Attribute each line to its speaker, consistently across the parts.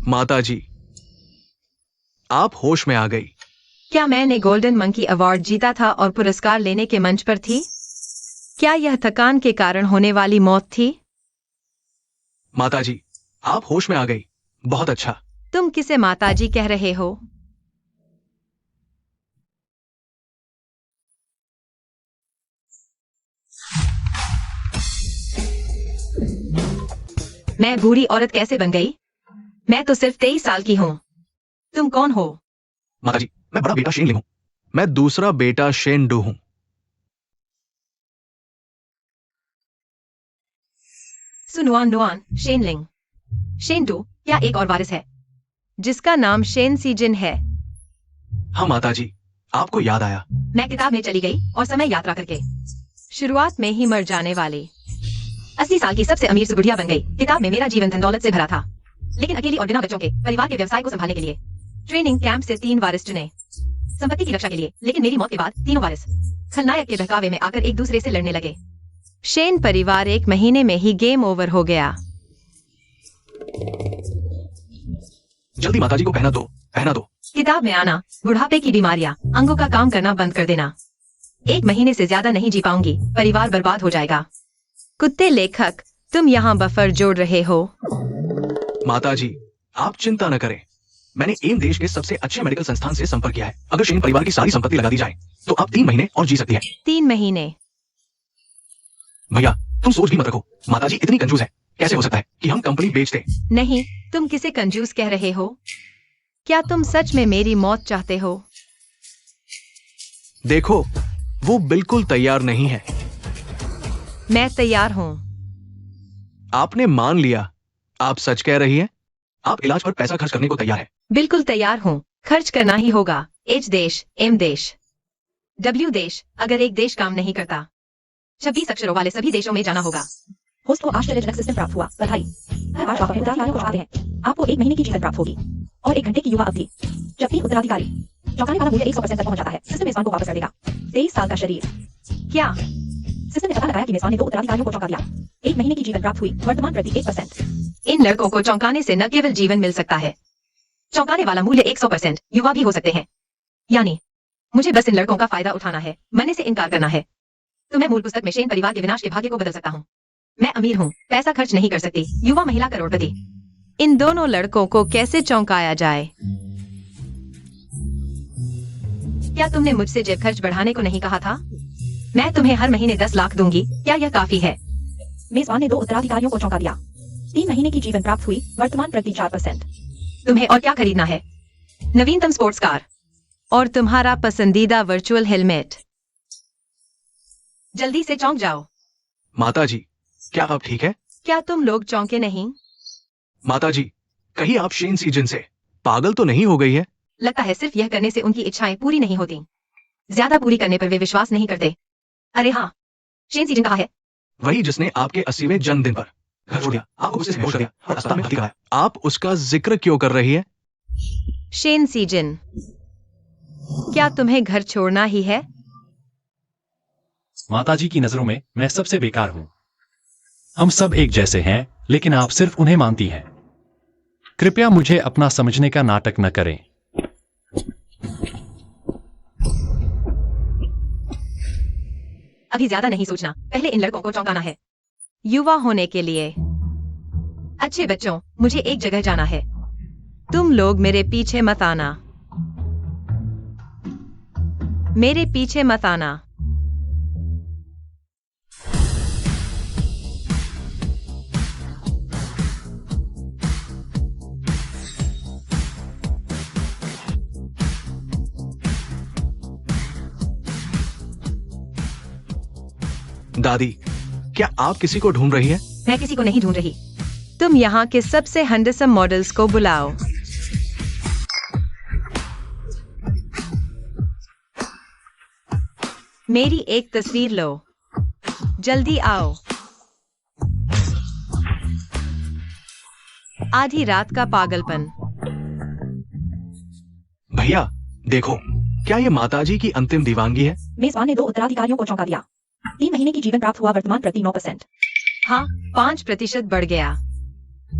Speaker 1: माताजी, आप होश में आ गई।
Speaker 2: क्या मैंने गोल्डन मंकी अवार्ड जीता था और पुरस्कार लेने के मंच पर थी? क्या यह थकान के कारण होने वाली मौत थी?
Speaker 1: माताजी, आप होश में आ गई। बहुत अच्छा।
Speaker 2: तुम किसे माताजी कह रहे हो? मैं बूढ़ी औरत कैसे बन गई? मैं तो सिर्फ 23 साल की हूँ। तुम कौन हो?
Speaker 1: माताजी, मैं बड़ा बेटा शेन लिंग हूं। मैं दूसरा बेटा शेन डू हूं।
Speaker 2: सुनुआन नुआन शेनलिंग। शेन डू क्या एक और वारिस है जिसका नाम शेन सीजन है?
Speaker 1: हाँ माताजी, आपको याद आया।
Speaker 2: मैं किताब में चली गई और समय यात्रा करके शुरुआत में ही मर जाने वाली 80 साल की सबसे अमीर सुगुड़िया बन गई। किताब में मेरा जीवन धन दौलत से भरा था, लेकिन अकेली और बिना बच्चों के परिवार के व्यवसाय को संभालने के लिए ट्रेनिंग कैंप से 3 वारिस चुने संपत्ति की रक्षा के लिए। लेकिन मेरी मौत के बाद तीनों वारिस खलनायक के बहकावे में आकर एक दूसरे से लड़ने लगे। शेन परिवार 1 महीने में ही गेम ओवर हो गया।
Speaker 1: जल्दी माताजी को पहना दो, पहना दो।
Speaker 2: किताब में आना, बुढ़ापे की बीमारियां, अंगों का काम करना बंद कर देना। 1 महीने से ज्यादा नहीं जी पाऊंगी, परिवार बर्बाद हो जाएगा। कुत्ते लेखक, तुम यहाँ बफर जोड़ रहे हो।
Speaker 1: माताजी, आप चिंता न करें। मैंने एम देश के सबसे अच्छे मेडिकल संस्थान से संपर्क किया है। अगर शेन परिवार की सारी संपत्ति लगा दी जाए तो आप 3 महीने और जी सकती है।
Speaker 2: 3 महीने?
Speaker 1: भैया, तुम सोच भी मत रखो। माताजी इतनी कंजूस है, कैसे हो सकता है कि हम कंपनी बेच दें?
Speaker 2: नहीं, तुम किसे कंजूस कह रहे हो? क्या तुम सच में मेरी मौत चाहते हो?
Speaker 1: देखो, वो बिल्कुल तैयार नहीं है।
Speaker 2: मैं तैयार हूँ।
Speaker 1: आपने मान लिया। आप सच कह रही हैं? आप इलाज पर पैसा खर्च करने को तैयार है?
Speaker 2: बिल्कुल तैयार हूँ। खर्च करना ही होगा। एच देश, एम देश, डब्ल्यू देश। अगर एक देश काम नहीं करता, 26 अक्षरों वाले सभी देशों में जाना होगा। होस्ट को आश्चर्यजनक सिस्टम प्राप्त हुआ। बधाई। हर वर्ष आप अपने उत्तराधिकारियों को चाहते हैं। आपको 1 महीने की जीवन प्राप्त होगी और 1 घंटे की युवा अवधि। जब 3 उत्तराधिकारी, चौंकाने वाला मूल्य 100% तक पहुंच जाता है, सिस्टम मेजबान को वापस कर देगा। 23 साल का शरीर। क्या सिस्टम ने पता लगाया कि मेजबान ने 2 उत्तराधिकारियों को चौंका दिया। 1 महीने की जीवन प्राप्त हुई, वर्तमान प्रति 1%। इन लड़कों को चौंकाने से न केवल जीवन मिल सकता है, चौंकाने वाला मूल्य 100% युवा भी हो सकते हैं। यानी मुझे बस इन लड़कों का फायदा उठाना है, मरने से इनकार करना है। तो मैं मूल पुस्तक में शेन परिवार के विनाश के भाग्य को बदल सकता हूँ। मैं अमीर हूँ, पैसा खर्च नहीं कर सकती, युवा महिला करोड़पति। इन दोनों लड़कों को कैसे चौंकाया जाए? क्या तुमने मुझसे जेब खर्च बढ़ाने को नहीं कहा था? मैं तुम्हें हर महीने 10 लाख दूंगी। क्या यह काफी है? मेजबान ने 2 उत्तराधिकारियों को चौंका दिया। 3 महीने की जीवन प्राप्त हुई, वर्तमान प्रति 4%। तुम्हें और क्या खरीदना है? नवीनतम स्पोर्ट्स कार और तुम्हारा पसंदीदा वर्चुअल हेलमेट। जल्दी से चौंक जाओ।
Speaker 1: माताजी, क्या आप ठीक है?
Speaker 2: क्या तुम लोग चौंके नहीं?
Speaker 1: माताजी, कहीं आप शेन सीजन से पागल तो नहीं हो गई है?
Speaker 2: लगता है सिर्फ यह करने से उनकी इच्छाएं पूरी नहीं होती, ज्यादा पूरी करने पर वे विश्वास नहीं करते। अरे हाँ, शेन सीजन कहाँ है?
Speaker 1: वही जिसने आपके 80वें जन्मदिन पर घर छोड़ दिया, आपको गुस्से से बेहोश कर दिया और अस्पताल में भर्ती कराया। आप उसका जिक्र क्यों कर रही है?
Speaker 2: शेन सीजन, क्या तुम्हें घर छोड़ना ही है?
Speaker 3: माताजी की नजरों में मैं सबसे बेकार हूं। हम सब एक जैसे हैं, लेकिन आप सिर्फ उन्हें मानती हैं। कृपया मुझे अपना समझने का नाटक न करें।
Speaker 2: अभी ज्यादा नहीं सोचना, पहले इन लड़कों को चौंकाना है। युवा होने के लिए। अच्छे बच्चों, मुझे एक जगह जाना है। तुम लोग मेरे पीछे मत आना। मेरे पीछे मत आना।
Speaker 1: दादी, क्या आप किसी को ढूंढ रही हैं?
Speaker 2: मैं किसी को नहीं ढूंढ रही। तुम यहाँ के सबसे हैंडसम मॉडल्स को बुलाओ। मेरी एक तस्वीर लो। जल्दी आओ। आधी रात का पागलपन।
Speaker 1: भैया, देखो, क्या ये माताजी की अंतिम दीवानगी है?
Speaker 2: मेजबान ने 2 उत्तराधिकारियों को चौंका दिया। 3 महीने की जीवन प्राप्त हुआ, वर्तमान प्रति 9%। हाँ, 5% बढ़ गया।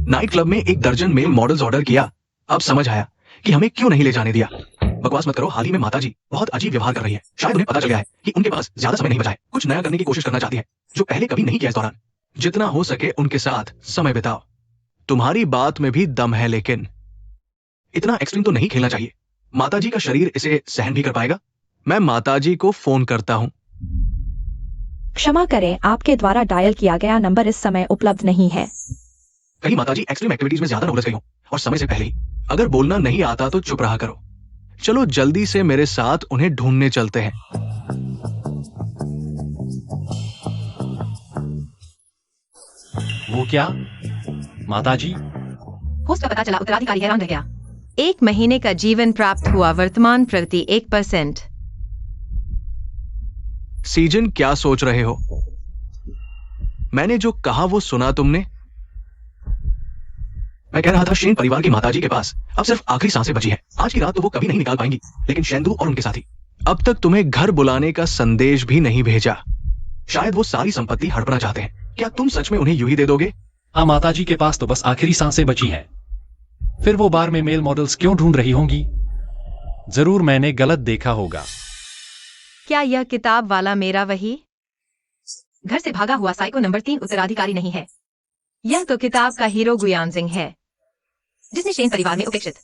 Speaker 1: नाइट क्लब में 1 दर्जन मेल मॉडल्स ऑर्डर किया। अब समझ आया कि हमें क्यों नहीं ले जाने दिया। बकवास मत करो, हाल ही में माताजी बहुत अजीब व्यवहार कर रही है। शायद उन्हें पता चल गया है कि उनके पास ज्यादा समय नहीं बचा है। कुछ नया करने की कोशिश करना चाहती है जो पहले कभी नहीं किया इस दौरान। जितना हो सके उनके साथ समय बिताओ। तुम्हारी बात में भी दम है, लेकिन इतना एक्सट्रीम तो नहीं खेलना चाहिए। माताजी का शरीर इसे सहन भी कर पाएगा। मैं माताजी को फोन करता हूँ।
Speaker 4: क्षमा करें, आपके द्वारा डायल किया गया नंबर इस समय उपलब्ध नहीं है।
Speaker 1: कहीं माताजी एक्सट्रीम एक्टिविटीज में ज्यादा उलझ गई हो और समय से पहले ही। अगर बोलना नहीं आता तो चुप रहा करो। चलो जल्दी से मेरे साथ उन्हें ढूंढने चलते हैं।
Speaker 3: वो क्या? माताजी?
Speaker 2: होस्ट का पता चला, उत्तराधिकारी हैरान रह गया। 1 महीने का जीवन प्राप्त हुआ, वर्तमान प्रगति 1%।
Speaker 1: सीजन, क्या सोच रहे हो? मैंने जो कहा वो सुना तुमने? मैं कह रहा था शेन परिवार की माताजी के पास अब सिर्फ आखिरी सांसें बची हैं। आज की रात तो वो कभी नहीं निकाल पाएंगी, लेकिन शेंदू और उनके साथी अब तक तुम्हें घर बुलाने का संदेश भी नहीं भेजा। शायद वो सारी संपत्ति हड़पना चाहते हैं। क्या तुम सच में उन्हें यूं ही दे दोगे?
Speaker 3: हाँ, माताजी के पास तो बस आखिरी सांसें बची हैं। फिर वो बार में मेल मॉडल्स क्यों ढूंढ रही होंगी? जरूर मैंने गलत देखा होगा।
Speaker 2: क्या यह किताब वाला मेरा वही घर से भागा हुआ साइको नंबर 3 उत्तराधिकारी नहीं है? यह तो किताब का हीरो गुयानजिंग है, जिसने शेन परिवार में उपेक्षित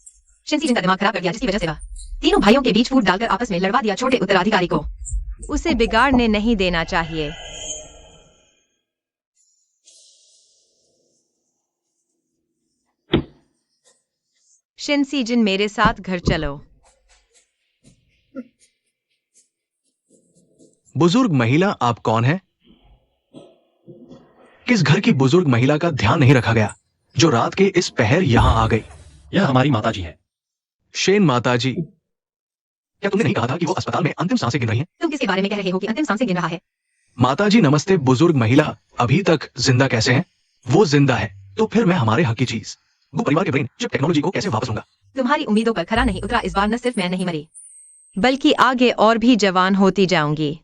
Speaker 2: शिनसीजन का दिमाग खराब कर दिया, जिसकी वजह से वह तीनों भाइयों के बीच फूट डालकर आपस में लड़वा दिया छोटे उत्तराधिकारी को। उसे बिगाड़ने नहीं देना चाहिए। शिनसीजन, मेरे साथ घर चलो।
Speaker 1: बुजुर्ग महिला, आप कौन है? किस घर की बुजुर्ग महिला का ध्यान नहीं रखा गया जो रात के इस पहर यहां आ गई?
Speaker 3: यह हमारी माताजी है।
Speaker 1: शेन माताजी, क्या तुमने नहीं कहा था कि वो अस्पताल में अंतिम सांसें गिन रही हैं?
Speaker 2: तुम किसके बारे में कह रहे हो कि अंतिम सांसें गिन रहा है?
Speaker 1: माताजी नमस्ते। बुजुर्ग महिला अभी तक जिंदा कैसे है? वो जिंदा है तो फिर मैं हमारे हक की चीज, वो परिवार के ब्रेन चिप टेक्नोलॉजी को कैसे वापस लूंगा?
Speaker 2: तुम्हारी उम्मीदों पर खरा नहीं उतरा। इस बार न सिर्फ मैं नहीं मरी, बल्कि आगे और भी जवान होती जाऊंगी।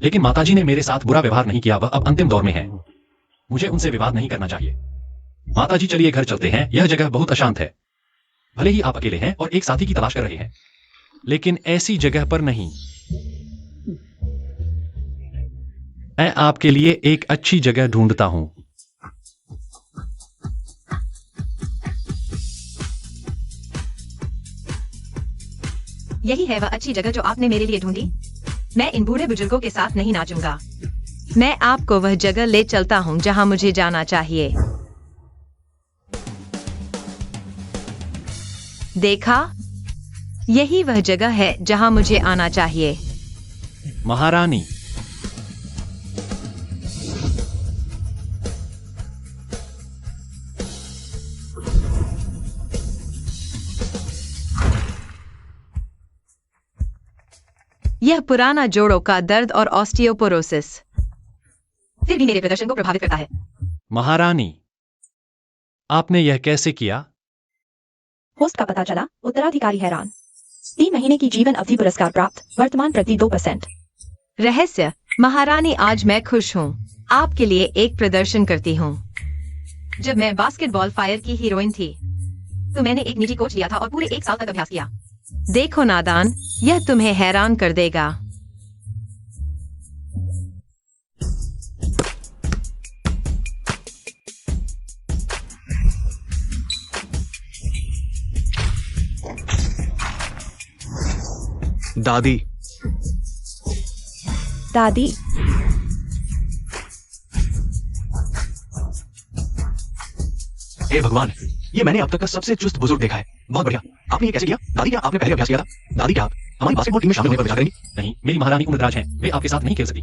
Speaker 3: लेकिन माताजी ने मेरे साथ बुरा व्यवहार नहीं किया, वह अब अंतिम दौर में है। मुझे उनसे विवाद नहीं करना चाहिए। माताजी, चलिए घर चलते हैं। यह जगह बहुत अशांत है। भले ही आप अकेले हैं और एक साथी की तलाश कर रहे हैं, लेकिन ऐसी जगह पर नहीं। मैं आपके लिए एक अच्छी जगह ढूंढता हूं।
Speaker 2: यही है वह अच्छी जगह जो आपने मेरे लिए ढूंढी। मैं इन बूढ़े बुजुर्गों के साथ नहीं नाचूंगा। मैं आपको वह जगह ले चलता हूं जहां मुझे जाना चाहिए। देखा, यही वह जगह है जहां मुझे आना चाहिए।
Speaker 3: महारानी,
Speaker 2: यह पुराना जोड़ों का दर्द और ऑस्टियोपोरोसिस फिर भी मेरे प्रदर्शन को प्रभावित करता है।
Speaker 3: महारानी, आपने यह कैसे किया?
Speaker 4: होस्ट का पता चला, उत्तराधिकारी हैरान। 3 महीने की जीवन अवधि पुरस्कार प्राप्त, वर्तमान प्रगति 2%।
Speaker 2: रहस्य, महारानी, आज मैं खुश हूँ। आपके लिए एक प्रदर्शन करती हूँ। जब मैं बास्केटबॉल फायर की हीरोइन थी तो मैंने एक निजी कोच लिया था और पूरे 1 साल तक अभ्यास किया। देखो नादान, यह तुम्हें हैरान कर देगा।
Speaker 1: दादी,
Speaker 4: दादी,
Speaker 1: हे भगवान, ये मैंने अब तक का सबसे चुस्त बुजुर्ग देखा है। बहुत बढ़िया। आपने ये कैसे किया? दादी, क्या आपने पहले अभ्यास किया था? दादी, क्या आप हमारी बास्केटबॉल टीम में शामिल होने पर विचार करेंगी?
Speaker 3: नहीं, मेरी महारानी उम्रदराज हैं। वे आपके साथ नहीं खेल सकती।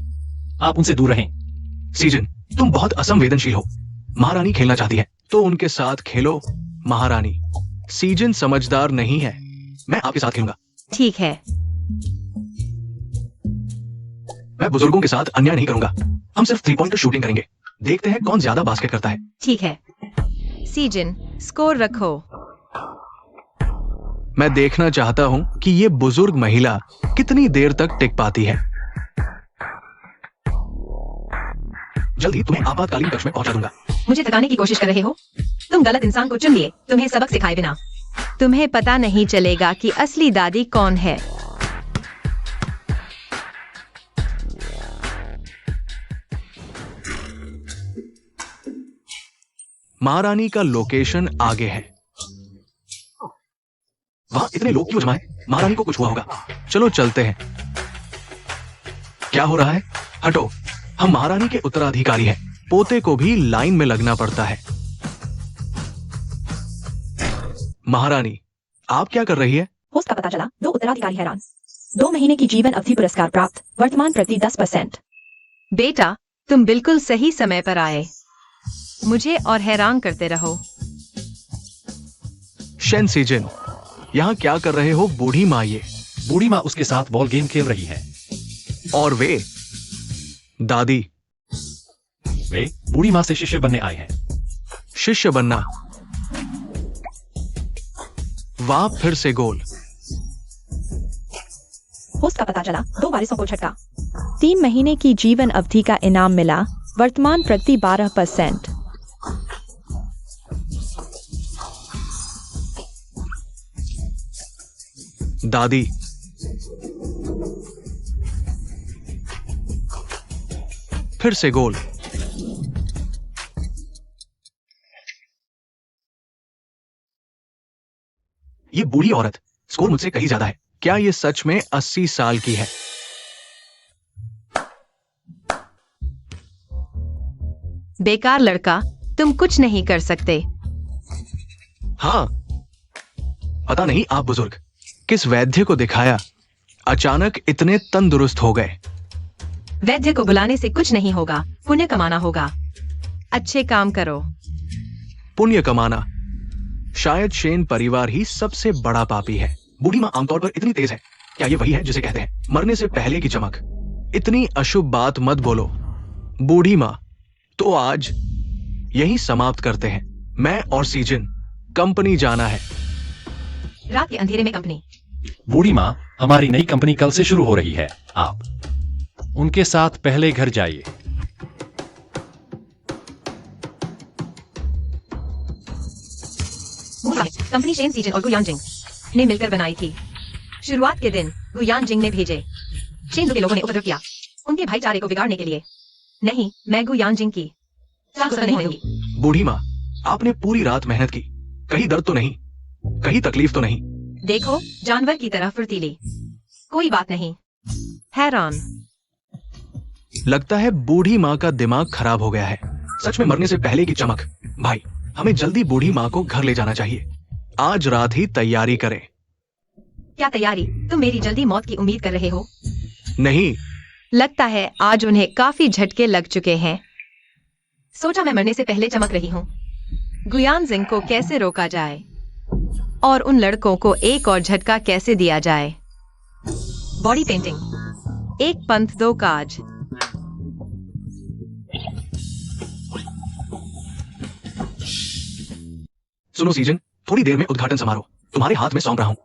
Speaker 3: आप उनसे दूर रहें।
Speaker 1: सीजन, तुम बहुत असंवेदनशील हो। महारानी खेलना चाहती है तो उनके साथ खेलो। महारानी, सीजन समझदार नहीं है। मैं आपके साथ खेलूंगा।
Speaker 2: ठीक है।
Speaker 1: मैं बुजुर्गों के साथ अन्याय नहीं करूंगा। हम सिर्फ 3 पॉइंटर शूटिंग करेंगे। देखते हैं कौन ज्यादा बास्केट करता है।
Speaker 2: ठीक है। सीजन, स्कोर रखो।
Speaker 1: मैं देखना चाहता हूं कि ये बुजुर्ग महिला कितनी देर तक टिक पाती है। जल्द ही तुम्हें आपातकालीन कक्ष में पहुंचा दूंगा।
Speaker 2: मुझे थकाने की कोशिश कर रहे हो? तुम गलत इंसान को चुन लिए, तुम्हें सबक सिखाए बिना। तुम्हें पता नहीं चलेगा कि असली दादी कौन है।
Speaker 1: महारानी का लोकेशन आगे है। वहां इतने लोग क्यों जमा है? महारानी को कुछ हुआ होगा। चलो चलते हैं। क्या हो रहा है? हटो, हम महारानी के उत्तराधिकारी हैं। पोते को भी लाइन में लगना पड़ता है। महारानी, आप क्या कर रही है?
Speaker 4: होस्ट का पता चला, 2 उत्तराधिकारी हैरान। 2 महीने की जीवन अवधि पुरस्कार प्राप्त, वर्तमान प्रति 10%।
Speaker 2: बेटा, तुम बिल्कुल सही समय पर आए। मुझे और हैरान करते रहो।
Speaker 1: शेन सीजन, यहाँ क्या कर रहे हो बूढ़ी माँ? ये
Speaker 3: बूढ़ी माँ उसके साथ बॉल गेम खेल रही है।
Speaker 1: और वे दादी?
Speaker 3: वे बूढ़ी माँ से शिष्य बनने आए हैं।
Speaker 1: शिष्य बनना? वाह, फिर से गोल।
Speaker 4: होस्ट का पता चला, 2 बारिशों को झटका। 3 महीने की जीवन अवधि का इनाम मिला, वर्तमान प्रति 12%।
Speaker 1: दादी? फिर से गोल। ये बूढ़ी औरत, स्कोर मुझसे कहीं ज्यादा है। क्या ये सच में 80 साल की है?
Speaker 2: बेकार लड़का, तुम कुछ नहीं कर सकते।
Speaker 1: हाँ, पता नहीं आप बुजुर्ग किस वैद्य को दिखाया, अचानक इतने तंदुरुस्त हो गए।
Speaker 2: वैद्य को बुलाने से कुछ नहीं होगा, पुण्य कमाना होगा। अच्छे काम करो।
Speaker 1: पुण्य कमाना? शायद शेन परिवार ही सबसे बड़ा पापी है। बूढ़ी माँ आमतौर पर इतनी तेज है। क्या ये वही है जिसे कहते हैं मरने से पहले की चमक? इतनी अशुभ बात मत बोलो बूढ़ी माँ। तो आज यही समाप्त करते हैं। मैं और सीजन कंपनी जाना है।
Speaker 2: रात के अंधेरे में कंपनी?
Speaker 3: बूढ़ी माँ, हमारी नई कंपनी कल से शुरू हो रही है। आप उनके साथ पहले घर जाइए।
Speaker 2: कंपनी शेन सीजन और गुयानजिंग ने मिलकर बनाई थी। शुरुआत के दिन गुयानजिंग ने भेजे। शेन के लोगों ने उपद्रव किया उनके भाईचारे को बिगाड़ने के लिए। नहीं, मैं गुयानजिंग की नहीं होगी।
Speaker 1: बूढ़ी माँ, आपने पूरी रात मेहनत की। कहीं दर्द तो नहीं? कहीं तकलीफ तो नहीं?
Speaker 2: देखो, जानवर की तरह फुर्तीली। कोई बात नहीं। हैरान।
Speaker 1: लगता है बूढ़ी माँ का दिमाग खराब हो गया है। सच में मरने से पहले की चमक। भाई, हमें जल्दी बूढ़ी माँ को घर ले जाना चाहिए। आज रात ही तैयारी करें।
Speaker 2: क्या तैयारी? तुम मेरी जल्दी मौत की उम्मीद कर रहे हो?
Speaker 1: नहीं।
Speaker 2: लगता है आज उन्हें काफी झटके लग चुके हैं। सोचा मैं मरने से पहले चमक रही हूँ। गुयानजिंग को कैसे रोका जाए और उन लड़कों को एक और झटका कैसे दिया जाए। बॉडी पेंटिंग, 1 पंथ 2 काज।
Speaker 1: सुनो सीजन, थोड़ी देर में उद्घाटन समारोह। तुम्हारे हाथ में सौंप रहा हूं।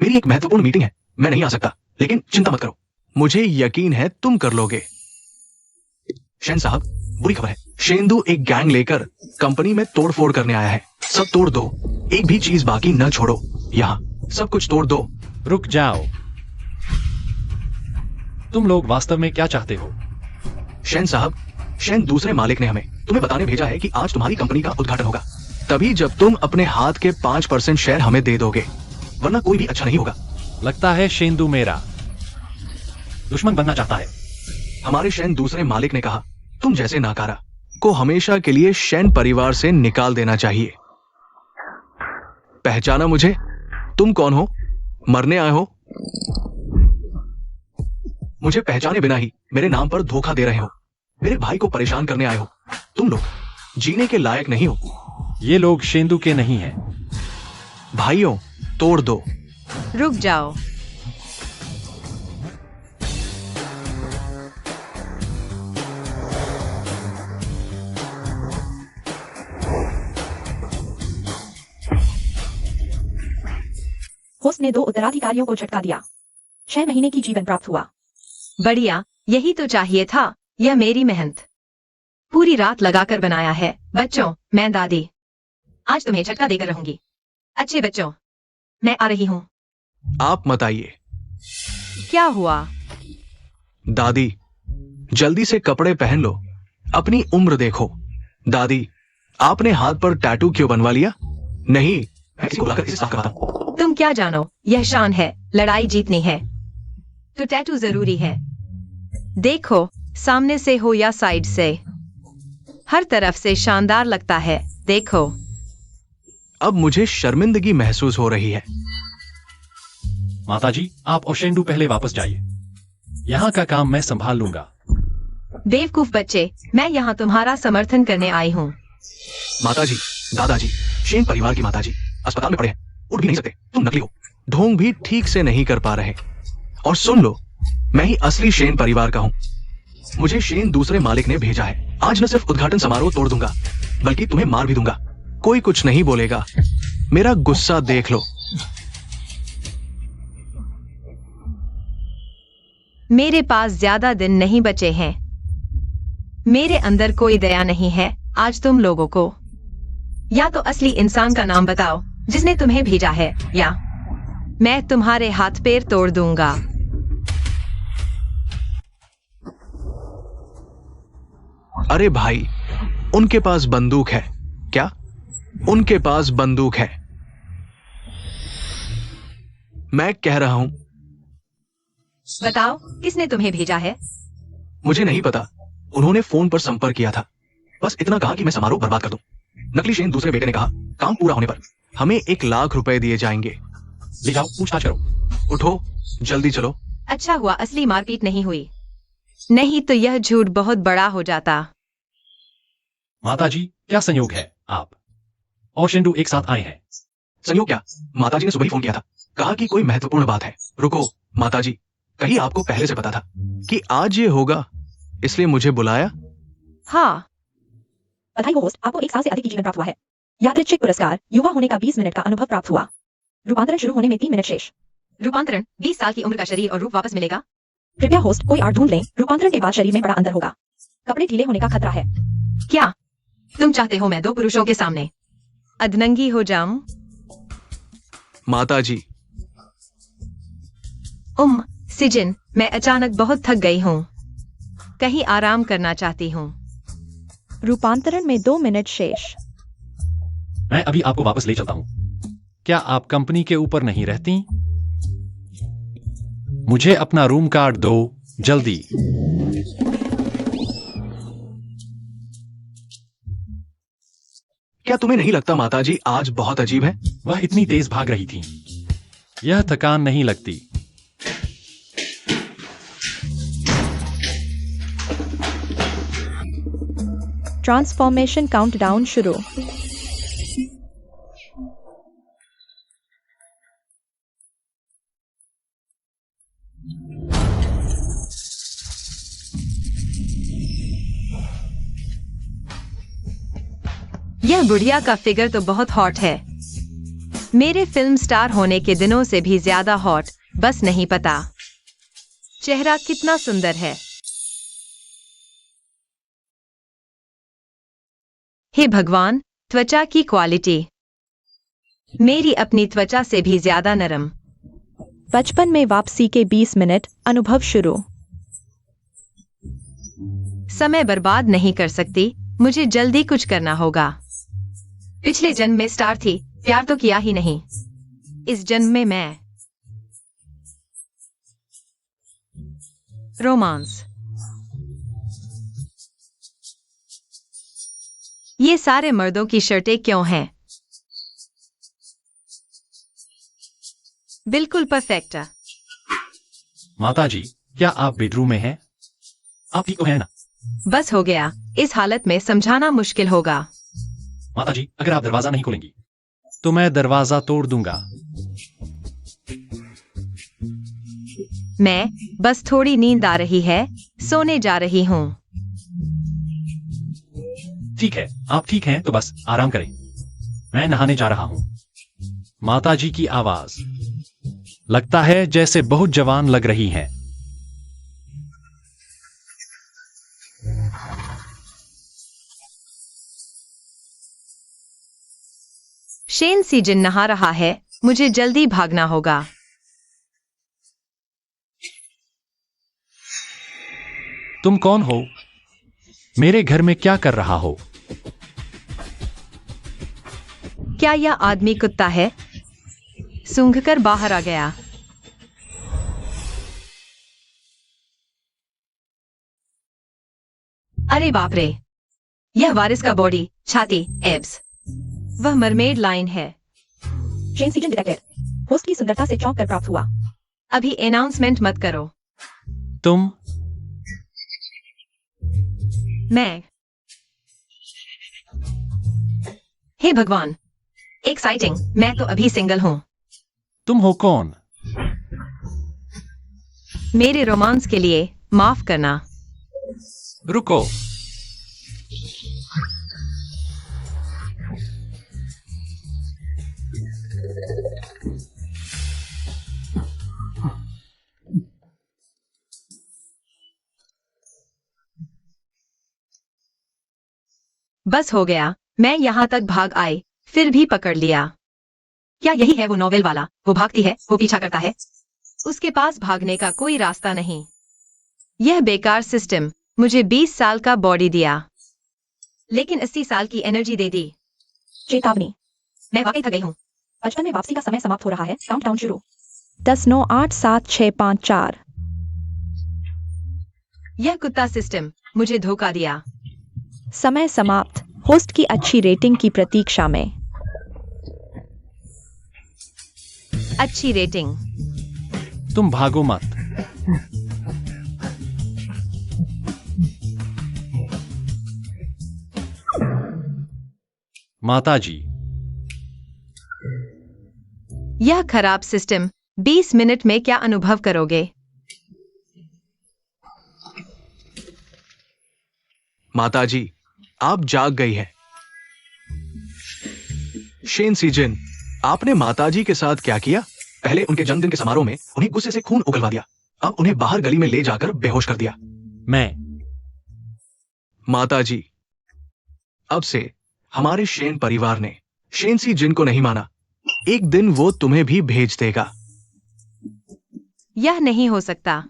Speaker 1: मेरी एक महत्वपूर्ण मीटिंग है, मैं नहीं आ सकता। लेकिन चिंता मत करो, मुझे यकीन है तुम कर लोगे। शेन साहब, बुरी खबर है। शेंदू एक गैंग लेकर कंपनी में तोड़फोड़ करने आया है। सब तोड़ दो, एक भी चीज बाकी न छोड़ो। यहाँ सब कुछ तोड़ दो।
Speaker 3: रुक जाओ, तुम लोग वास्तव में क्या चाहते हो?
Speaker 1: शेन साहब, शेन दूसरे मालिक ने हमें तुम्हें बताने भेजा है कि आज तुम्हारी कंपनी का उद्घाटन होगा। तभी जब तुम अपने हाथ के 5% शेयर हमें दे दोगे, वरना कोई भी अच्छा नहीं होगा।
Speaker 3: लगता है शेंदू मेरा दुश्मन बनना चाहता है।
Speaker 1: हमारे शेन दूसरे मालिक ने कहा तुम जैसे नाकारा को हमेशा के लिए शेन परिवार से निकाल देना चाहिए। पहचाना मुझे? तुम कौन हो? मरने आए हो? मुझे पहचाने बिना ही मेरे नाम पर धोखा दे रहे हो। मेरे भाई को परेशान करने आए हो। तुम लोग जीने के लायक नहीं हो।
Speaker 3: ये लोग शेंदू के नहीं हैं।
Speaker 1: भाइयों, तोड़ दो।
Speaker 2: रुक जाओ।
Speaker 4: होस्ट ने 2 उत्तराधिकारियों को झटका दिया। 6 महीने की जीवन प्राप्त हुआ।
Speaker 2: बढ़िया, यही तो चाहिए था। यह मेरी मेहनत। पूरी रात लगाकर बनाया है। बच्चों, मैं दादी आज तुम्हें झटका देकर रहूंगी। अच्छे बच्चों, मैं आ रही हूँ।
Speaker 1: आप मत आइए।
Speaker 2: क्या हुआ?
Speaker 1: दादी, जल्दी से कपड़े पहन लो, अपनी उम्र देखो। दादी, आपने हाथ पर टैटू क्यों बनवा लिया? नहीं, मैं किसी को बुलाकर इसे साफ करवाता हूं।
Speaker 2: तुम क्या जानो, यह शान है, लड़ाई जीतनी है तो टैटू जरूरी है। देखो, सामने से हो या साइड से, हर तरफ से शानदार लगता है। देखो।
Speaker 1: अब मुझे शर्मिंदगी महसूस हो रही है।
Speaker 3: माताजी, आप ओशेंडू पहले वापस जाइए। यहाँ का काम मैं संभाल लूंगा।
Speaker 2: बेवकूफ बच्चे, मैं यहाँ तुम्हारा समर्थन करने आई हूँ।
Speaker 1: माताजी, दादाजी, शेन परिवार की माताजी अस्पताल में पड़े हैं, उठ भी नहीं सकते। तुम नकली हो, ढोंग भी ठीक से नहीं कर पा रहे। और सुन लो, मैं ही असली शेन परिवार का हूँ। मुझे शेन दूसरे मालिक ने भेजा है। आज न सिर्फ उद्घाटन समारोह तोड़ दूंगा, बल्कि तुम्हें मार भी दूंगा। कोई कुछ नहीं बोलेगा। मेरा गुस्सा देख लो।
Speaker 2: मेरे पास ज्यादा दिन नहीं बचे हैं। मेरे अंदर कोई दया नहीं है आज तुम लोगों को। या तो असली इंसान का नाम बताओ जिसने तुम्हें भेजा है, या मैं तुम्हारे हाथ पैर तोड़ दूंगा।
Speaker 1: अरे भाई, उनके पास बंदूक है क्या? उनके पास बंदूक है। मैं कह रहा हूं।
Speaker 2: बताओ, किसने तुम्हें भेजा है?
Speaker 1: मुझे नहीं पता, उन्होंने फोन पर संपर्क किया था। बस इतना कहा कि मैं समारोह बर्बाद कर दूं। नकली शेन दूसरे बेटे ने कहा, काम पूरा होने पर हमें 1 लाख रुपए दिए जाएंगे।
Speaker 3: ले जाओ, पूछताछ करो।
Speaker 1: उठो, जल्दी चलो।
Speaker 2: अच्छा हुआ असली मारपीट नहीं हुई, नहीं तो यह झूठ बहुत बड़ा हो जाता।
Speaker 3: माताजी, क्या संयोग है, आप ओशेंडू एक साथ आए हैं?
Speaker 1: संयोग क्या, माताजी ने सुबह ही फोन किया था, कहा कि कोई महत्वपूर्ण बात है। रुको माताजी, कहीं आपको पहले से पता था कि आज ये होगा, इसलिए मुझे बुलाया?
Speaker 2: हाँ,
Speaker 4: बधाई हो होस्ट, आपको 1 साल से अधिक की जीवन प्राप्त हुआ है। यादृच्छिक पुरस्कार, युवा होने का 20 मिनट का अनुभव प्राप्त हुआ। रूपांतरण शुरू होने में 3 मिनट शेष।
Speaker 2: रूपांतरण 20 साल की उम्र का शरीर और रूप वापस मिलेगा।
Speaker 4: कृपया होस्ट कोई आर्ट ढूंढ लें, रूपांतरण के बाद शरीर में बड़ा अंदर होगा। कपड़े ढीले होने का खतरा है।
Speaker 2: क्या तुम चाहते हो मैं 2 पुरुषों के सामने अधनंगी हो जाऊं?
Speaker 1: माताजी,
Speaker 2: सिजन, मैं अचानक बहुत थक गई हूँ, कहीं आराम करना चाहती हूँ।
Speaker 4: रूपांतरण में 2 मिनट शेष।
Speaker 3: मैं अभी आपको वापस ले चलता हूं। क्या आप कंपनी के ऊपर नहीं रहती? मुझे अपना रूम कार्ड दो, जल्दी।
Speaker 1: क्या तुम्हें नहीं लगता माताजी आज बहुत अजीब है?
Speaker 3: वह इतनी तेज भाग रही थी। यह थकान नहीं लगती।
Speaker 4: ट्रांसफॉर्मेशन काउंटडाउन शुरू।
Speaker 2: यह बुढ़िया का फिगर तो बहुत हॉट है, मेरे फिल्म स्टार होने के दिनों से भी ज्यादा हॉट। बस नहीं पता चेहरा कितना सुंदर है। हे भगवान, त्वचा की क्वालिटी मेरी अपनी त्वचा से भी ज्यादा नरम।
Speaker 4: बचपन में वापसी के 20 मिनट अनुभव शुरू।
Speaker 2: समय बर्बाद नहीं कर सकती, मुझे जल्दी कुछ करना होगा। पिछले जन्म में स्टार थी, प्यार तो किया ही नहीं। इस जन्म में मैं रोमांस। ये सारे मर्दों की शर्टें क्यों हैं? बिल्कुल परफेक्ट।
Speaker 3: माताजी, क्या आप बेडरूम में हैं? आप ठीक तो हैं ना?
Speaker 2: बस हो गया, इस हालत में समझाना मुश्किल होगा।
Speaker 3: माताजी, अगर आप दरवाजा नहीं खोलेंगी तो मैं दरवाजा तोड़ दूंगा।
Speaker 2: मैं बस थोड़ी नींद आ रही है, सोने जा रही हूँ।
Speaker 3: ठीक है, आप ठीक हैं तो बस आराम करें। मैं नहाने जा रहा हूँ। माताजी की आवाज। लगता है जैसे बहुत जवान लग रही हैं।
Speaker 2: शेन सीजन नहा रहा है, मुझे जल्दी भागना होगा।
Speaker 3: तुम कौन हो? मेरे घर में क्या कर रहा हो?
Speaker 2: क्या यह आदमी कुत्ता है? सूंघकर बाहर आ गया। अरे बाप रे, यह वारिस का बॉडी, छाती, एब्स। वह मरमेड लाइन है।
Speaker 4: Shane season detected. होस्ट की सुंदरता से चौंक कर प्राप्त हुआ।
Speaker 2: अभी अनाउंसमेंट मत करो।
Speaker 3: तुम
Speaker 2: मैं। हे भगवान, एक्साइटिंग। मैं तो अभी सिंगल हूं।
Speaker 3: तुम हो कौन?
Speaker 2: मेरे रोमांस के लिए माफ करना।
Speaker 3: रुको।
Speaker 2: बस हो गया, मैं यहां तक भाग आई, फिर भी पकड़ लिया। क्या यही है वो नॉवेल वाला? वो भागती है, वो पीछा करता है। उसके पास भागने का कोई रास्ता नहीं। यह बेकार सिस्टम मुझे 20 साल का बॉडी दिया, लेकिन 80 साल की एनर्जी दे दी।
Speaker 4: चेतावनी।
Speaker 2: मैं वाकई थक गई हूँ।
Speaker 4: बचपन में वापसी का समय समाप्त हो रहा है। काउंटडाउन शुरू। 10 9 8 7 6 5 4।
Speaker 2: यह कुत्ता सिस्टम मुझे धोखा दिया।
Speaker 4: समय समाप्त। होस्ट की अच्छी रेटिंग की प्रतीक्षा में।
Speaker 2: अच्छी रेटिंग।
Speaker 3: तुम भागो मत। माताजी।
Speaker 2: यह खराब सिस्टम 20 मिनट में क्या अनुभव करोगे?
Speaker 1: माताजी, आप जाग गई हैं। शेन सीजन, आपने माताजी के साथ क्या किया? पहले उनके जन्मदिन के समारोह में उन्हें गुस्से से खून उगलवा दिया, अब उन्हें बाहर गली में ले जाकर बेहोश कर दिया।
Speaker 3: मैं।
Speaker 1: माताजी, अब से हमारे शेन परिवार ने शेन सी जिन को नहीं माना। एक दिन वो तुम्हें भी भेज देगा।
Speaker 2: यह नहीं हो सकता।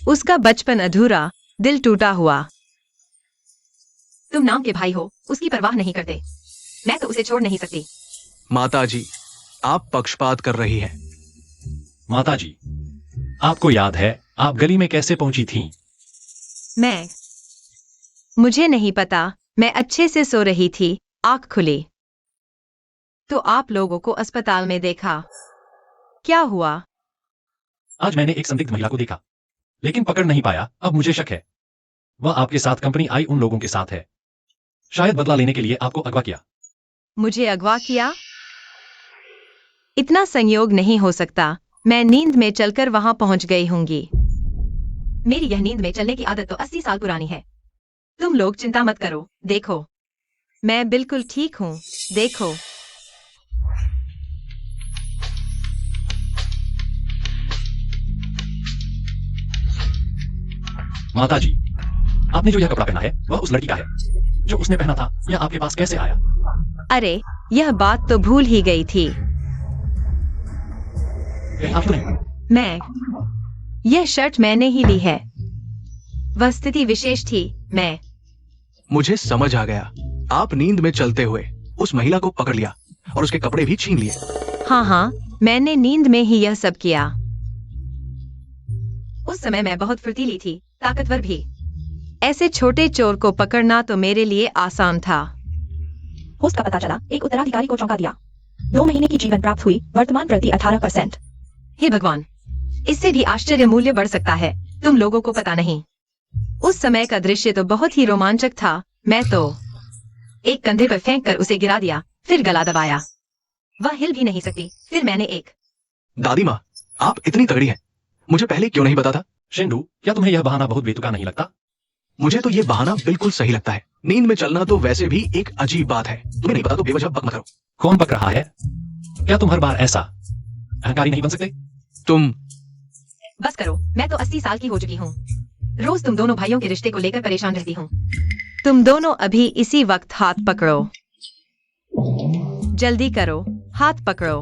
Speaker 2: उसका बचपन अधूरा, दिल टूटा हुआ। तुम नाम के भाई हो, उसकी परवाह नहीं करते। मैं तो उसे छोड़ नहीं सकती।
Speaker 1: माताजी, आप पक्षपात कर रही हैं।
Speaker 3: माताजी, आपको याद है आप गली में कैसे पहुंची थीं?
Speaker 2: मुझे नहीं पता, मैं अच्छे से सो रही थी, आंख खुली तो आप लोगों को अस्पताल में देखा। क्या हुआ?
Speaker 3: आज मैंने एक संदिग्ध महिला को देखा, लेकिन पकड़ नहीं पाया। अब मुझे शक है वह आपके साथ कंपनी आई उन लोगों के साथ है। शायद बदला लेने के लिए आपको अगवा किया।
Speaker 2: मुझे अगवा किया? इतना संयोग नहीं हो सकता। मैं नींद में चलकर वहां पहुंच गई होंगी। मेरी यह नींद में चलने की आदत तो 80 साल पुरानी है। तुम लोग चिंता मत करो, देखो मैं बिल्कुल ठीक हूं, देखो।
Speaker 3: माताजी, आपने जो यह कपड़ा पहना है वह उस लड़की का है। जो उसने पहना था यह आपके पास कैसे आया?
Speaker 2: अरे, यह बात तो भूल ही गई थी।
Speaker 3: कहीं आप तो नहीं?
Speaker 2: यह शर्ट मैंने ही ली है। वह स्थिति विशेष थी।
Speaker 1: मुझे समझ आ गया। आप नींद में चलते हुए उस महिला को पकड़ लिया और उसके कपड़े भी छीन लिए।
Speaker 2: हाँ, मैंने नींद में ही यह सब किया। उस समय मैं बहुत फुर्तीली थी, ताकतवर भी। ऐसे छोटे चोर को पकड़ना तो मेरे लिए आसान था।
Speaker 4: होस्ट का पता चला, एक उत्तराधिकारी को चौंका दिया। 2 महीने की जीवन प्राप्त हुई, वर्तमान प्रति 18%।
Speaker 2: हे भगवान, इससे भी आश्चर्य मूल्य बढ़ सकता है। तुम लोगों को पता नहीं। उस समय का दृश्य तो बहुत ही रोमांचक था। मैं तो एक कंधे पर फेंक कर उसे गिरा दिया, फिर गला दबाया। वह हिल भी नहीं सकती। फिर मैंने एक
Speaker 1: दादी माँ, आप इतनी तगड़ी हैं, मुझे पहले क्यों नहीं पता था?
Speaker 3: शेंडू, क्या तुम्हें यह बहाना बहुत बेतुका नहीं लगता?
Speaker 1: मुझे तो ये बहाना बिल्कुल सही लगता है। नींद में चलना तो वैसे भी एक अजीब बात है। तुम्हें नहीं पता तो बेवजह बक मत करो।
Speaker 3: कौन पक रहा है? क्या तुम हर बार ऐसा अहंकारी नहीं बन सकते?
Speaker 1: तुम
Speaker 2: बस करो, मैं तो 80 साल की हो चुकी हूँ। रोज तुम दोनों भाइयों के रिश्ते को लेकर परेशान रहती हूँ। तुम दोनों अभी इसी वक्त हाथ पकड़ो। जल्दी करो, हाथ पकड़ो।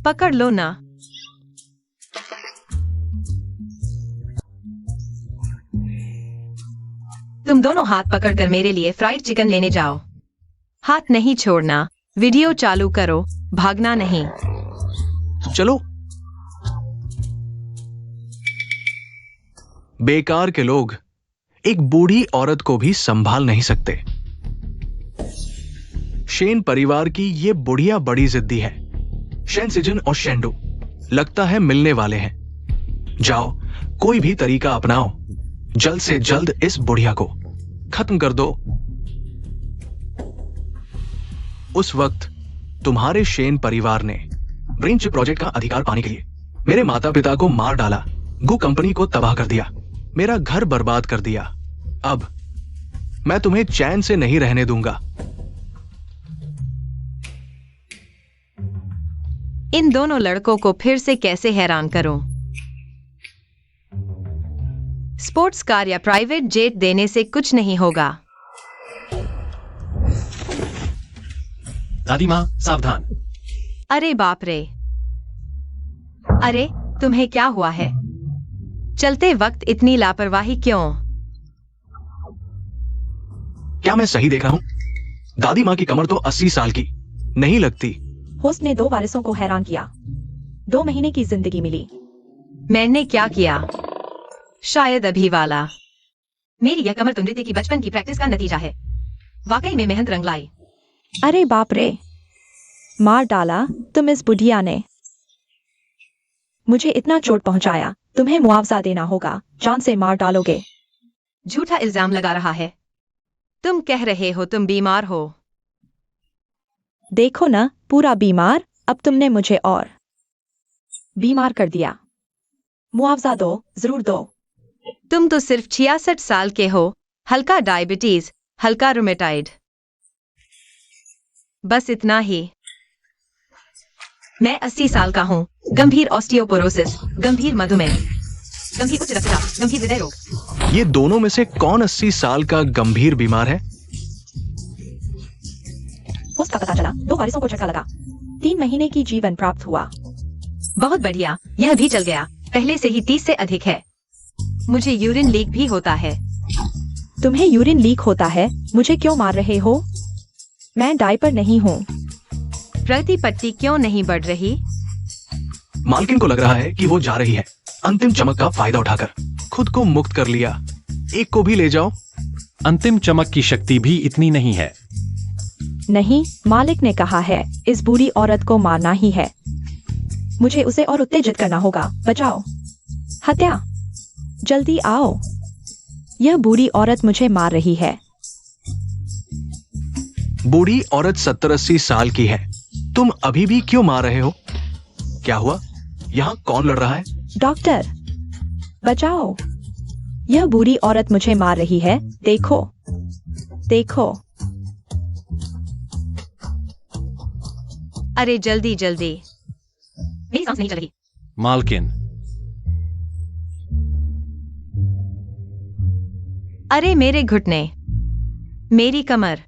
Speaker 2: पकड़ लो ना। तुम दोनों हाथ पकड़कर मेरे लिए फ्राइड चिकन लेने जाओ। हाथ नहीं छोड़ना। वीडियो चालू करो, भागना नहीं।
Speaker 1: चलो। बेकार के लोग एक बूढ़ी औरत को भी संभाल नहीं सकते। शेन परिवार की ये बुढ़िया बड़ी जिद्दी है। शेन सिजन और शेंडू लगता है मिलने वाले हैं। जाओ, कोई भी तरीका अपनाओ, जल्द से जल्द इस बुढ़िया को खत्म कर दो। उस वक्त तुम्हारे शेन परिवार ने ब्रेन चिप प्रोजेक्ट का अधिकार पाने के लिए मेरे माता पिता को मार डाला, गो कंपनी को तबाह कर दिया, मेरा घर बर्बाद कर दिया। अब मैं तुम्हें चैन से नहीं रहने दूंगा।
Speaker 2: इन दोनों लड़कों को फिर से कैसे हैरान करूं? स्पोर्ट्स कार या प्राइवेट जेट देने से कुछ नहीं होगा।
Speaker 3: दादी माँ सावधान।
Speaker 2: अरे बाप रे! अरे तुम्हें क्या हुआ है? चलते वक्त इतनी लापरवाही क्यों?
Speaker 1: क्या मैं सही देख रहा हूं? दादी माँ की कमर तो 80 साल की नहीं लगती।
Speaker 4: होस्ट ने 2 वारिसों को हैरान किया। 2 महीने की जिंदगी मिली।
Speaker 2: मैंने क्या किया? शायद अभी वाला। मेरी यह कमर तो नृत्य की बचपन की प्रैक्टिस का नतीजा है। वाकई में मेहनत रंग लाई।
Speaker 4: अरे बाप रे! मार डाला तुम इस बुढ़िया ने। मुझे इतना चोट पहुंचाया, तुम्हें मुआवजा देना होगा। जान से मार डालोगे।
Speaker 2: झूठा इल्जाम लगा रहा है। तुम कह रहे हो तुम बीमार हो।
Speaker 4: देखो ना, पूरा बीमार। अब तुमने मुझे और बीमार कर दिया। मुआवजा दो, जरूर दो।
Speaker 2: तुम तो सिर्फ 66 साल के हो। हल्का डायबिटीज, हल्का रूमेटाइड, बस इतना ही। मैं 80 साल का हूँ। गंभीर ऑस्टियोपोरोसिस, गंभीर मधुमेह, गंभीर उच्च रक्तचाप, गंभीर हृदय रोग।
Speaker 1: ये दोनों में से कौन 80 साल का गंभीर बीमार है?
Speaker 4: उसका पता चला। 2 वारिसों को झटका लगा। 3 महीने की जीवन प्राप्त हुआ।
Speaker 2: बहुत बढ़िया, यह भी चल गया। पहले से ही 30 से अधिक है। मुझे यूरिन लीक भी होता है।
Speaker 4: तुम्हें यूरिन लीक होता है? मुझे क्यों मार रहे हो? मैं डायपर नहीं हूँ।
Speaker 2: प्रगति पट्टी क्यों नहीं बढ़ रही?
Speaker 1: मालकिन को लग रहा है कि वो जा रही है। अंतिम चमक का फायदा उठाकर खुद को मुक्त कर लिया। एक को भी ले जाओ।
Speaker 3: अंतिम चमक की शक्ति भी इतनी नहीं है।
Speaker 4: नहीं, मालिक ने कहा है इस बूढ़ी औरत को मारना ही है। मुझे उसे और उत्तेजित करना होगा। बचाओ! हत्या! जल्दी आओ! यह बूढ़ी औरत मुझे मार रही है।
Speaker 1: बूढ़ी औरत 70-80 साल की है। तुम अभी भी क्यों मार रहे हो? क्या हुआ? यहाँ कौन लड़ रहा है?
Speaker 4: डॉक्टर, बचाओ! यह बूढ़ी औरत मुझे मार रही है। देखो, देखो।
Speaker 2: अरे जल्दी जल्दी, मेरी सांस नहीं चल रही।
Speaker 3: मालकिन,
Speaker 2: अरे मेरे घुटने, मेरी कमर।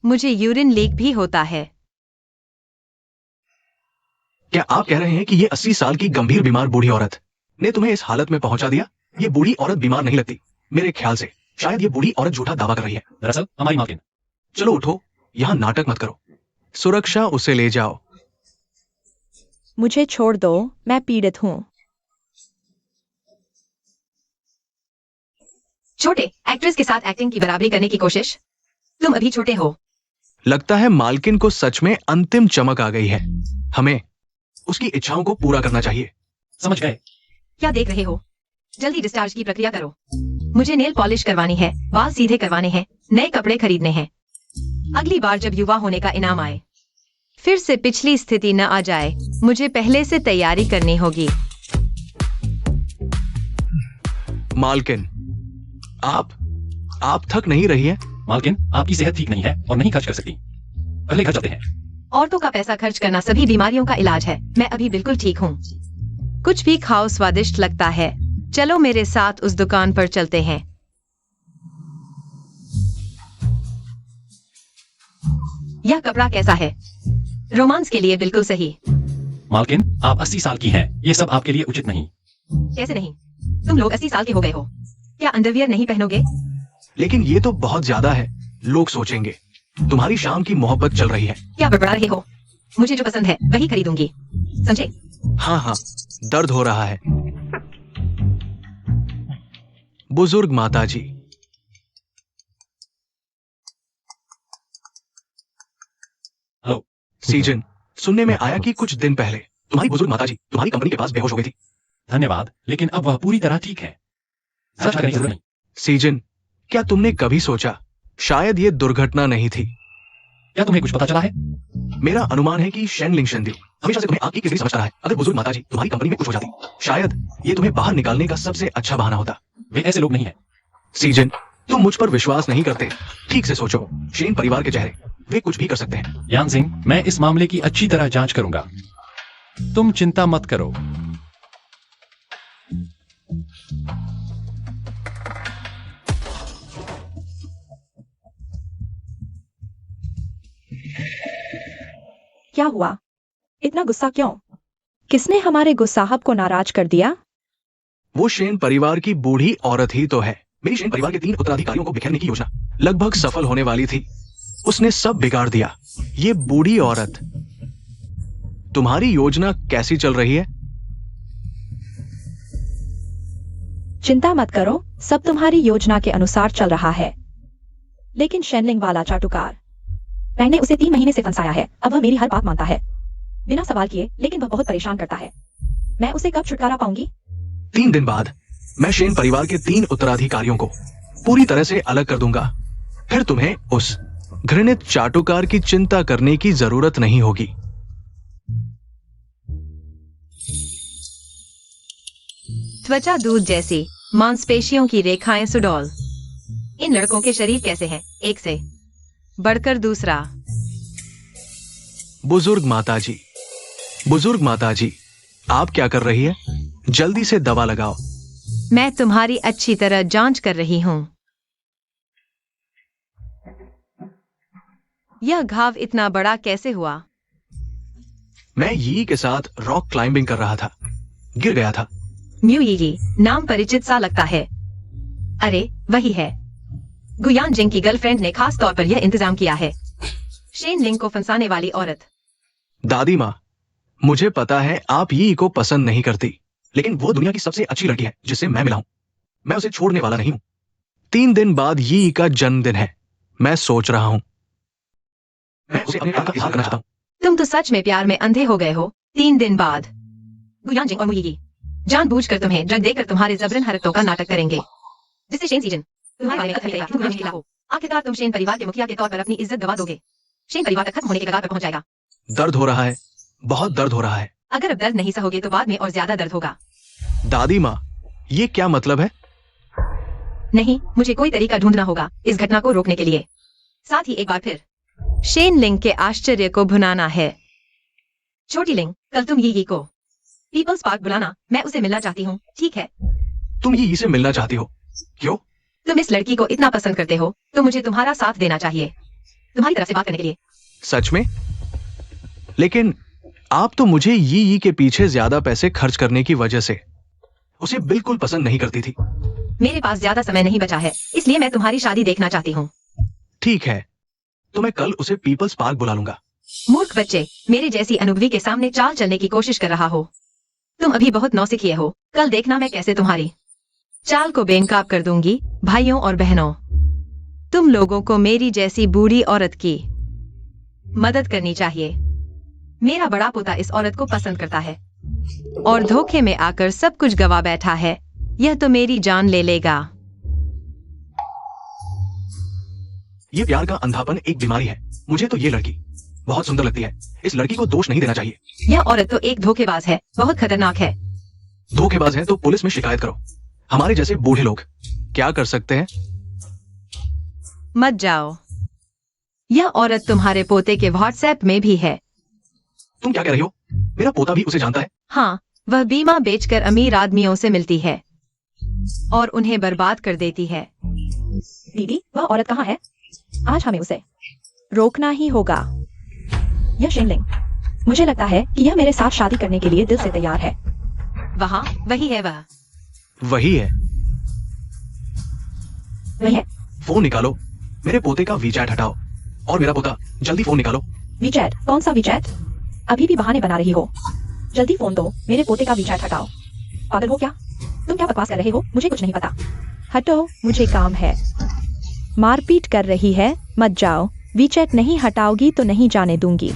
Speaker 2: मुझे यूरिन लीक भी होता है।
Speaker 1: क्या आप कह रहे हैं कि ये 80 साल की गंभीर बीमार बूढ़ी औरत ने तुम्हें इस हालत में पहुंचा दिया? ये बूढ़ी औरत बीमार नहीं लगती। मेरे ख्याल से शायद ये बूढ़ी औरत झूठा दावा कर रही है।
Speaker 3: दरअसल हमारी मालकिन।
Speaker 1: चलो उठो, यहाँ नाटक मत करो। सुरक्षा उसे ले जाओ।
Speaker 4: मुझे छोड़ दो, मैं पीड़ित हूँ।
Speaker 2: छोटे एक्ट्रेस के साथ एक्टिंग की बराबरी करने की कोशिश? तुम अभी छोटे हो।
Speaker 1: लगता है मालकिन को सच में अंतिम चमक आ गई है। हमें उसकी इच्छाओं को पूरा करना चाहिए।
Speaker 3: समझ गए?
Speaker 2: क्या देख रहे हो? जल्दी डिस्चार्ज की प्रक्रिया करो। मुझे नेल पॉलिश करवानी है, बाल सीधे करवाने हैं, नए कपड़े खरीदने हैं। अगली बार जब युवा होने का इनाम आए, फिर से पिछली स्थिति न आ जाए, मुझे पहले से तैयारी करनी होगी।
Speaker 1: मालकिन, आप थक नहीं रही है?
Speaker 3: मालकिन, आपकी सेहत ठीक नहीं है और नहीं खर्च कर सकती। पहले घर चलते हैं।
Speaker 2: औरतों का पैसा खर्च करना सभी बीमारियों का इलाज है। मैं अभी बिल्कुल ठीक हूँ। कुछ भी खाओ, स्वादिष्ट लगता है। चलो मेरे साथ उस दुकान पर चलते हैं। यह कपड़ा कैसा है? रोमांस के लिए बिल्कुल सही।
Speaker 3: मालकिन, आप 80 साल की हैं। ये सब आपके लिए उचित नहीं।
Speaker 2: कैसे नहीं? तुम लोग 80 साल के हो गए हो। क्या अंडरवियर नहीं पहनोगे?
Speaker 1: लेकिन ये तो बहुत ज्यादा है। लोग सोचेंगे तुम्हारी शाम की मोहब्बत चल रही है।
Speaker 2: क्या बड़बड़ा रहे हो? मुझे जो पसंद है वही खरीदूंगी, समझे?
Speaker 1: हाँ हाँ, दर्द हो रहा है। बुजुर्ग माताजी।
Speaker 3: हेलो।
Speaker 1: सीजन, सुनने में आया कि कुछ दिन पहले तुम्हारी बुजुर्ग माताजी तुम्हारी कंपनी के पास बेहोश हो गई थी।
Speaker 3: धन्यवाद, लेकिन अब वह पूरी तरह ठीक है। सच करने की जरूरत नहीं।
Speaker 1: सीजन, क्या तुमने कभी सोचा शायद ये दुर्घटना नहीं थी?
Speaker 3: क्या तुम्हें कुछ पता चला है?
Speaker 1: मेरा अनुमान है कि शेनलिंग शेंदिल हमेशा से तुम्हें आपकी किसी समझता रहा है। अगर बुजुर्ग माताजी तुम्हारी कंपनी में कुछ हो जाती, शायद ये तुम्हें बाहर निकालने का सबसे अच्छा बहाना होता।
Speaker 3: वे ऐसे लोग नहीं हैं।
Speaker 1: सीजन, तुम मुझ पर विश्वास नहीं करते। ठीक से सोचो, शेन परिवार के चेहरे, वे कुछ भी कर सकते हैं।
Speaker 3: यान सिंह, मैं इस मामले की अच्छी तरह जांच करूंगा। तुम चिंता मत करो।
Speaker 4: क्या हुआ? इतना गुस्सा क्यों? किसने हमारे गुस्साहब को नाराज कर दिया?
Speaker 1: वो शेन परिवार की बूढ़ी औरत ही तो है। मेरी शेन परिवार के 3 उत्तराधिकारियों को बिखेरने की योजना लगभग सफल होने वाली थी। उसने सब बिगाड़ दिया। ये बूढ़ी औरत। तुम्हारी योजना कैसी चल रही है?
Speaker 4: चिंता मत करो, सब तुम्हारी योजना के अनुसार चल रहा है। लेकिन शेनलिंग वाला चाटुकार, मैंने उसे 3 महीने से फंसाया है। अब वह मेरी हर बात मानता है बिना सवाल किए, लेकिन वह बहुत परेशान करता है। मैं उसे कब छुटकारा पाऊंगी?
Speaker 1: 3 दिन बाद मैं शेन परिवार के 3 उत्तराधिकारियों को पूरी तरह से अलग कर दूंगा। फिर तुम्हें उस घृणित चाटुकार की चिंता करने की जरूरत नहीं होगी।
Speaker 2: त्वचा दूध जैसी, मांसपेशियों की रेखाएं सुडौल। इन लड़कों के शरीर कैसे हैं? एक से बढ़कर दूसरा।
Speaker 1: बुजुर्ग माताजी, बुजुर्ग माताजी, आप क्या कर रही है? जल्दी से दवा लगाओ।
Speaker 2: मैं तुम्हारी अच्छी तरह जांच कर रही हूं। यह घाव इतना बड़ा कैसे हुआ?
Speaker 1: मैं यी के साथ रॉक क्लाइंबिंग कर रहा था, गिर गया था।
Speaker 2: म्यू यी नाम परिचित सा लगता है। अरे वही है। गुयान जिंग की गर्लफ्रेंड ने खास तौर पर यह इंतजाम किया है। शेन लिंग को फंसाने वाली औरत।
Speaker 1: दादी माँ, मुझे पता है आप यी को पसंद नहीं करती, लेकिन वो दुनिया की सबसे अच्छी लड़की है जिससे मैं मिला हूं। मैं उसे छोड़ने वाला नहीं हूं। 3 दिन बाद यी का जन्मदिन है। मैं सोच रहा हूं मैं उसे अपने प्यार का इजहार करना चाहता हूं।
Speaker 2: तुम तो सच में प्यार में अंधे हो गए हो। 3 दिन बाद गुयान जिंग और मुयी जानबूझकर तुम्हें ड्रग देकर तुम्हारे जबरन हरकतों का नाटक करेंगे, जिससे शेन सीजन तुम्हारे बारे में कथन करेगा कि तुम मुश्किल हो। आखिरकार तुम शेन परिवार के मुखिया के तौर पर अपनी इज्जत गवा दोगे। शेन परिवार तक खत्म होने के कगार पर पहुंच जाएगा।
Speaker 1: दर्द हो रहा है, बहुत दर्द हो रहा है।
Speaker 2: अगर अब दर्द नहीं सहोगे तो बाद में और ज्यादा दर्द होगा।
Speaker 1: दादी माँ, ये क्या मतलब है?
Speaker 2: नहीं, मुझे कोई तरीका ढूंढना होगा इस घटना को रोकने के लिए। साथ ही एक बार फिर शेन लिंग के आश्चर्य को भुनाना है। छोटी लिंग, कल तुम यी को पीपल्स पार्क बुलाना, मैं उसे मिलना चाहती हूँ, ठीक है?
Speaker 1: तुम यी से मिलना चाहती हो? क्यों?
Speaker 2: तुम इस लड़की को इतना पसंद करते हो तो मुझे तुम्हारा साथ देना चाहिए, तुम्हारी तरफ से बात करने के लिए।
Speaker 1: सच में? लेकिन आप तो मुझे यी के पीछे ज्यादा पैसे खर्च करने की वजह से उसे बिल्कुल पसंद नहीं करती थी।
Speaker 2: मेरे पास ज्यादा समय नहीं बचा है, इसलिए मैं तुम्हारी शादी देखना चाहती हूँ।
Speaker 1: ठीक है, तो मैं कल उसे पीपल्स पार्क बुला लूंगा।
Speaker 2: मूर्ख बच्चे, मेरे जैसी अनुभवी के सामने चाल चलने की कोशिश कर रहा हो। तुम अभी बहुत नौसिखिए हो। कल देखना मैं कैसे तुम्हारी चाल को बेनकाब कर दूंगी। भाइयों और बहनों, तुम लोगों को मेरी जैसी बूढ़ी औरत की मदद करनी चाहिए। मेरा बड़ा पोता इस औरत को पसंद करता है और धोखे में आकर सब कुछ गवा बैठा है। यह तो मेरी जान ले लेगा।
Speaker 1: ये प्यार का अंधापन एक बीमारी है। मुझे तो ये लड़की बहुत सुंदर लगती है। इस लड़की को दोष नहीं देना चाहिए।
Speaker 2: यह औरत तो एक धोखेबाज है, बहुत खतरनाक है।
Speaker 1: धोखेबाज है तो पुलिस में शिकायत करो। हमारे जैसे बूढ़े लोग क्या कर सकते हैं?
Speaker 2: मत जाओ। यह औरत तुम्हारे पोते के व्हाट्सएप में भी है।
Speaker 1: तुम क्या कह रही हो? मेरा पोता भी उसे जानता है।
Speaker 2: हाँ, वह बीमा बेचकर अमीर आदमियों से मिलती है। और उन्हें बर्बाद कर देती है।
Speaker 4: दीदी, वह औरत कहाँ है? आज हमें उसे रोकना ही होगा। यह शेनलिंग, मुझे लगता है कि यह मेरे साथ शादी करने के लिए दिल से तैयार है।
Speaker 2: वहाँ वही है वह।
Speaker 1: वही है।
Speaker 4: वही है।
Speaker 1: फोन निकालो, मेरे पोते का वीचैट हटाओ। और मेरा पोता, जल्दी फोन निकालो।
Speaker 4: वीचैट? कौन सा वीचैट? अभी भी बहाने बना रही हो। जल्दी फोन दो, मेरे पोते का वीचैट हटाओ। पागल हो क्या? तुम क्या बकवास कर रहे हो? मुझे कुछ नहीं पता। हटो, मुझे काम है। मारपीट कर रही है, मत जाओ। वीचैट नहीं हटाओगी तो नहीं जाने दूंगी।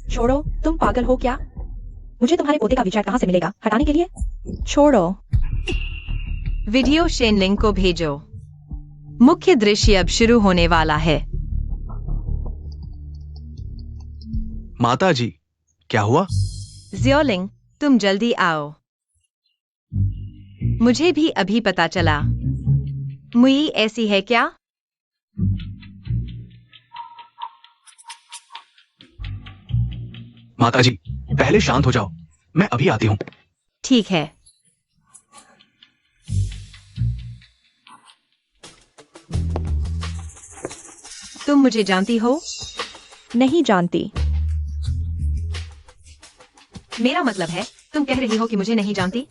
Speaker 4: छोड़ो, तुम पागल हो क्या? मुझे तुम्हारे पोते का वीचैट कहाँ से मिलेगा हटाने के लिए? छोड़ो।
Speaker 2: वीडियो शेनलिंग को भेजो। मुख्य दृश्य अब शुरू होने वाला है।
Speaker 1: माता जी, क्या हुआ?
Speaker 2: जियोलिंग, तुम जल्दी आओ। मुझे भी अभी पता चला। मुई ऐसी है क्या?
Speaker 1: माता जी, पहले शांत हो जाओ, मैं अभी आती हूँ।
Speaker 2: ठीक है। तुम मुझे जानती हो?
Speaker 4: नहीं जानती।
Speaker 2: मेरा मतलब है, तुम कह रही हो कि मुझे नहीं जानती?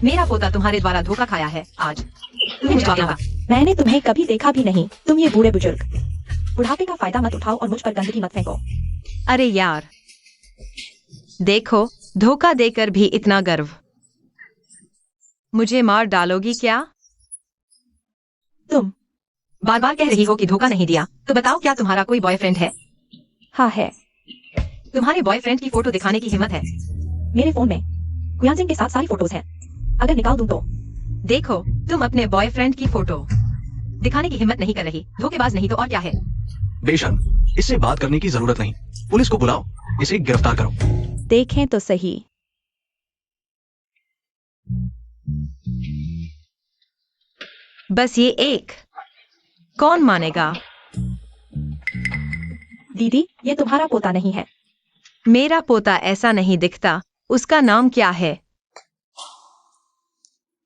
Speaker 2: मेरा पोता तुम्हारे द्वारा धोखा खाया है आज। तुम्हें जवाब देना होगा।
Speaker 4: मैंने तुम्हें कभी देखा भी नहीं। तुम ये बूढ़े बुजुर्ग, बुढ़ापे का फायदा मत उठाओ और मुझ पर गंदगी मत फेंको।
Speaker 2: अरे यार, देखो, धोखा देकर भी इतना गर्व। मुझे मार डालोगी क्या?
Speaker 4: तुम
Speaker 2: बार बार कह रही हो कि धोखा नहीं दिया, तो बताओ क्या तुम्हारा कोई बॉयफ्रेंड है?
Speaker 4: हाँ है।
Speaker 2: तुम्हारे बॉयफ्रेंड की फोटो दिखाने की हिम्मत है?
Speaker 4: मेरे फोन में गुयान सिंह के साथ सारी फोटोज हैं। अगर निकाल दूं तो?
Speaker 2: देखो, तुम अपने बॉयफ्रेंड की फोटो दिखाने की हिम्मत नहीं कर रही। धोखेबाज नहीं तो और क्या है?
Speaker 1: बेशर्म, इससे बात करने की जरूरत नहीं। पुलिस को बुलाओ, इसे गिरफ्तार करो।
Speaker 4: देखें तो सही।
Speaker 2: बस ये एक। कौन मानेगा?
Speaker 4: दीदी, ये तुम्हारा पोता नहीं है।
Speaker 2: मेरा पोता ऐसा नहीं दिखता। उसका नाम क्या है?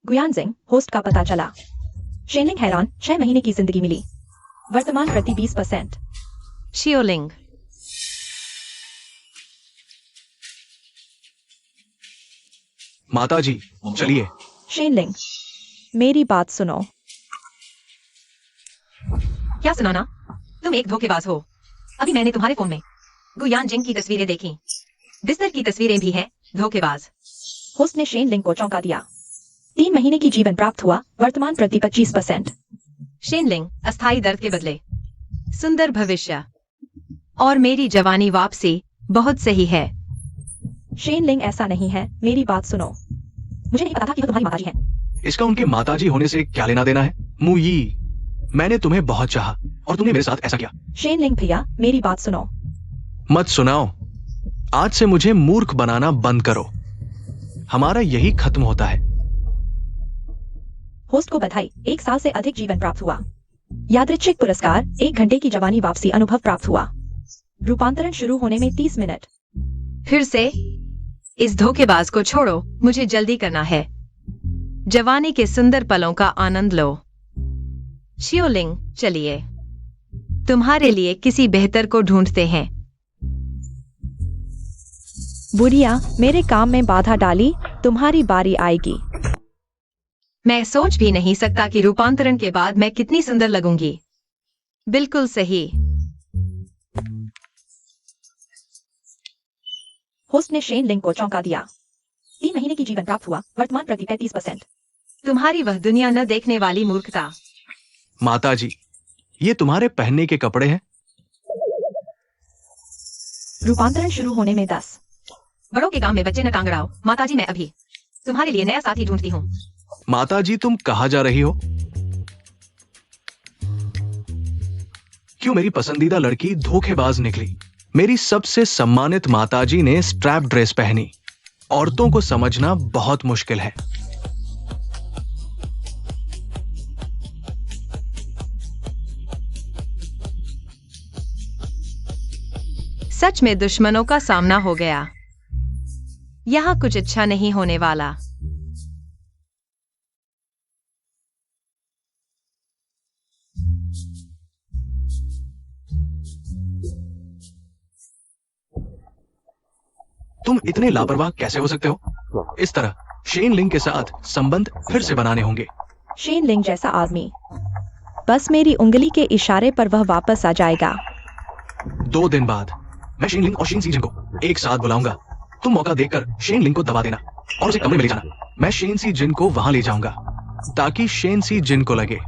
Speaker 4: गुयान सिंह, होस्ट का पता चला। शेनलिंग हैरान, 6 महीने की जिंदगी मिली। वर्तमान प्रति 20%।
Speaker 2: शियोलिंग,
Speaker 1: माता जी, चलिए।
Speaker 4: शेनलिंग, मेरी बात सुनो।
Speaker 2: क्या सुनाना? तुम एक धोखेबाज हो। अभी मैंने तुम्हारे फोन में गुयान जिंग की तस्वीरें देखी। बिस्तर की तस्वीरें भी हैं। धोखेबाज।
Speaker 4: होस्ट ने शेनलिंग को चौंका दिया। 3 महीने की जीवन प्राप्त हुआ, वर्तमान प्रति 25%।
Speaker 2: शेनलिंग, अस्थायी दर्द के बदले सुंदर भविष्य और मेरी जवानी वापसी बहुत सही है।
Speaker 4: शेनलिंग, ऐसा नहीं है, मेरी बात सुनो। मुझे नहीं पता था कि वो तुम्हारी माताजी हैं।
Speaker 1: इसका उनके माताजी होने से क्या लेना देना है? मुई, मैंने तुम्हें बहुत चाहा और तुमने मेरे साथ ऐसा किया।
Speaker 4: शेनलिंग भैया, मेरी बात सुनो।
Speaker 1: मत सुनाओ। आज से मुझे मूर्ख बनाना बंद करो। हमारा यही खत्म होता है।
Speaker 4: होस्ट को बधाई, 1 साल से अधिक जीवन प्राप्त हुआ। यादृच्छिक पुरस्कार, 1 घंटे की जवानी वापसी अनुभव प्राप्त हुआ। रूपांतरण शुरू होने में 30 मिनट।
Speaker 2: फिर से इस धोखेबाज को छोड़ो, मुझे जल्दी करना है। जवानी के सुंदर पलों का आनंद लो। शियोलिंग, चलिए, तुम्हारे लिए किसी बेहतर को ढूंढते हैं।
Speaker 4: बुढ़िया, मेरे काम में बाधा डाली, तुम्हारी बारी आएगी।
Speaker 2: मैं सोच भी नहीं सकता कि रूपांतरण के बाद मैं कितनी सुंदर लगूंगी। बिल्कुल सही।
Speaker 4: होस्ट ने शेनलिंग को चौंका दिया। 3 महीने की जीवन प्राप्त हुआ, वर्तमान प्रति 35%।
Speaker 2: तुम्हारी वह दुनिया न देखने वाली मूर्खता।
Speaker 1: माता जी, ये तुम्हारे पहनने के कपड़े हैं।
Speaker 4: रूपांतरण शुरू होने में 10।
Speaker 2: बड़ों के काम में बच्चे न कांगड़ाओ। माताजी, मैं अभी तुम्हारे लिए नया साथी ढूंढती हूँ।
Speaker 1: माता जी, तुम कहाँ जा रही हो? क्यों मेरी पसंदीदा लड़की धोखेबाज निकली? मेरी सबसे सम्मानित माताजी ने स्ट्रैप ड्रेस पहनी। औरतों को समझना बहुत मुश्किल है।
Speaker 2: सच में दुश्मनों का सामना हो गया। यहाँ कुछ अच्छा नहीं होने वाला।
Speaker 1: तुम इतने लापरवाह कैसे हो सकते हो? इस तरह शेन लिंग के साथ संबंध फिर से बनाने होंगे।
Speaker 4: शेन लिंग जैसा आदमी, बस मेरी उंगली के इशारे पर वह वापस आ जाएगा।
Speaker 1: 2 दिन बाद मैं शेन लिंग और शेन सीजन को एक साथ बुलाऊंगा। तुम मौका देखकर शेन लिंग को दबा देना और उसे कमरे में ले जाना। मैं शेन सी जिन को वहां ले जाऊंगा ताकि शेन सी जिन को लगे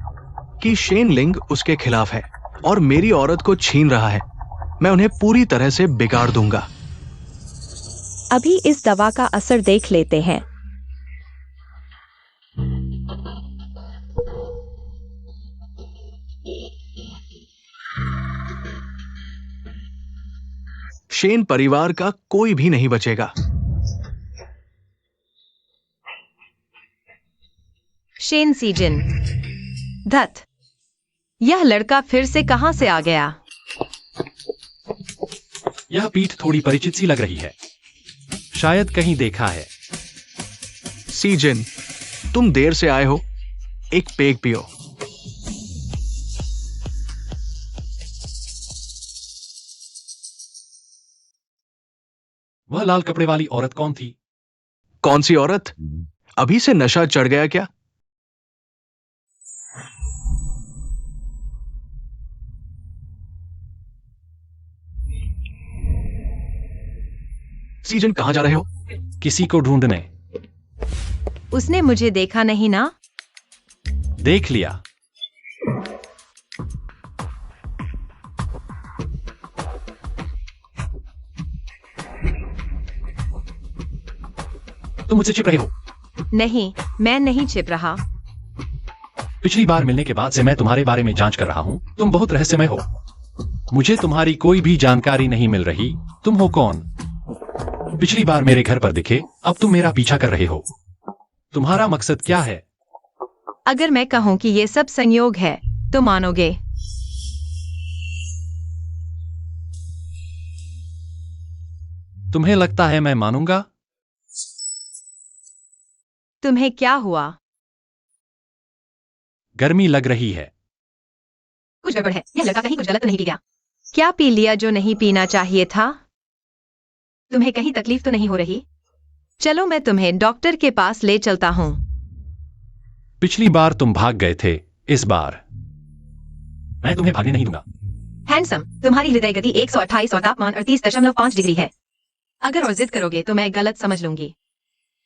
Speaker 1: कि शेन लिंग उसके खिलाफ है और मेरी औरत को छीन रहा है। मैं उन्हें पूरी तरह से बिगाड़ दूंगा।
Speaker 4: अभी इस दवा का असर देख लेते हैं।
Speaker 1: शेन परिवार का कोई भी नहीं बचेगा।
Speaker 2: शेन सीजन। धत, यह लड़का फिर से कहां से आ गया?
Speaker 3: यह पीठ थोड़ी परिचित सी लग रही है, शायद कहीं देखा है।
Speaker 1: सीजन, तुम देर से आए हो। एक पेग पियो।
Speaker 3: वह लाल कपड़े वाली औरत कौन थी?
Speaker 1: कौन सी औरत? अभी से नशा चढ़ गया क्या? सीजन, कहां जा रहे हो?
Speaker 3: किसी को ढूंढने।
Speaker 2: उसने मुझे देखा नहीं ना?
Speaker 3: देख लिया। तुम मुझसे छिप रहे हो?
Speaker 2: नहीं, मैं नहीं छिप रहा।
Speaker 3: पिछली बार मिलने के बाद से मैं तुम्हारे बारे में जांच कर रहा हूं। तुम बहुत रहस्यमय हो। मुझे तुम्हारी कोई भी जानकारी नहीं मिल रही। तुम हो कौन? पिछली बार मेरे घर पर दिखे, अब तुम मेरा पीछा कर रहे हो। तुम्हारा मकसद क्या है?
Speaker 2: अगर मैं कहूं कि ये सब संयोग है तो मानोगे?
Speaker 3: तुम्हें लगता है मैं मानूंगा?
Speaker 2: तुम्हें क्या हुआ?
Speaker 3: गर्मी लग रही है।
Speaker 2: कुछ गड़बड़ है। यह लड़का कहीं कुछ गलत तो नहीं पी गया? क्या पी लिया जो नहीं पीना चाहिए था? तुम्हें कहीं तकलीफ तो नहीं हो रही? चलो मैं तुम्हें डॉक्टर के पास ले चलता हूं।
Speaker 3: पिछली बार तुम भाग गए थे, इस बार मैं तुम्हें भागने नहीं दूंगा।
Speaker 2: हैंडसम, तुम्हारी हृदय गति 128 और तापमान 38.5 डिग्री है। अगर और जिद करोगे तो मैं गलत समझ लूंगी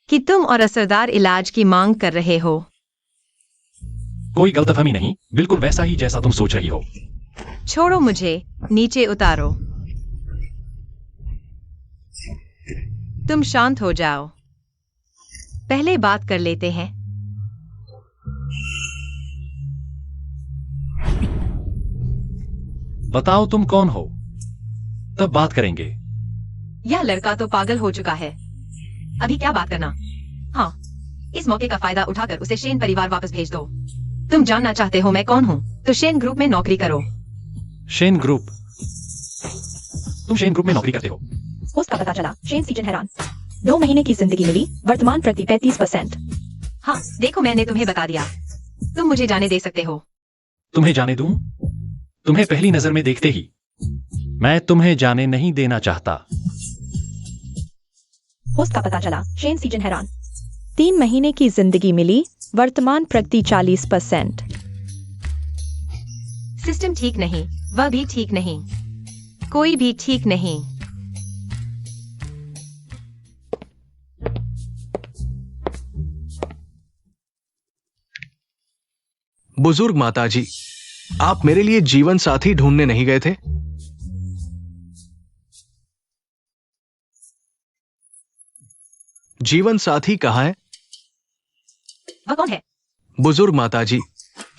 Speaker 2: कि तुम और असरदार इलाज की मांग कर रहे हो।
Speaker 3: कोई गलतफहमी नहीं, बिल्कुल वैसा ही जैसा तुम सोच रही हो।
Speaker 2: छोड़ो मुझे, नीचे उतारो। तुम शांत हो जाओ। पहले बात कर लेते हैं।
Speaker 3: बताओ तुम कौन हो, तब बात करेंगे।
Speaker 2: यह लड़का तो पागल हो चुका है। अभी क्या बात करना? हाँ, इस मौके का फायदा उठाकर उसे शेन परिवार वापस भेज दो। तुम जानना चाहते हो मैं कौन हूँ, तो शेन ग्रुप में नौकरी करो।
Speaker 3: Shane group? तुम शेन ग्रुप में नौकरी करते हो?
Speaker 4: होस्ट का पता चला। शेन सीजन हैरान। 2 महीने की जिंदगी मिली, वर्तमान प्रति 35%।
Speaker 2: हाँ, देखो मैंने तुम्हें बता दिया। तुम मुझे जाने दे सकते हो।
Speaker 3: तुम्हें जाने दूं? तुम्हें पहली नजर में देखते ही मैं तुम्हें जाने नहीं देना चाहता।
Speaker 4: होस्ट का पता चला। शेन सीजन हैरान। 3 महीने की जिंदगी मिली, वर्तमान प्रगति 40%।
Speaker 2: सिस्टम ठीक नहीं, वह भी ठीक नहीं, कोई भी ठीक नहीं।
Speaker 1: बुजुर्ग माताजी, आप मेरे लिए जीवन साथी ढूंढने नहीं गए थे? जीवन साथी कहाँ है?
Speaker 2: वह कौन है?
Speaker 1: बुजुर्ग माताजी,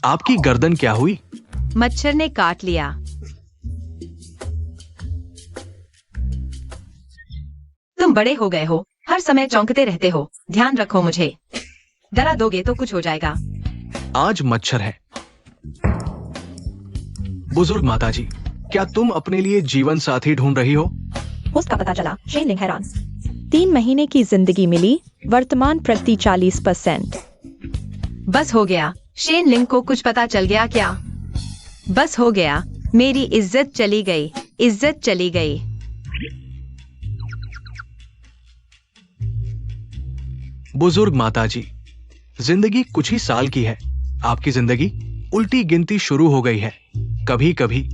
Speaker 1: आपकी गर्दन क्या हुई?
Speaker 2: मच्छर ने काट लिया। तुम बड़े हो गए हो, हर समय चौंकते रहते हो। ध्यान रखो मुझे। डरा दोगे तो कुछ हो जाएगा।
Speaker 1: आज मच्छर है। बुजुर्ग माताजी, क्या तुम अपने लिए जीवन साथी ढूंढ रही हो?
Speaker 4: होस्ट का पता चला। शेन लिंग हैरान। 3 महीने की जिंदगी मिली, वर्तमान प्रगति 40%।
Speaker 2: बस हो गया। शेन लिंग को कुछ पता चल गया क्या? बस हो गया। मेरी इज्जत चली गई, इज्जत चली गई।
Speaker 1: बुजुर्ग माताजी, जिंदगी कुछ ही साल की है। आपकी जिंदगी उल्टी गिनती शुरू हो गई है। कभी कभी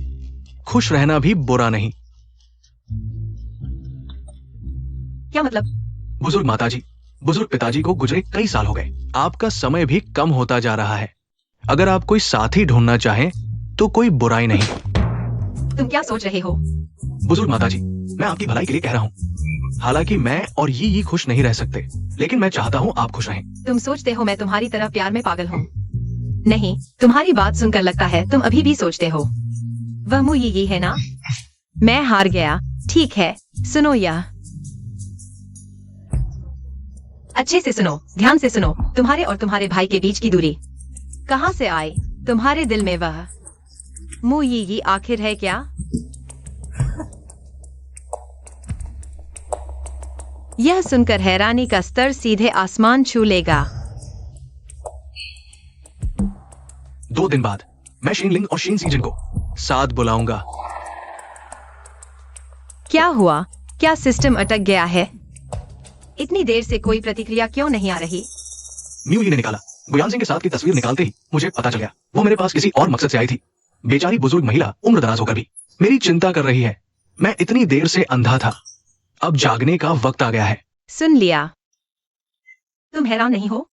Speaker 1: खुश रहना भी बुरा नहीं।
Speaker 2: क्या मतलब?
Speaker 1: बुजुर्ग माताजी, बुजुर्ग पिताजी को गुजरे कई साल हो गए। आपका समय भी कम होता जा रहा है। अगर आप कोई साथी ढूंढना चाहें तो कोई बुराई नहीं।
Speaker 2: तुम क्या सोच रहे हो?
Speaker 1: बुजुर्ग माताजी, मैं आपकी भलाई के लिए कह रहा हूँ। हालांकि मैं और ये खुश नहीं रह सकते, लेकिन मैं चाहता हूँ आप खुश रहें।
Speaker 2: तुम सोचते हो मैं तुम्हारी तरह प्यार में पागल हूँ? नहीं, तुम्हारी बात सुनकर लगता है तुम अभी भी सोचते हो। वह मुँह ये है ना? मैं हार गया। ठीक है, सुनो यह। अच्छे से सुनो, ध्यान से सुनो। तुम्हारे और तुम्हारे भाई के बीच की दूरी कहाँ से आई? तुम्हारे दिल में वह मुँह ये आखिर है क्या? यह सुनकर हैरानी का स्तर सीधे आसमान छू लेगा।
Speaker 1: 2 दिन बाद मैं शेन लिंग और शेन सीजन को साथ बुलाऊंगा।
Speaker 2: क्या हुआ? क्या सिस्टम अटक गया है? इतनी देर से कोई प्रतिक्रिया क्यों नहीं आ रही?
Speaker 1: म्यू ही ने निकाला। गुयान सिंह के साथ की तस्वीर निकालते ही मुझे पता चल गया वो मेरे पास किसी और मकसद से आई थी। बेचारी बुजुर्ग महिला उम्र दराज होकर भी मेरी चिंता कर रही है। मैं इतनी देर से अंधा था, अब जागने का वक्त आ गया है।
Speaker 2: सुन लिया। तुम हैरान नहीं हो?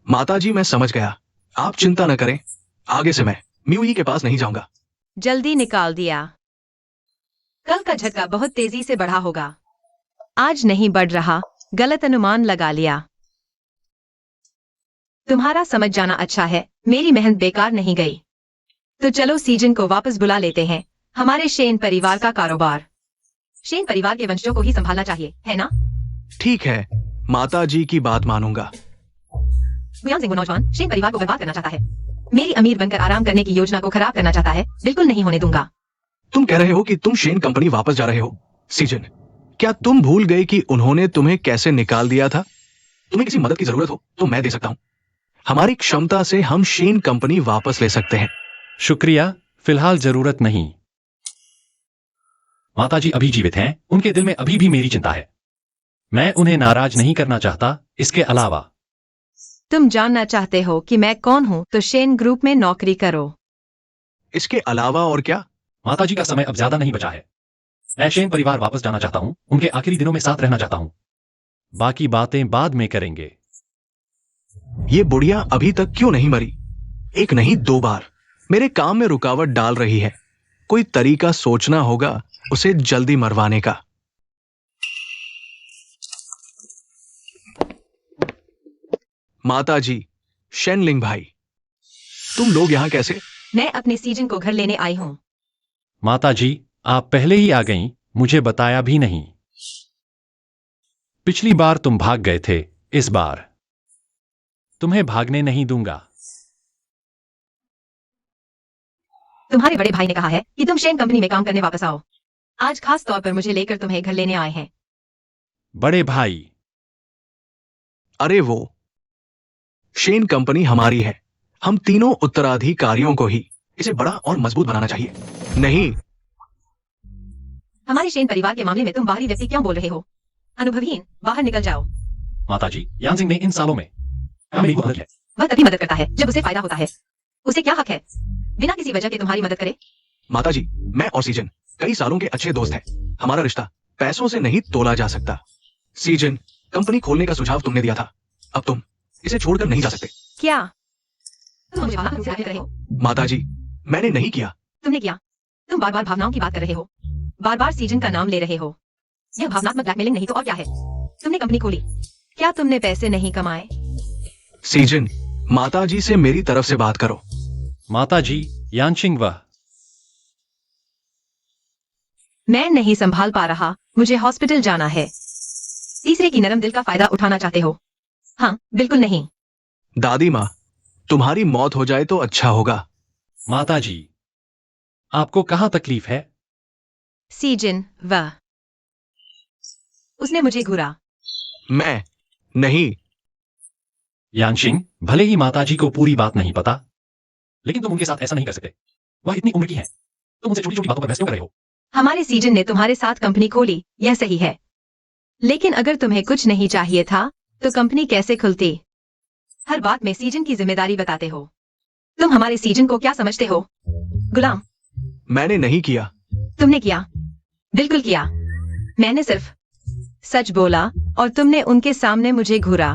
Speaker 1: माताजी, मैं समझ गया। आप चिंता न करें। आगे से मैं म्यू ही के पास नहीं जाऊंगा।
Speaker 2: जल्दी निकाल दिया। कल का झटका बहुत तेजी से बढ़ा होगा। आज नहीं बढ़ रहा। गलत अनुमान लगा लिया। तुम्हारा समझ जाना अच्छा है। मेरी मेहनत बेकार नहीं गई। तो चलो सीजन को वापस बुला लेते हैं। हमारे शेन परिवार का कारोबार शेन परिवार के वंशजों को ही संभालना चाहिए, है ना?
Speaker 1: ठीक है, माताजी की बात मानूंगा।
Speaker 2: गुयान सिंह वो नौजवान शेन परिवार को बर्बाद करना चाहता है। मेरी अमीर बनकर आराम करने की योजना को खराब करना चाहता है। बिल्कुल नहीं होने दूंगा।
Speaker 1: तुम कह रहे हो कि तुम शेन कंपनी वापस जा रहे हो? सीजन, क्या तुम भूल गए कि उन्होंने तुम्हें कैसे निकाल दिया था? तुम्हें किसी मदद की जरूरत हो तो मैं दे सकता हूं। हमारी क्षमता से हम शेन कंपनी वापस ले सकते हैं।
Speaker 3: शुक्रिया, फिलहाल जरूरत नहीं। माताजी अभी जीवित हैं, उनके दिल में अभी भी मेरी चिंता है। मैं उन्हें नाराज नहीं करना चाहता। इसके अलावा
Speaker 2: तुम जानना चाहते हो कि मैं कौन हूँ तो शेन ग्रुप में नौकरी करो।
Speaker 1: इसके अलावा और क्या?
Speaker 3: माताजी का समय अब ज्यादा नहीं बचा है। मैं शेन परिवार वापस जाना चाहता हूं, उनके आखिरी दिनों में साथ रहना चाहता हूं। बाकी बातें बाद में करेंगे।
Speaker 1: ये बुढ़िया अभी तक क्यों नहीं मरी? एक नहीं 2 बार मेरे काम में रुकावट डाल रही है। कोई तरीका सोचना होगा उसे जल्दी मरवाने का। माताजी, शेनलिंग भाई, तुम लोग यहां कैसे?
Speaker 2: मैं अपने सीजन को घर लेने आई हूँ।
Speaker 3: माताजी, आप पहले ही आ गईं, मुझे बताया भी नहीं। पिछली बार तुम भाग गए थे, इस बार तुम्हें भागने नहीं दूंगा।
Speaker 2: तुम्हारे बड़े भाई ने कहा है कि तुम शेन कंपनी में काम करने वापस आओ। आज खास तौर पर मुझे लेकर तुम्हें घर लेने आए हैं।
Speaker 3: बड़े भाई?
Speaker 1: अरे वो शेन कंपनी हमारी है। हम तीनों उत्तराधिकारियों को ही इसे बड़ा और मजबूत बनाना चाहिए। नहीं,
Speaker 2: हमारे शेन परिवार के मामले में तुम बाहरी व्यक्ति क्यों बोल रहे हो? अनुभवहीन, बाहर निकल जाओ।
Speaker 3: माताजी, यान सिंह ने इन सालों में मेरी मदद की है।
Speaker 2: वह तभी मदद करता है जब उसे फायदा होता है। उसे क्या हक है बिना किसी वजह के तुम्हारी मदद करे?
Speaker 1: माताजी, मैं और सीजन कई सालों के अच्छे दोस्त हैं। हमारा रिश्ता पैसों से नहीं तोला जा सकता। सीजन, कंपनी खोलने का सुझाव तुमने दिया था, अब तुम इसे छोड़कर नहीं जा सकते।
Speaker 2: क्या तुम मुझे भावनात्मक से आगे कर रहे हो?
Speaker 1: माताजी, मैंने नहीं किया।
Speaker 2: तुमने किया। तुम बार बार भावनाओं की बात कर रहे हो, बार बार सीजन का नाम ले रहे हो। यह भावनात्मक ब्लैकमेलिंग नहीं तो और क्या है? तुमने कंपनी खोली, क्या तुमने पैसे नहीं कमाए?
Speaker 1: सीजन, माताजी से मेरी तरफ से बात करो।
Speaker 3: माताजी, यानशिंग वह
Speaker 2: मैं नहीं संभाल पा रहा, मुझे हॉस्पिटल जाना है। तीसरे की नरम दिल का फायदा उठाना चाहते हो? हाँ, बिल्कुल नहीं।
Speaker 1: दादी माँ, तुम्हारी मौत हो जाए तो अच्छा होगा।
Speaker 3: माताजी, आपको कहां तकलीफ है?
Speaker 2: सीजन, वह उसने मुझे घूरा।
Speaker 1: मैं नहीं।
Speaker 3: यानशिंग, भले ही माताजी को पूरी बात नहीं पता, लेकिन तुम उनके साथ ऐसा नहीं कर सकते। वह इतनी उम्र की है, तुम उनसे छोटी छोटी बातों पर बहस क्यों कर रहे हो?
Speaker 2: हमारे सीजन ने तुम्हारे साथ कंपनी खोली, यह सही है, लेकिन अगर तुम्हें कुछ नहीं चाहिए था तो कंपनी कैसे खुलती? हर बात में सीजन की जिम्मेदारी बताते हो। तुम हमारे सीजन को क्या समझते हो? गुलाम।
Speaker 1: मैंने नहीं किया।
Speaker 2: तुमने किया, बिल्कुल किया। मैंने सिर्फ सच बोला और तुमने उनके सामने मुझे घूरा।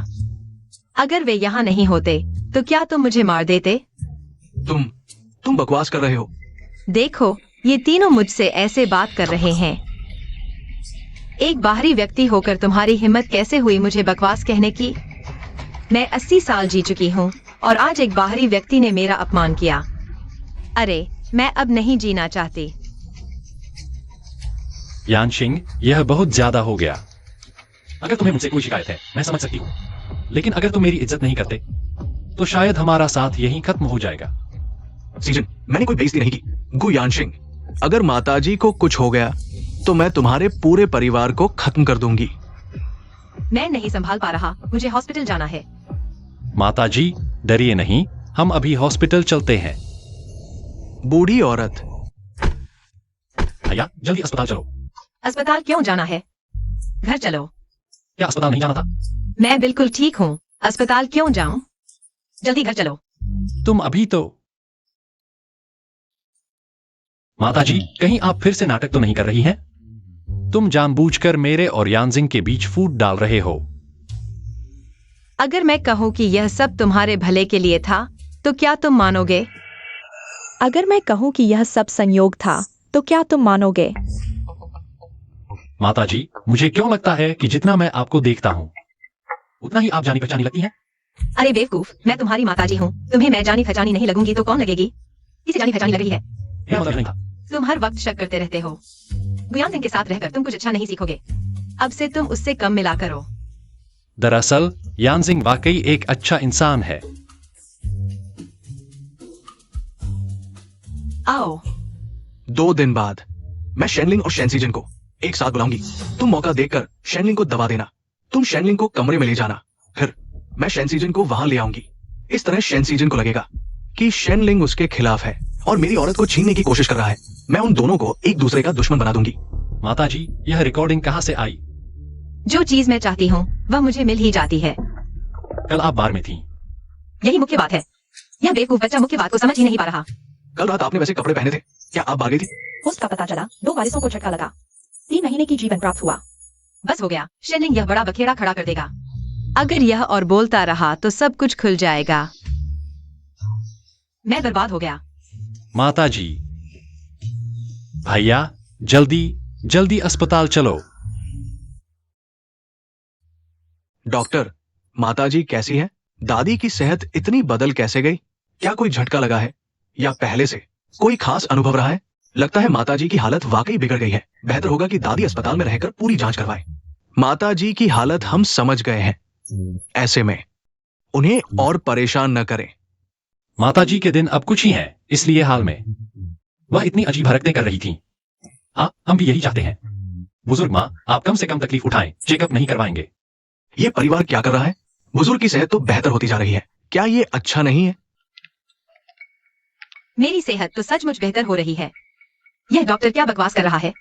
Speaker 2: अगर वे यहाँ नहीं होते तो क्या तुम मुझे मार देते?
Speaker 1: तुम बकवास कर रहे हो।
Speaker 2: देखो, ये तीनों मुझसे ऐसे बात कर रहे हैं। एक बाहरी व्यक्ति होकर तुम्हारी हिम्मत कैसे हुई मुझे बकवास कहने की? मैं 80 साल जी चुकी हूँ और आज एक बाहरी व्यक्ति ने मेरा अपमान किया। अरे, मैं अब नहीं जीना चाहती।
Speaker 3: यानशिंग, यह बहुत ज्यादा हो गया। अगर तुम्हें मुझसे कोई शिकायत है, मैं समझ सकती हूँ, लेकिन अगर तुम मेरी इज्जत नहीं करते तो शायद हमारा साथ यहीं खत्म हो जाएगा।
Speaker 1: सीजन, मैंने कोई बेइज्जती नहीं की। गु यानशिंग, अगर माताजी को कुछ हो गया तो मैं तुम्हारे पूरे परिवार को खत्म कर दूंगी।
Speaker 2: मैं नहीं संभाल पा रहा, मुझे हॉस्पिटल जाना है।
Speaker 3: माताजी, डरिए नहीं, हम अभी हॉस्पिटल चलते हैं।
Speaker 1: बूढ़ी औरत।
Speaker 3: भैया, जल्दी अस्पताल चलो।
Speaker 2: अस्पताल क्यों जाना है? घर चलो।
Speaker 3: क्या अस्पताल नहीं जाना था?
Speaker 2: मैं बिल्कुल ठीक हूँ, अस्पताल क्यों जाऊं? जल्दी घर चलो।
Speaker 3: तुम अभी तो। माताजी, कहीं आप फिर से नाटक तो नहीं कर रही हैं? तुम जानबूझकर मेरे और यानजिंग के बीच फूट डाल रहे हो।
Speaker 2: अगर मैं कहूँ कि यह सब तुम्हारे भले के लिए था तो क्या तुम मानोगे?
Speaker 4: अगर मैं कहूँ कि यह सब संयोग था तो क्या तुम मानोगे?
Speaker 3: माताजी, मुझे क्यों लगता है कि जितना मैं आपको देखता हूँ उतना ही आप जानी पहचानी लगती हैं?
Speaker 2: अरे बेवकूफ, मैं तुम्हारी माताजी हूँ। तुम्हें मैं जानी पहचानी नहीं लगूंगी तो कौन लगेगी? किसे जानी पहचानी लग रही है?
Speaker 3: मेरा मतलब नहीं था।
Speaker 2: तुम हर वक्त शक करते रहते हो। गुयान सिंह के साथ रहकर तुम कुछ अच्छा नहीं सीखोगे। अब से तुम उससे कम मिला करो।
Speaker 3: दरअसल यानजिंग वाकई एक अच्छा इंसान है।
Speaker 2: आओ।
Speaker 1: 2 दिन बाद मैं शेनलिंग और शेनसीजन को एक साथ बुलाऊंगी। तुम मौका देखकर शेनलिंग को दबा देना। तुम शेनलिंग को कमरे में ले जाना, फिर मैं शेनसीजन को वहां ले आऊंगी। इस तरह शेनसीजन को लगेगा कि शेनलिंग उसके खिलाफ है और मेरी औरत को छीनने की कोशिश कर रहा है। मैं उन दोनों को एक दूसरे का दुश्मन बना दूंगी।
Speaker 3: माताजी, यह रिकॉर्डिंग कहाँ से आई?
Speaker 2: जो चीज मैं चाहती हूँ वह मुझे मिल ही जाती है।
Speaker 3: कल आप बार में थीं।
Speaker 2: यही मुख्य बात है। यह बेवकूफ बच्चा मुख्य बात को समझ ही नहीं पा रहा।
Speaker 1: कल रात आपने वैसे कपड़े पहने थे, क्या आप भाग गई थी?
Speaker 4: होस्ट का पता चला, 2 वारिसों को झटका लगा, 3 महीने की जीवन प्राप्त हुआ।
Speaker 2: बस हो गया, शेनलिंग यह बड़ा बखेड़ा खड़ा कर देगा। अगर यह और बोलता रहा तो सब कुछ खुल जाएगा। मैं बर्बाद हो गया।
Speaker 3: माताजी, भैया, जल्दी जल्दी अस्पताल चलो।
Speaker 1: डॉक्टर, माताजी कैसी है? दादी की सेहत इतनी बदल कैसे गई? क्या कोई झटका लगा है या पहले से कोई खास अनुभव रहा है? लगता है माताजी की हालत वाकई बिगड़ गई है। बेहतर होगा कि दादी अस्पताल में रहकर पूरी जांच करवाए। माताजी की हालत हम समझ गए हैं, ऐसे में उन्हें और परेशान न करें।
Speaker 3: माताजी के दिन अब कुछ ही हैं, इसलिए हाल में वह इतनी अजीब हरकतें कर रही थीं। हाँ, हम भी यही चाहते हैं। बुजुर्ग माँ, आप कम से कम तकलीफ उठाएं, चेकअप नहीं करवाएंगे।
Speaker 1: ये परिवार क्या कर रहा है? बुजुर्ग की सेहत तो बेहतर होती जा रही है, क्या ये अच्छा नहीं है?
Speaker 2: मेरी सेहत तो सचमुच बेहतर हो रही है। यह डॉक्टर क्या बकवास कर रहा है?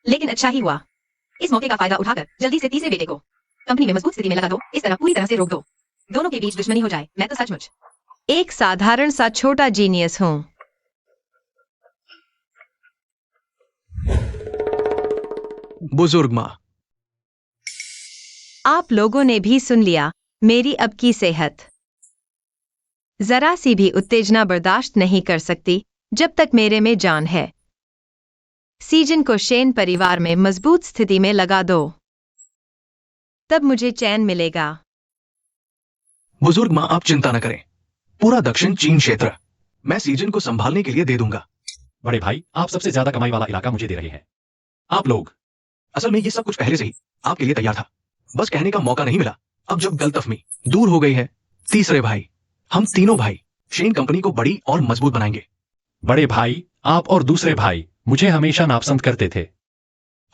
Speaker 2: लेकिन अच्छा ही हुआ। इस मौके का फायदा उठाकर जल्दी से तीसरे बेटे को कंपनी में मजबूत स्थिति में लगा दो। इस तरह पूरी तरह से रोक दो। दोनों के बीच दुश्मनी हो जाए। मैं तो सचमुच एक साधारण सा छोटा जीनियस हूँ।
Speaker 1: बुजुर्ग माँ,
Speaker 2: आप लोगों ने भी सुन लिया मेरी अब की सेहत। जरा सी भी उत्तेजना बर्दाश्त नहीं कर सकती जब तक मेरे में जान है। सीजन को शेन परिवार में मजबूत स्थिति में लगा दो, तब मुझे चैन मिलेगा।
Speaker 1: बुजुर्ग माँ, आप चिंता न करें। पूरा दक्षिण चीन क्षेत्र मैं सीजन को संभालने के लिए दे दूंगा।
Speaker 3: बड़े भाई, आप सबसे ज्यादा कमाई वाला इलाका मुझे दे रहे हैं। आप लोग।
Speaker 1: असल में ये सब कुछ पहले से ही आपके लिए तैयार था, बस कहने का मौका नहीं मिला। अब जब गलतफहमी दूर हो गई है, तीसरे भाई, हम तीनों भाई शेन कंपनी को बड़ी और मजबूत बनाएंगे।
Speaker 3: बड़े भाई, आप और दूसरे भाई मुझे हमेशा नापसंद करते थे।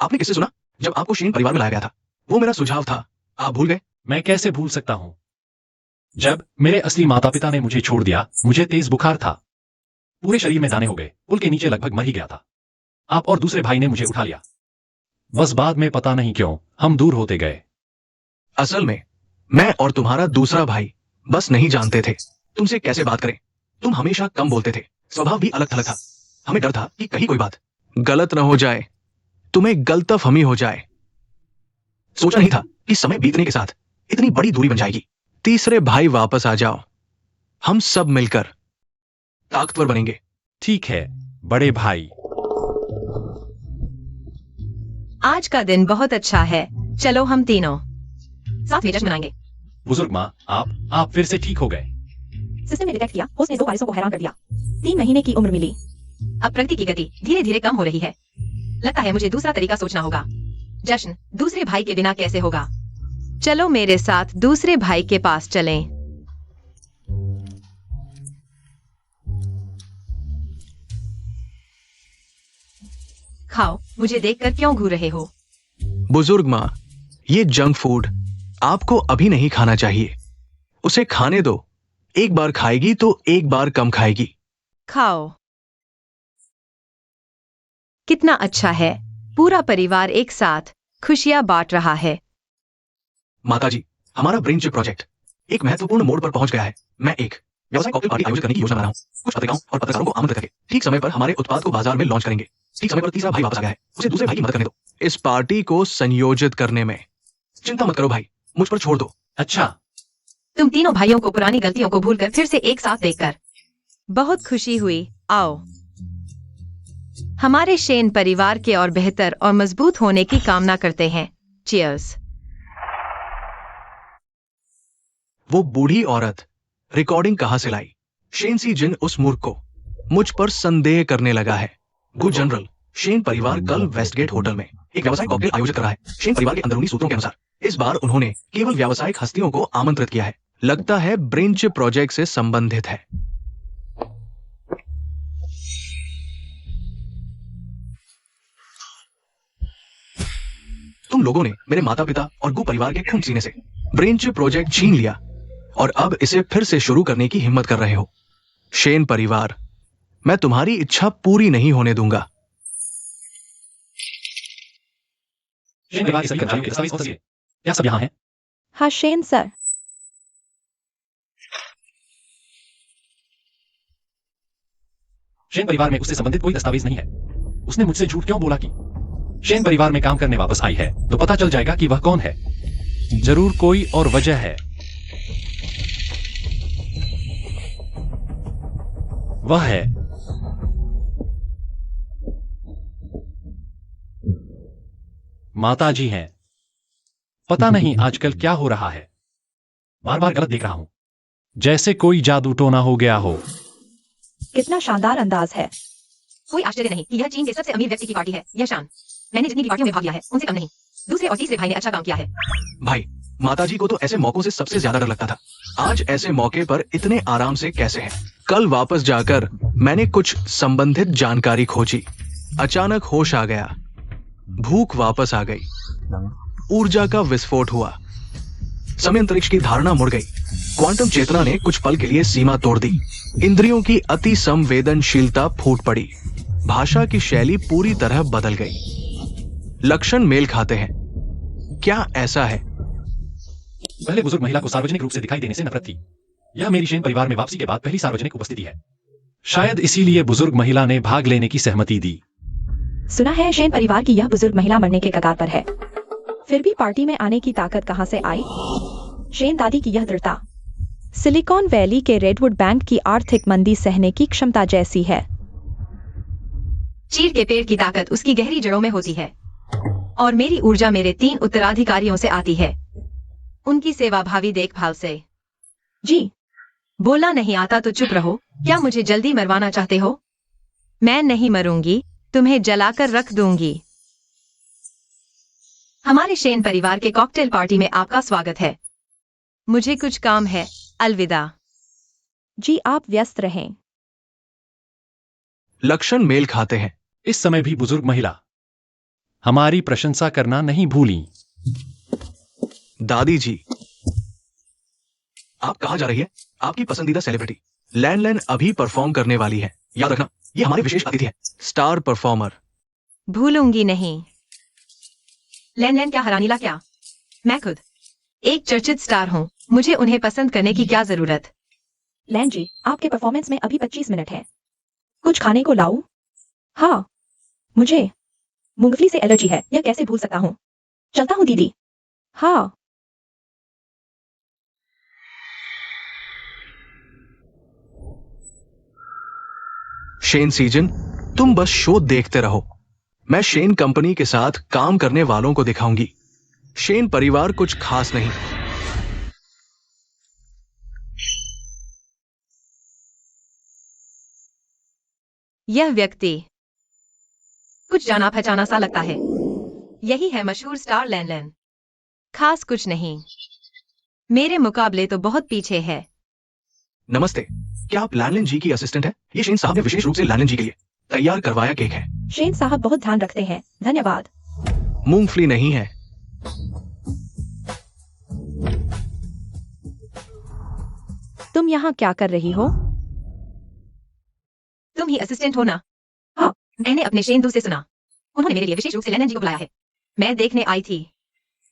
Speaker 1: आपने किससे सुना? जब आपको शेन परिवार में लाया गया था, वो मेरा सुझाव था। आप भूल गए?
Speaker 3: मैं कैसे भूल सकता हूं? जब मेरे असली माता पिता ने मुझे छोड़ दिया, मुझे तेज बुखार था, पूरे शरीर में दाने हो गए, पुल के नीचे लगभग मर ही गया था। आप और दूसरे भाई ने मुझे उठा लिया। बस बाद में पता नहीं क्यों हम दूर होते गए।
Speaker 1: असल में मैं और तुम्हारा दूसरा भाई बस नहीं जानते थे तुमसे कैसे बात करें। तुम हमेशा कम बोलते थे, स्वभाव भी अलग थलग था। हमें डर था कि कहीं कोई बात गलत न हो जाए, तुम्हें गलतफहमी हो जाए। सोचा नहीं था कि समय बीतने के साथ इतनी बड़ी दूरी बन जाएगी। तीसरे भाई वापस आ जाओ, हम सब मिलकर ताकतवर बनेंगे।
Speaker 3: ठीक है बड़े भाई।
Speaker 2: आज का दिन बहुत अच्छा है, चलो हम तीनों साथ में जश्न मनाएंगे।
Speaker 3: बुजुर्ग माँ, आप फिर से ठीक हो गए।
Speaker 4: सिस्टम ने डिटेक्ट किया, होस्ट ने 2 वारिसों को हैरान कर दिया। 3 महीने की उम्र मिली।
Speaker 2: अब प्रगति की गति धीरे धीरे कम हो रही है। लगता है मुझे दूसरा तरीका सोचना होगा। जश्न दूसरे भाई के बिना कैसे होगा? चलो मेरे साथ दूसरे भाई के पास चलें। खाओ, मुझे देखकर क्यों घूर रहे हो?
Speaker 1: बुजुर्ग माँ, ये जंक फूड आपको अभी नहीं खाना चाहिए। उसे खाने दो, एक बार खाएगी तो एक बार कम खाएगी।
Speaker 2: खाओ। कितना अच्छा है, पूरा परिवार एक साथ खुशियां बांट रहा है।
Speaker 1: माताजी, हमारा ब्रेन चिप प्रोजेक्ट एक महत्वपूर्ण मोड़ पर पहुंच गया है। मैं एक व्यवसाय कॉकटेल पार्टी आयोजित करने की योजना बना रहा हूं। कुछ पत्रिकाओं और पत्रकारों को आमंत्रित करके ठीक समय पर हमारे उत्पाद को बाजार में लॉन्च करेंगे। ठीक समय पर तीसरा भाई वापस आ गया है, उसे दूसरे भाई की मदद करने दो इस पार्टी को संयोजित करने में। चिंता मत करो भाई, मुझ पर छोड़ दो।
Speaker 3: अच्छा,
Speaker 2: तुम तीनों भाइयों को पुरानी गलतियों को भूलकर फिर से एक साथ देखकर बहुत खुशी हुई। आओ, हमारे शेन परिवार के और बेहतर और मजबूत होने की कामना करते हैं। चीयर्स।
Speaker 1: वो बूढ़ी औरत रिकॉर्डिंग कहां से लाई? शेन सी जिन उस मूर्ख को मुझ पर संदेह करने लगा है। गुड जनरल, शेन परिवार कल वेस्टगेट होटल में एक व्यवसाय कॉकटेल आयोजित कर रहा है। शेन परिवार के अंदरूनी सूत्रों के अनुसार इस बार उन्होंने केवल व्यावसायिक हस्तियों को आमंत्रित किया है। लगता है ब्रेन चिप प्रोजेक्ट से संबंधित है। तुम लोगों ने मेरे माता पिता और गु परिवार के खून सीने से ब्रेन चिप प्रोजेक्ट छीन लिया और अब इसे फिर से शुरू करने की हिम्मत कर रहे हो। शेन परिवार, मैं तुम्हारी इच्छा पूरी नहीं होने दूंगा।
Speaker 3: शेन परिवार के सभी कर्मचारियों के दस्तावेज और तस्वीरें, क्या सब यहाँ है?
Speaker 4: हाँ शेन सर।
Speaker 3: शेन परिवार में उससे संबंधित कोई दस्तावेज नहीं है। उसने मुझसे झूठ क्यों बोला कि शेन परिवार में काम करने वापस आई है? तो पता चल जाएगा कि वह कौन है। जरूर कोई और वजह है। वह है माताजी हैं। पता नहीं आजकल क्या हो रहा है, बार बार गलत देख रहा हूं, जैसे कोई जादू टोना हो गया हो।
Speaker 4: कितना शानदार अंदाज है।
Speaker 2: कोई आश्चर्य नहीं कि यह चीन के सबसे अमीर व्यक्ति की पार्टी है। यह शान, मैंने जितनी भी पार्टियों में भाग लिया है उनसे कम नहीं। दूसरे और तीसरे भाई ने अच्छा काम किया है।
Speaker 1: भाई, माताजी को तो ऐसे मौकों से सबसे ज्यादा डर लगता था। आज ऐसे मौके पर इतने आराम से कैसे हैं? कल वापस जाकर मैंने कुछ संबंधित जानकारी खोजी। अचानक होश आ गया, भूख वापस आ गई, ऊर्जा का विस्फोट हुआ, समय अंतरिक्ष की धारणा मुड़ गई, क्वांटम चेतना ने कुछ पल के लिए सीमा तोड़ दी, इंद्रियों की अति संवेदनशीलता फूट पड़ी, भाषा की शैली पूरी तरह बदल गई। लक्षण मेल खाते हैं। क्या ऐसा है?
Speaker 3: पहले बुजुर्ग महिला को सार्वजनिक रूप से दिखाई देने से नफरत थी। यह मेरी शेन परिवार में वापसी के बाद पहली सार्वजनिक उपस्थिति है। शायद इसीलिए बुजुर्ग महिला ने भाग लेने की सहमति दी।
Speaker 4: सुना है शेन परिवार की यह बुजुर्ग महिला मरने के कगार पर है, फिर भी पार्टी में आने की ताकत कहां से आई? शेन दादी की यह दृढ़ता सिलिकॉन वैली के रेडवुड बैंक की आर्थिक मंदी सहने की क्षमता जैसी है।
Speaker 2: चीड़ के पेड़ की ताकत उसकी गहरी जड़ों में होती है और मेरी ऊर्जा मेरे 3 उत्तराधिकारियों से आती है, उनकी सेवाभावी देखभाल से।
Speaker 4: जी।
Speaker 2: बोलना नहीं आता तो चुप रहो। क्या मुझे जल्दी मरवाना चाहते हो? मैं नहीं मरूंगी, तुम्हें जलाकर रख दूंगी। हमारे शेन परिवार के कॉकटेल पार्टी में आपका स्वागत है। मुझे कुछ काम है, अलविदा।
Speaker 4: जी, आप व्यस्त रहें।
Speaker 1: लक्षण मेल खाते हैं।
Speaker 3: इस समय भी बुजुर्ग महिला हमारी प्रशंसा करना नहीं भूली।
Speaker 1: दादी जी, आप कहाँ जा रही है? आपकी पसंदीदा सेलिब्रिटी लैन लैन अभी परफॉर्म करने वाली है। याद रखना, ये हमारे विशेष अतिथि है, स्टार परफॉर्मर।
Speaker 2: भूलूंगी नहीं। लैन लैन क्या, हरानीला क्या? मैं खुद एक चर्चित स्टार हूँ, मुझे उन्हें पसंद करने की क्या जरूरत?
Speaker 4: लैन जी, आपके परफॉर्मेंस में अभी 25 मिनट है। कुछ खाने को लाऊं? हाँ, मुझे मूंगफली से एलर्जी है, यह कैसे भूल सकता हूँ। चलता हूँ दीदी। हाँ।
Speaker 1: शेन सीजन, तुम बस शो देखते रहो। मैं शेन कंपनी के साथ काम करने वालों को दिखाऊंगी। शेन परिवार कुछ खास नहीं।
Speaker 2: यह व्यक्ति कुछ जाना पहचाना सा लगता है। यही है मशहूर स्टार लैन लैन। खास कुछ नहीं, मेरे मुकाबले तो बहुत पीछे है।
Speaker 1: नमस्ते, क्या आप लैनलिन जी की असिस्टेंट हैं? ये शेन साहब ने विशेष रूप से लैनलिन जी के लिए तैयार करवाया केक है।
Speaker 4: शेन साहब बहुत ध्यान रखते हैं, धन्यवाद।
Speaker 1: मूंगफली नहीं है।
Speaker 4: तुम यहाँ क्या कर रही हो?
Speaker 2: तुम ही असिस्टेंट हो ना?
Speaker 4: हाँ।
Speaker 2: मैंने अपने शेन दोस्त से सुना, उन्होंने मेरे लिए विशेष रूप से लैन लैन जी को बुलाया है। मैं देखने आई थी।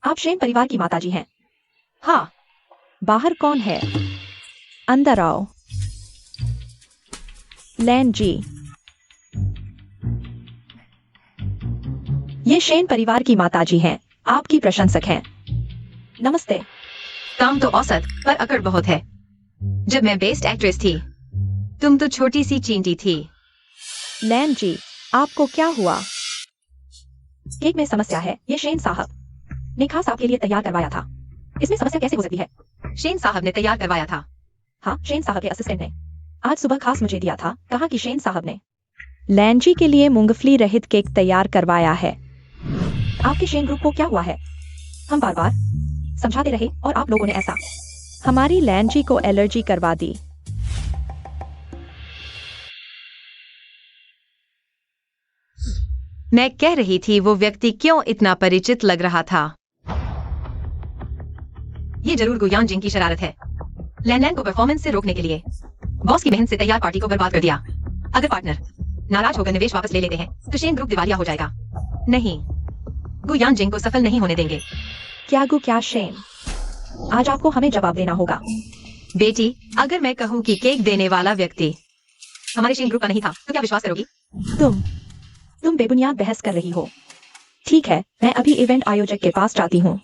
Speaker 4: आप शेन परिवार की माताजी हैं।
Speaker 2: हाँ।
Speaker 4: बाहर कौन है? अंदर आओ। लैन जी, ये शेन परिवार की माताजी हैं, आपकी प्रशंसक हैं। नमस्ते।
Speaker 2: काम तो औसत पर अकड़ बहुत है। जब मैं बेस्ट एक्ट्रेस थी, तुम तो छोटी सी चींटी थी।
Speaker 4: लैन जी, आपको क्या हुआ? केक में समस्या है, ये शेन साहब ने खास आपके लिए तैयार करवाया था। इसमें समस्या कैसे हो सकती है?
Speaker 2: शेन साहब ने तैयार करवाया था।
Speaker 4: हाँ, शेन साहब के असिस्टेंट ने आज सुबह खास मुझे दिया था, कहा कि शेन साहब ने लैन जी के लिए मूंगफली रहित केक तैयार करवाया है। आपके शेन ग्रुप को क्या हुआ है? हम बार बार समझाते रहे और आप लोगों ने ऐसा हमारी लैन जी को एलर्जी करवा दी।
Speaker 2: मैं कह रही थी वो व्यक्ति क्यों इतना परिचित लग रहा था। ये जरूर गुयान जिंग की शरारत है, लैन लैन को परफॉर्मेंस से रोकने के लिए। बॉस की मेहनत से तैयार पार्टी को बर्बाद कर दिया। अगर पार्टनर नाराज होकर निवेश वापस ले लेते हैं तो शेन ग्रुप दिवालिया हो जाएगा। नहीं, गुयान जिंग को सफल नहीं होने देंगे।
Speaker 4: क्या गु क्या शेन, आज आपको हमें जवाब देना होगा।
Speaker 2: बेटी, अगर मैं कहूँ कि केक देने वाला व्यक्ति हमारे शेन ग्रुप का नहीं था तो क्या विश्वास करोगी?
Speaker 4: तुम बेबुनियाद बहस कर रही हो। ठीक है, मैं अभी इवेंट आयोजक के पास जाती हूँ।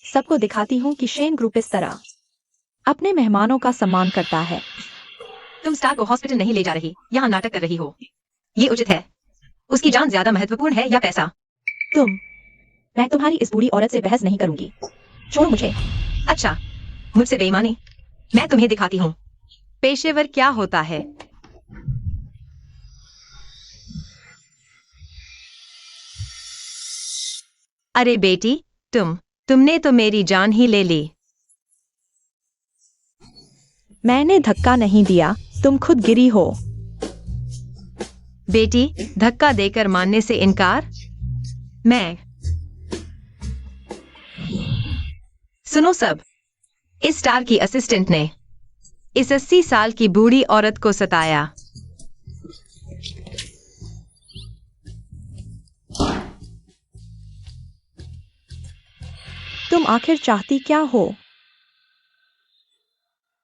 Speaker 4: सबको दिखाती हूँ कि शेन ग्रुप इस तरह अपने मेहमानों का सम्मान करता है।
Speaker 2: तुम स्टार को हॉस्पिटल नहीं ले जा रही, यहाँ नाटक कर रही हो। ये उचित है? उसकी जान ज्यादा महत्वपूर्ण है या पैसा?
Speaker 4: मैं तुम्हारी इस बूढ़ी औरत से बहस नहीं करूंगी, छोड़ो मुझे।
Speaker 2: अच्छा, मुझसे बेईमानी? मैं तुम्हें दिखाती हूँ पेशेवर क्या होता है। अरे बेटी, तुमने तो मेरी जान ही ले ली।
Speaker 4: मैंने धक्का नहीं दिया, तुम खुद गिरी हो।
Speaker 2: बेटी, धक्का देकर मानने से इनकार? मैं सुनो सब, इस स्टार की असिस्टेंट ने इस 80 साल की बूढ़ी औरत को सताया।
Speaker 4: तुम आखिर चाहती क्या हो?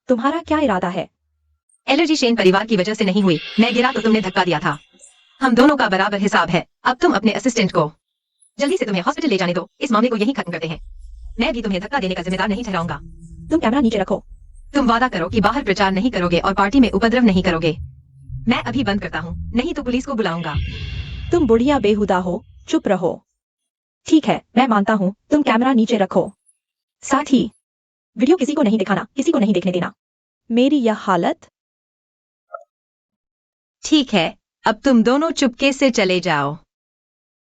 Speaker 4: तुम्हारा क्या इरादा है?
Speaker 2: एलर्जी शेन परिवार की वजह से नहीं हुई, मैं गिरा तो तुमने धक्का दिया था। हम दोनों का बराबर हिसाब है। अब तुम अपने असिस्टेंट को जल्दी से तुम्हें हॉस्पिटल ले जाने दो, इस मामले को यहीं खत्म करते हैं। मैं भी तुम्हें धक्का देने का जिम्मेदार नहीं ठहराऊंगा।
Speaker 4: तुम कैमरा नीचे रखो।
Speaker 2: तुम वादा करो कि बाहर प्रचार नहीं करोगे और पार्टी में उपद्रव नहीं करोगे। मैं अभी बंद करता हूँ, नहीं तो पुलिस को बुलाऊंगा।
Speaker 4: तुम बुढ़िया बेहुदा हो, चुप रहो। ठीक है, मैं मानता हूँ, तुम कैमरा नीचे रखो। साथ ही वीडियो किसी को नहीं दिखाना, किसी को नहीं देखने देना। मेरी यह हालत।
Speaker 2: ठीक है, अब तुम दोनों चुपके से चले जाओ।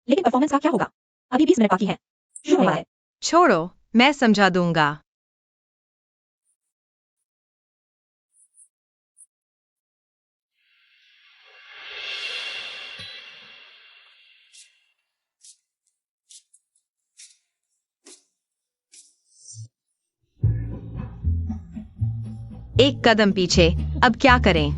Speaker 4: लेकिन परफॉर्मेंस का क्या होगा? अभी 20 मिनट बाकी है, शुरू होने वाला है।
Speaker 2: छोड़ो, मैं समझा दूंगा। एक कदम पीछे। अब क्या करें?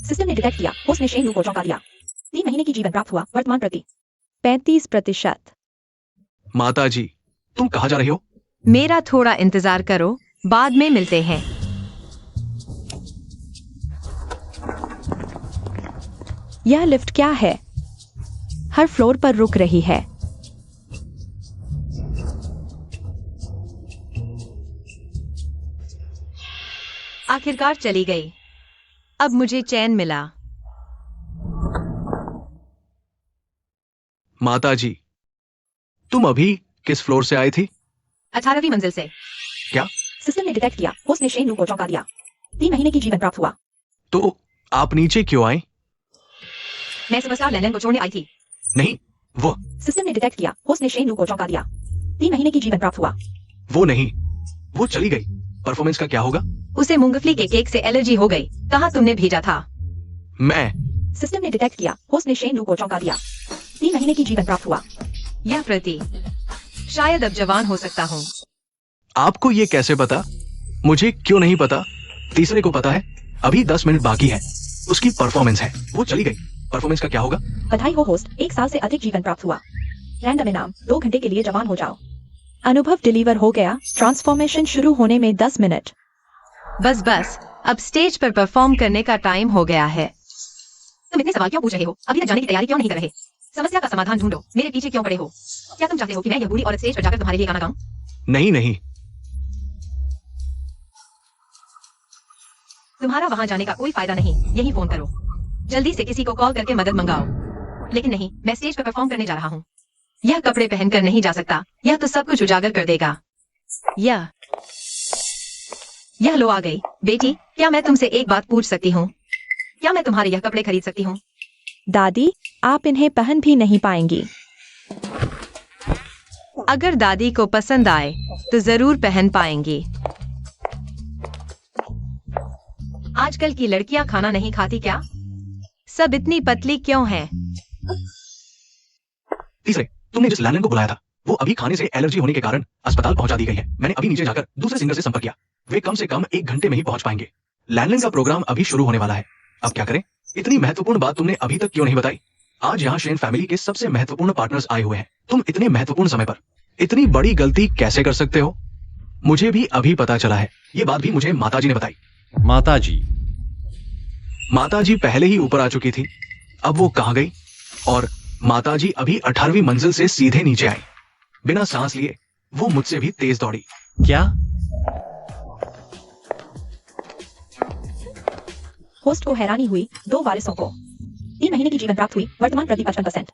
Speaker 4: सिस्टम ने डिटेक्ट किया, होस्ट ने शेन लू को चौंका दिया। 3 महीने की जीवन प्राप्त हुआ, वर्तमान प्रति 35%।
Speaker 1: माता जी, तुम कहाँ जा रही हो?
Speaker 2: मेरा थोड़ा इंतजार करो, बाद में मिलते हैं।
Speaker 4: यह लिफ्ट क्या है? हर फ्लोर पर रुक रही है।
Speaker 2: आखिरकार चली गई। अब मुझे चैन मिला।
Speaker 1: माता जी, तुम अभी किस फ्लोर से आई थी?
Speaker 2: 18वीं मंजिल से।
Speaker 1: क्या?
Speaker 4: सिस्टम ने डिटेक्ट किया, होस्ट ने शेन लू को चौंका दिया। 3 महीने की जीवन प्राप्त हुआ।
Speaker 1: तो आप नीचे क्यों आई?
Speaker 2: मैं सुपरस्टार लैंडन को छोड़ने आई थी।
Speaker 1: नहीं, वो
Speaker 4: सिस्टम ने डिटेक्ट किया, होस्ट ने शेन लू को चौंका दिया। 3 महीने की जीवन प्राप्त हुआ।
Speaker 1: वो नहीं, वो चली गई। परफॉर्मेंस का क्या होगा?
Speaker 2: उसे मूंगफली के केक से एलर्जी हो गई। कहाँ तुमने भेजा था?
Speaker 1: मैं
Speaker 4: सिस्टम ने डिटेक्ट किया, होस्ट ने शेन लू को चौंका दिया। 3 महीने की जीवन प्राप्त हुआ।
Speaker 2: यह प्रति शायद अब जवान हो सकता हूँ।
Speaker 1: आपको ये कैसे पता? मुझे क्यों नहीं पता? तीसरे को पता है। अभी 10 मिनट बाकी है। उसकी परफॉर्मेंस है, वो चली गई। परफॉर्मेंस का क्या होगा?
Speaker 4: बधाई हो होस्ट, 1 साल से अधिक जीवन प्राप्त हुआ। रैंडम इनाम, 2 घंटे के लिए जवान हो जाओ। अनुभव डिलीवर हो गया। ट्रांसफॉर्मेशन शुरू होने में 10 मिनट।
Speaker 2: बस अब स्टेज पर परफॉर्म करने का टाइम हो गया है। तुम इतने सवाल क्यों पूछ रहे हो? अभी तक जाने की तैयारी क्यों नहीं कर रहे? समस्या का समाधान ढूंढो। मेरे पीछे क्यों पड़े हो? क्या तुम चाहते हो कि मैं यह बूढ़ी औरत स्टेज पर जाकर तुम्हारे लिए गाना गाऊं?
Speaker 1: नहीं नहीं,
Speaker 2: तुम्हारा वहां जाने का कोई फायदा नहीं। यही फोन करो। जल्दी से किसी को कॉल करके मदद मंगाओ। लेकिन नहीं, मैं स्टेज पर परफॉर्म करने जा रहा हूँ। यह कपड़े पहनकर नहीं जा सकता। यह तो सब कुछ उजागर कर देगा। यह लो आ गई। बेटी, क्या मैं तुमसे एक बात पूछ सकती हूँ? क्या मैं तुम्हारे यह कपड़े खरीद सकती हूँ?
Speaker 4: दादी, आप इन्हें पहन भी नहीं पाएंगी।
Speaker 2: अगर दादी को पसंद आए तो जरूर पहन पाएंगी। आजकल की लड़कियां खाना नहीं खाती क्या? सब इतनी पतली क्यों हैं?
Speaker 1: तीसरे, तुमने जिस लैंडन को बुलाया था, वो अभी खाने से एलर्जी होने के कारण अस्पताल पहुंचा दी गई है। मैंने अभी नीचे जाकर दूसरे सिंगर से संपर्क किया। वे कम से कम 1 घंटे में ही पहुंच पाएंगे। लैंडन का प्रोग्राम अभी शुरू होने वाला है। अब क्या करें? इतनी महत्वपूर्ण बात तुमने अभी तक क्यों नहीं बताई? आज यहाँ शेन फैमिली के सबसे महत्वपूर्ण पार्टनर्स आए हुए हैं। तुम इतने महत्वपूर्ण समय पर इतनी बड़ी गलती कैसे कर सकते हो? मुझे भी अभी पता चला है। ये बात भी मुझे माताजी ने बताई। माताजी पहले ही ऊपर आ चुकी थी। अब वो कहाँ गई? और माताजी अभी 18वीं मंजिल से सीधे नीचे आई। बिना सांस लिए वो मुझसे भी तेज दौड़ी।
Speaker 3: क्या?
Speaker 4: होस्ट को हैरानी हुई। 2 वारिसों को 3 महीने की जीवन प्राप्त हुई। वर्तमान प्रति 55%।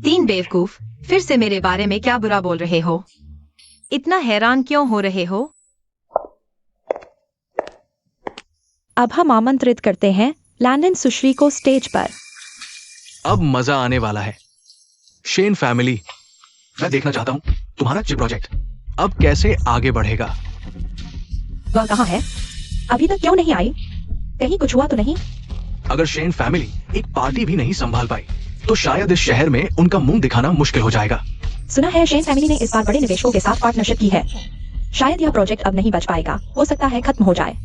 Speaker 2: 3 बेवकूफ, फिर से मेरे बारे में क्या बुरा बोल रहे हो? इतना हैरान क्यों हो रहे हो?
Speaker 4: अब हम आमंत्रित करते हैं लैंडन सुश्री को स्टेज पर।
Speaker 1: अब मजा आने वाला है। शेन फैमिली, मैं देखना चाहता हूँ तुम्हारा चिप प्रोजेक्ट अब कैसे आगे बढ़ेगा।
Speaker 4: वह कहाँ है? अभी तक क्यों नहीं आई? कहीं कुछ हुआ तो नहीं?
Speaker 1: अगर शेन फैमिली एक पार्टी भी नहीं संभाल पाई तो शायद इस शहर में उनका मुंह दिखाना मुश्किल हो जाएगा।
Speaker 4: सुना है शेन फैमिली ने इस बार बड़े निवेशकों के साथ पार्टनरशिप की है। शायद यह प्रोजेक्ट अब नहीं बच पाएगा। हो सकता है खत्म हो जाए।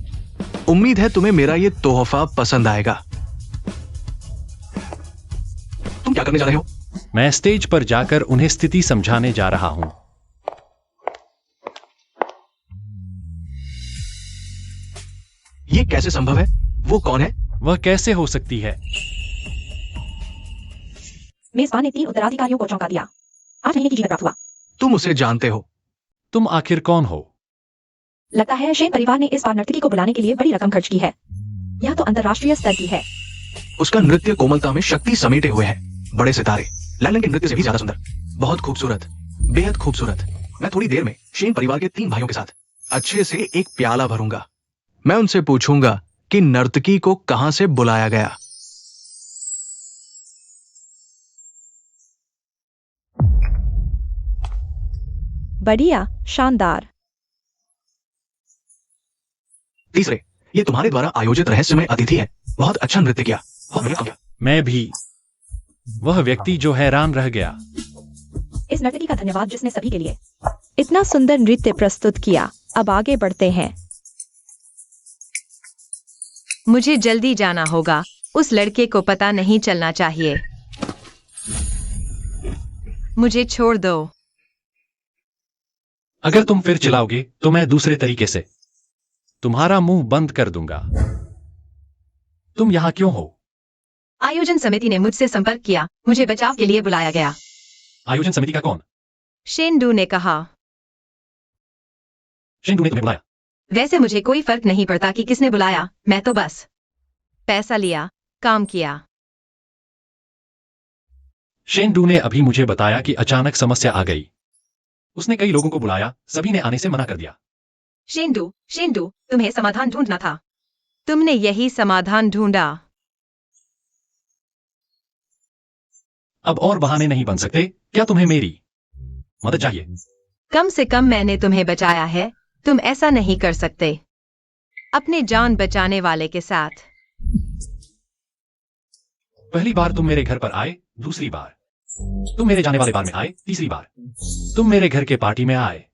Speaker 1: उम्मीद है तुम्हें मेरा ये तोहफा पसंद आएगा। तुम क्या करने जा रहे हो?
Speaker 3: मैं स्टेज पर जाकर उन्हें स्थिति समझाने जा रहा हूं।
Speaker 1: ये कैसे संभव है? वो कौन है?
Speaker 3: वह कैसे हो सकती है?
Speaker 4: मेजबान ने 3 उत्तराधिकारियों को चौंका दिया। 8 महीने की जीवन प्राप्त हुआ।
Speaker 1: तुम उसे जानते हो?
Speaker 3: तुम आखिर कौन हो?
Speaker 4: लगता है शेन परिवार ने इस बार नर्तकी को बुलाने के लिए बड़ी रकम खर्च की है। यह तो अंतर्राष्ट्रीय स्तर की है।
Speaker 1: उसका नृत्य कोमलता में शक्ति समेटे हुए है। बड़े सितारे, लैंडन के नृत्य से भी ज्यादा सुंदर, बहुत खूबसूरत, बेहद खूबसूरत। मैं थोड़ी देर में शेन परिवार के 3 भाइयों के साथ अच्छे से एक प्याला भरूंगा। मैं उनसे पूछूंगा कि नर्तकी को कहां से बुलाया गया।
Speaker 4: बढ़िया, शानदार।
Speaker 1: तीसरे, ये तुम्हारे द्वारा आयोजित रहस्यमय अतिथि है। बहुत अच्छा नृत्य किया। बहुत बढ़िया किया।
Speaker 3: मैं भी। वह व्यक्ति जो हैरान रह गया।
Speaker 4: इस नर्तकी का धन्यवाद जिसने सभी के लिए इतना सुंदर नृत्य प्रस्तुत किया। अब आगे बढ़ते हैं।
Speaker 2: मुझे जल्दी जाना होगा। उस लड़के को पता नहीं चलना चाहिए। मुझे छोड़ दो।
Speaker 3: अगर तुम फिर चिल्लाओगे तो मैं दूसरे तरीके से तुम्हारा मुंह बंद कर दूंगा। तुम यहां क्यों हो?
Speaker 2: आयोजन समिति ने मुझसे संपर्क किया। मुझे बचाव के लिए बुलाया गया।
Speaker 3: आयोजन समिति का कौन?
Speaker 2: शेंडू ने कहा।
Speaker 3: शिंदू ने तुम्हें बुलाया?
Speaker 2: वैसे मुझे कोई फर्क नहीं पड़ता कि किसने बुलाया। मैं तो बस पैसा लिया, काम किया।
Speaker 3: शेंडू ने अभी मुझे बताया कि अचानक समस्या आ गई। उसने कई लोगों को बुलाया, सभी ने आने से मना कर दिया।
Speaker 2: शेंडू, तुम्हें समाधान ढूंढना था। तुमने यही समाधान ढूंढा।
Speaker 3: अब और बहाने नहीं बन सकते। क्या तुम्हें मेरी मदद चाहिए?
Speaker 2: कम से कम मैंने तुम्हें बचाया है। तुम ऐसा नहीं कर सकते अपने जान बचाने वाले के साथ।
Speaker 3: पहली बार तुम मेरे घर पर आए, दूसरी बार तुम मेरे जाने वाले बार में आए, तीसरी बार तुम मेरे घर के पार्टी में आए।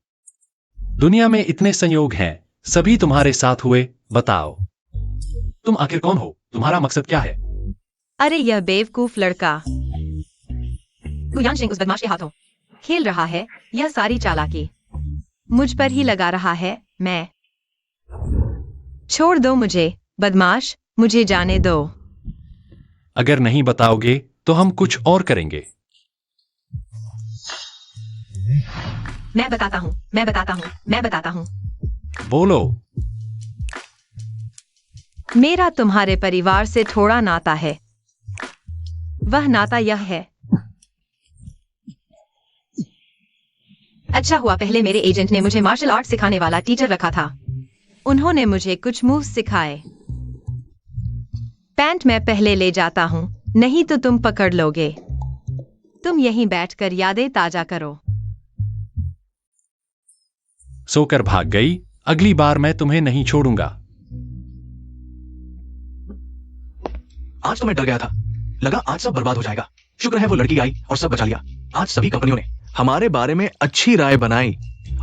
Speaker 3: दुनिया में इतने संयोग हैं, सभी तुम्हारे साथ हुए। बताओ, तुम आखिर कौन हो? तुम्हारा मकसद क्या है?
Speaker 2: अरे यह बेवकूफ लड़का गुयान सिंह उस बदमाश के हाथों खेल रहा है। यह सारी चालाकी मुझ पर ही लगा रहा है। मैं छोड़ दो मुझे, बदमाश, मुझे जाने दो।
Speaker 3: अगर नहीं बताओगे तो हम कुछ और करेंगे।
Speaker 2: मैं बताता हूँ।
Speaker 3: बोलो।
Speaker 2: मेरा तुम्हारे परिवार से थोड़ा नाता है। वह नाता यह है। अच्छा हुआ पहले मेरे एजेंट ने मुझे मार्शल आर्ट सिखाने वाला टीचर रखा था। उन्होंने मुझे कुछ मूव सिखाए। पैंट मैं पहले ले जाता हूँ, नहीं तो तुम पकड़ लोगे। तुम यहीं बैठकर यादें ताजा करो।
Speaker 3: सोकर भाग गई। अगली बार मैं तुम्हें नहीं छोड़ूंगा।
Speaker 1: आज तो मैं डर गया था। लगा आज सब बर्बाद हो जाएगा। शुक्र है वो लड़की आई और सब बचा लिया। आज सभी कंपनियों ने हमारे बारे में अच्छी राय बनाई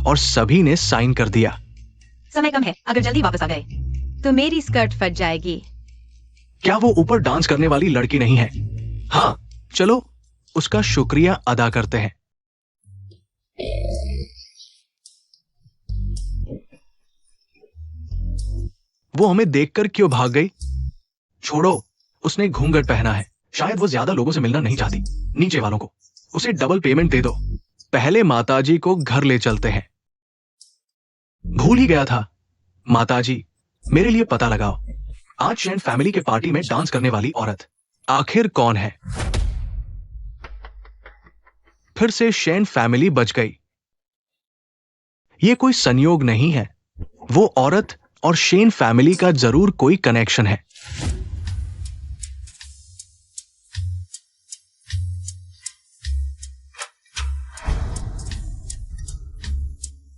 Speaker 1: और सभी ने साइन कर दिया।
Speaker 2: समय कम है। अगर जल्दी वापस आ गए तो मेरी स्कर्ट फट जाएगी।
Speaker 1: क्या वो ऊपर डांस करने वाली लड़की नहीं है? हाँ, चलो उसका शुक्रिया अदा करते हैं। वो हमें देखकर क्यों भाग गई? छोड़ो, उसने घूंघट पहना है। शायद वो ज्यादा लोगों से मिलना नहीं चाहती। नीचे वालों को उसे डबल पेमेंट दे दो। पहले माताजी को घर ले चलते हैं। भूल ही गया था। माताजी, मेरे लिए पता लगाओ। आज शेन फैमिली के पार्टी में डांस करने वाली औरत आखिर कौन है? फिर से शेन फैमिली बच गई। ये कोई संयोग नहीं है। वो औरत और शेन फैमिली का जरूर कोई कनेक्शन है।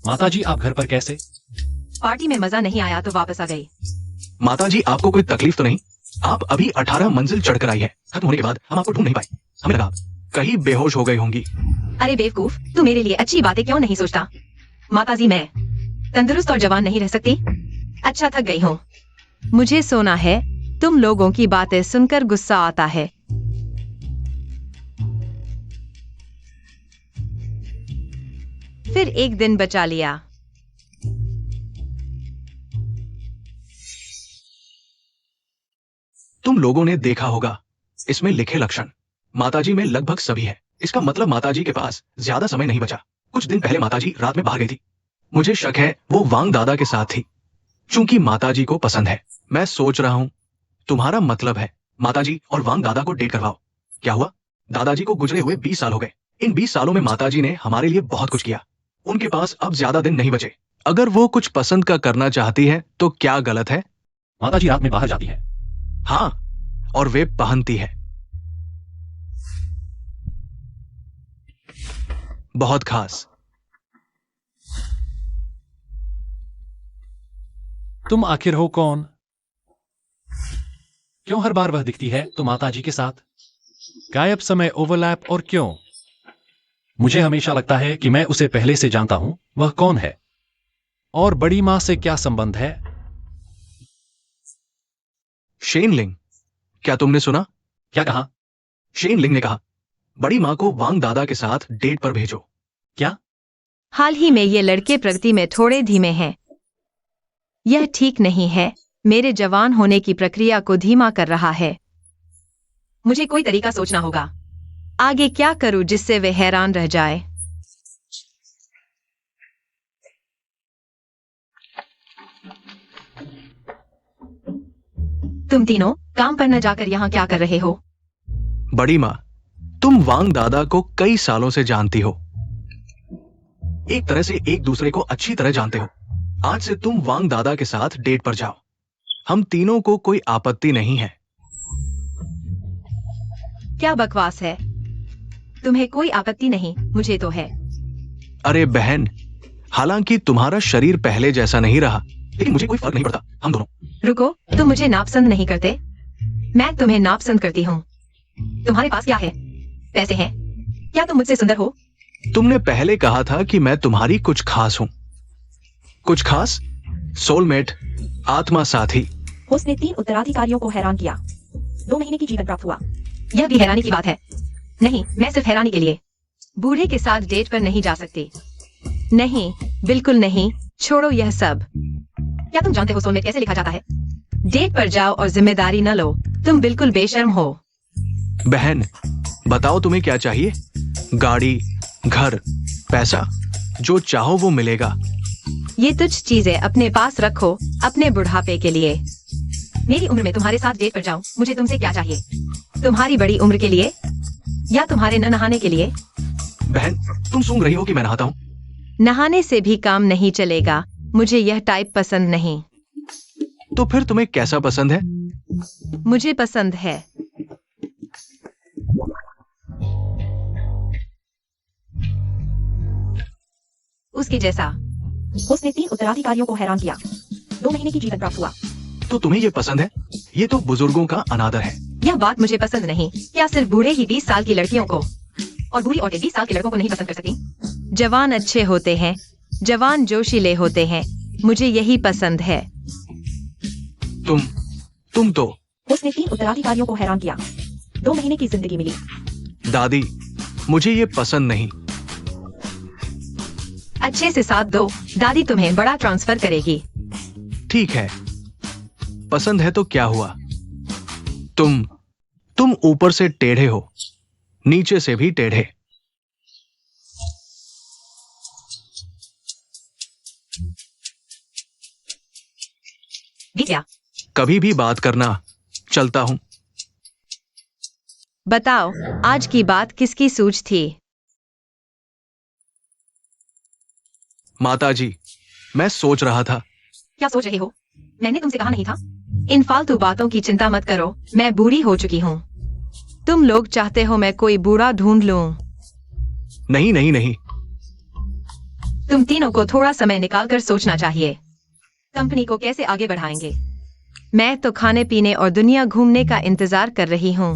Speaker 3: माताजी, आप घर पर कैसे?
Speaker 2: पार्टी में मजा नहीं आया तो वापस आ गई।
Speaker 1: माताजी, आपको कोई तकलीफ तो नहीं? आप अभी 18 मंजिल चढ़कर आई है। खत्म होने के बाद हम आपको ढूंढ नहीं पाए। हमें लगा कहीं बेहोश हो गई होंगी।
Speaker 2: अरे बेवकूफ, तू मेरे लिए अच्छी बातें क्यों नहीं सोचता? माताजी, मैं तंदुरुस्त और जवान नहीं रह सकती। अच्छा, थक गई हूँ। मुझे सोना है। तुम लोगों की बातें सुनकर गुस्सा आता है। फिर एक दिन बचा लिया।
Speaker 1: तुम लोगों ने देखा होगा इसमें लिखे लक्षण माताजी में लगभग सभी है। इसका मतलब माताजी के पास ज्यादा समय नहीं बचा। कुछ दिन पहले माताजी रात में बाहर गई थी। मुझे शक है वो वांग दादा के साथ थी, चूंकि माताजी को पसंद है। मैं सोच रहा हूं तुम्हारा मतलब है माताजी और वांग दादा को डेट करवाओ। क्या हुआ? दादाजी को गुजरे हुए 20 साल हो गए। इन 20 सालों में माताजी ने हमारे लिए बहुत कुछ किया। उनके पास अब ज्यादा दिन नहीं बचे। अगर वो कुछ पसंद का करना चाहती है तो क्या गलत है?
Speaker 3: माताजी रात में बाहर जाती है।
Speaker 1: हाँ, और वे पहनती है। बहुत खास।
Speaker 3: तुम आखिर हो कौन? क्यों हर बार वह दिखती है तो माताजी के साथ? गायब समय, ओवरलैप, और क्यों? मुझे हमेशा लगता है कि मैं उसे पहले से जानता हूं। वह कौन है? और बड़ी मां से क्या संबंध है?
Speaker 1: शेन लिंग, क्या तुमने सुना?
Speaker 3: क्या कहा?
Speaker 1: शेन लिंग ने कहा बड़ी मां को वांग दादा के साथ डेट पर भेजो।
Speaker 3: क्या?
Speaker 2: हाल ही में ये लड़के प्रगति में थोड़े धीमे हैं। यह ठीक नहीं है। मेरे जवान होने की प्रक्रिया को धीमा कर रहा है। मुझे कोई तरीका सोचना होगा। आगे क्या करूं जिससे वे हैरान रह जाए। तुम तीनों काम पर न जाकर यहाँ क्या कर रहे हो?
Speaker 1: बड़ी मां, तुम वांग दादा को कई सालों से जानती हो। एक तरह से एक दूसरे को अच्छी तरह जानते हो। आज से तुम वांग दादा के साथ डेट पर जाओ। हम तीनों को कोई आपत्ति नहीं है।
Speaker 2: क्या बकवास है? तुम्हें कोई आपत्ति नहीं, मुझे तो है।
Speaker 1: अरे बहन, हालांकि तुम्हारा शरीर पहले जैसा नहीं रहा, लेकिन मुझे कोई फर्क नहीं पड़ता। हम दोनों।
Speaker 2: रुको, तुम मुझे नापसंद नहीं करते। मैं तुम्हें नापसंद करती हूँ। तुम्हारे पास क्या है? पैसे हैं? क्या तुम मुझसे सुंदर हो?
Speaker 1: तुमने पहले कहा था कि मैं तुम्हारी कुछ खास हूं। कुछ खास? सोलमेट, आत्मा साथी।
Speaker 4: उसने 3 उत्तराधिकारियों को हैरान किया। 2 महीने की जीवन प्राप्त हुआ।
Speaker 2: यह भी हैरानी की बात है। नहीं, मैं सिर्फ हैरानी के लिए बूढ़े के साथ डेट पर नहीं जा सकती। नहीं, बिल्कुल नहीं। छोड़ो यह सब। क्या तुम जानते हो सोलमेट कैसे लिखा जाता है? डेट पर जाओ और जिम्मेदारी न लो। तुम बिल्कुल बेशर्म हो।
Speaker 1: बहन, बताओ तुम्हें क्या चाहिए? गाड़ी, घर, पैसा, जो चाहो वो मिलेगा।
Speaker 2: ये तुच्छ चीजें अपने पास रखो अपने बुढ़ापे के लिए। मेरी उम्र में तुम्हारे साथ डेट पर जाऊं, मुझे तुमसे क्या चाहिए? तुम्हारी बड़ी उम्र के लिए या तुम्हारे न नहाने के लिए?
Speaker 1: बहन, तुम सूंघ रही हो कि मैं नहाता हूं?
Speaker 2: नहाने से भी काम नहीं चलेगा। मुझे यह टाइप पसंद नहीं।
Speaker 1: तो फिर तुम्हें कैसा पसंद है?
Speaker 2: मुझे पसंद है उसके जैसा।
Speaker 4: उसने 3 उत्तराधिकारियों को हैरान किया। 2 महीने की जीवन प्राप्त हुआ।
Speaker 1: तो तुम्हें ये पसंद है? ये तो बुजुर्गों का अनादर है।
Speaker 2: यह बात मुझे पसंद नहीं। क्या सिर्फ बूढ़े ही 20 साल की लड़कियों को और बूढ़ी औरतें 20 साल के लड़कों को नहीं पसंद कर सकती? जवान अच्छे होते हैं, जवान जोशीले होते हैं। मुझे यही पसंद है।
Speaker 1: तुम तो।
Speaker 4: उसने 3 उत्तराधिकारियों को हैरान किया। 2 महीने की जिंदगी मिली।
Speaker 1: दादी, मुझे ये पसंद नहीं।
Speaker 2: अच्छे से साथ दो। दादी तुम्हें बड़ा ट्रांसफर करेगी।
Speaker 1: ठीक है, पसंद है तो क्या हुआ? तुम ऊपर से टेढ़े हो, नीचे से भी टेढ़े।
Speaker 2: विद्या,
Speaker 1: कभी भी बात करना। चलता हूं।
Speaker 2: बताओ आज की बात किसकी सूझ थी?
Speaker 1: माताजी, मैं सोच रहा था।
Speaker 2: क्या सोच रहे हो? मैंने तुमसे कहा नहीं था? इन फालतू बातों की चिंता मत करो। मैं बूढ़ी हो चुकी हूँ। तुम लोग चाहते हो मैं कोई बूढ़ा ढूंढ लूं?
Speaker 1: नहीं नहीं नहीं।
Speaker 2: तुम तीनों को थोड़ा समय निकालकर सोचना चाहिए। कंपनी को कैसे आगे बढ़ाएंगे? मैं तो खाने पीने और दुनिया घूमने का इंतजार कर रही हूँ।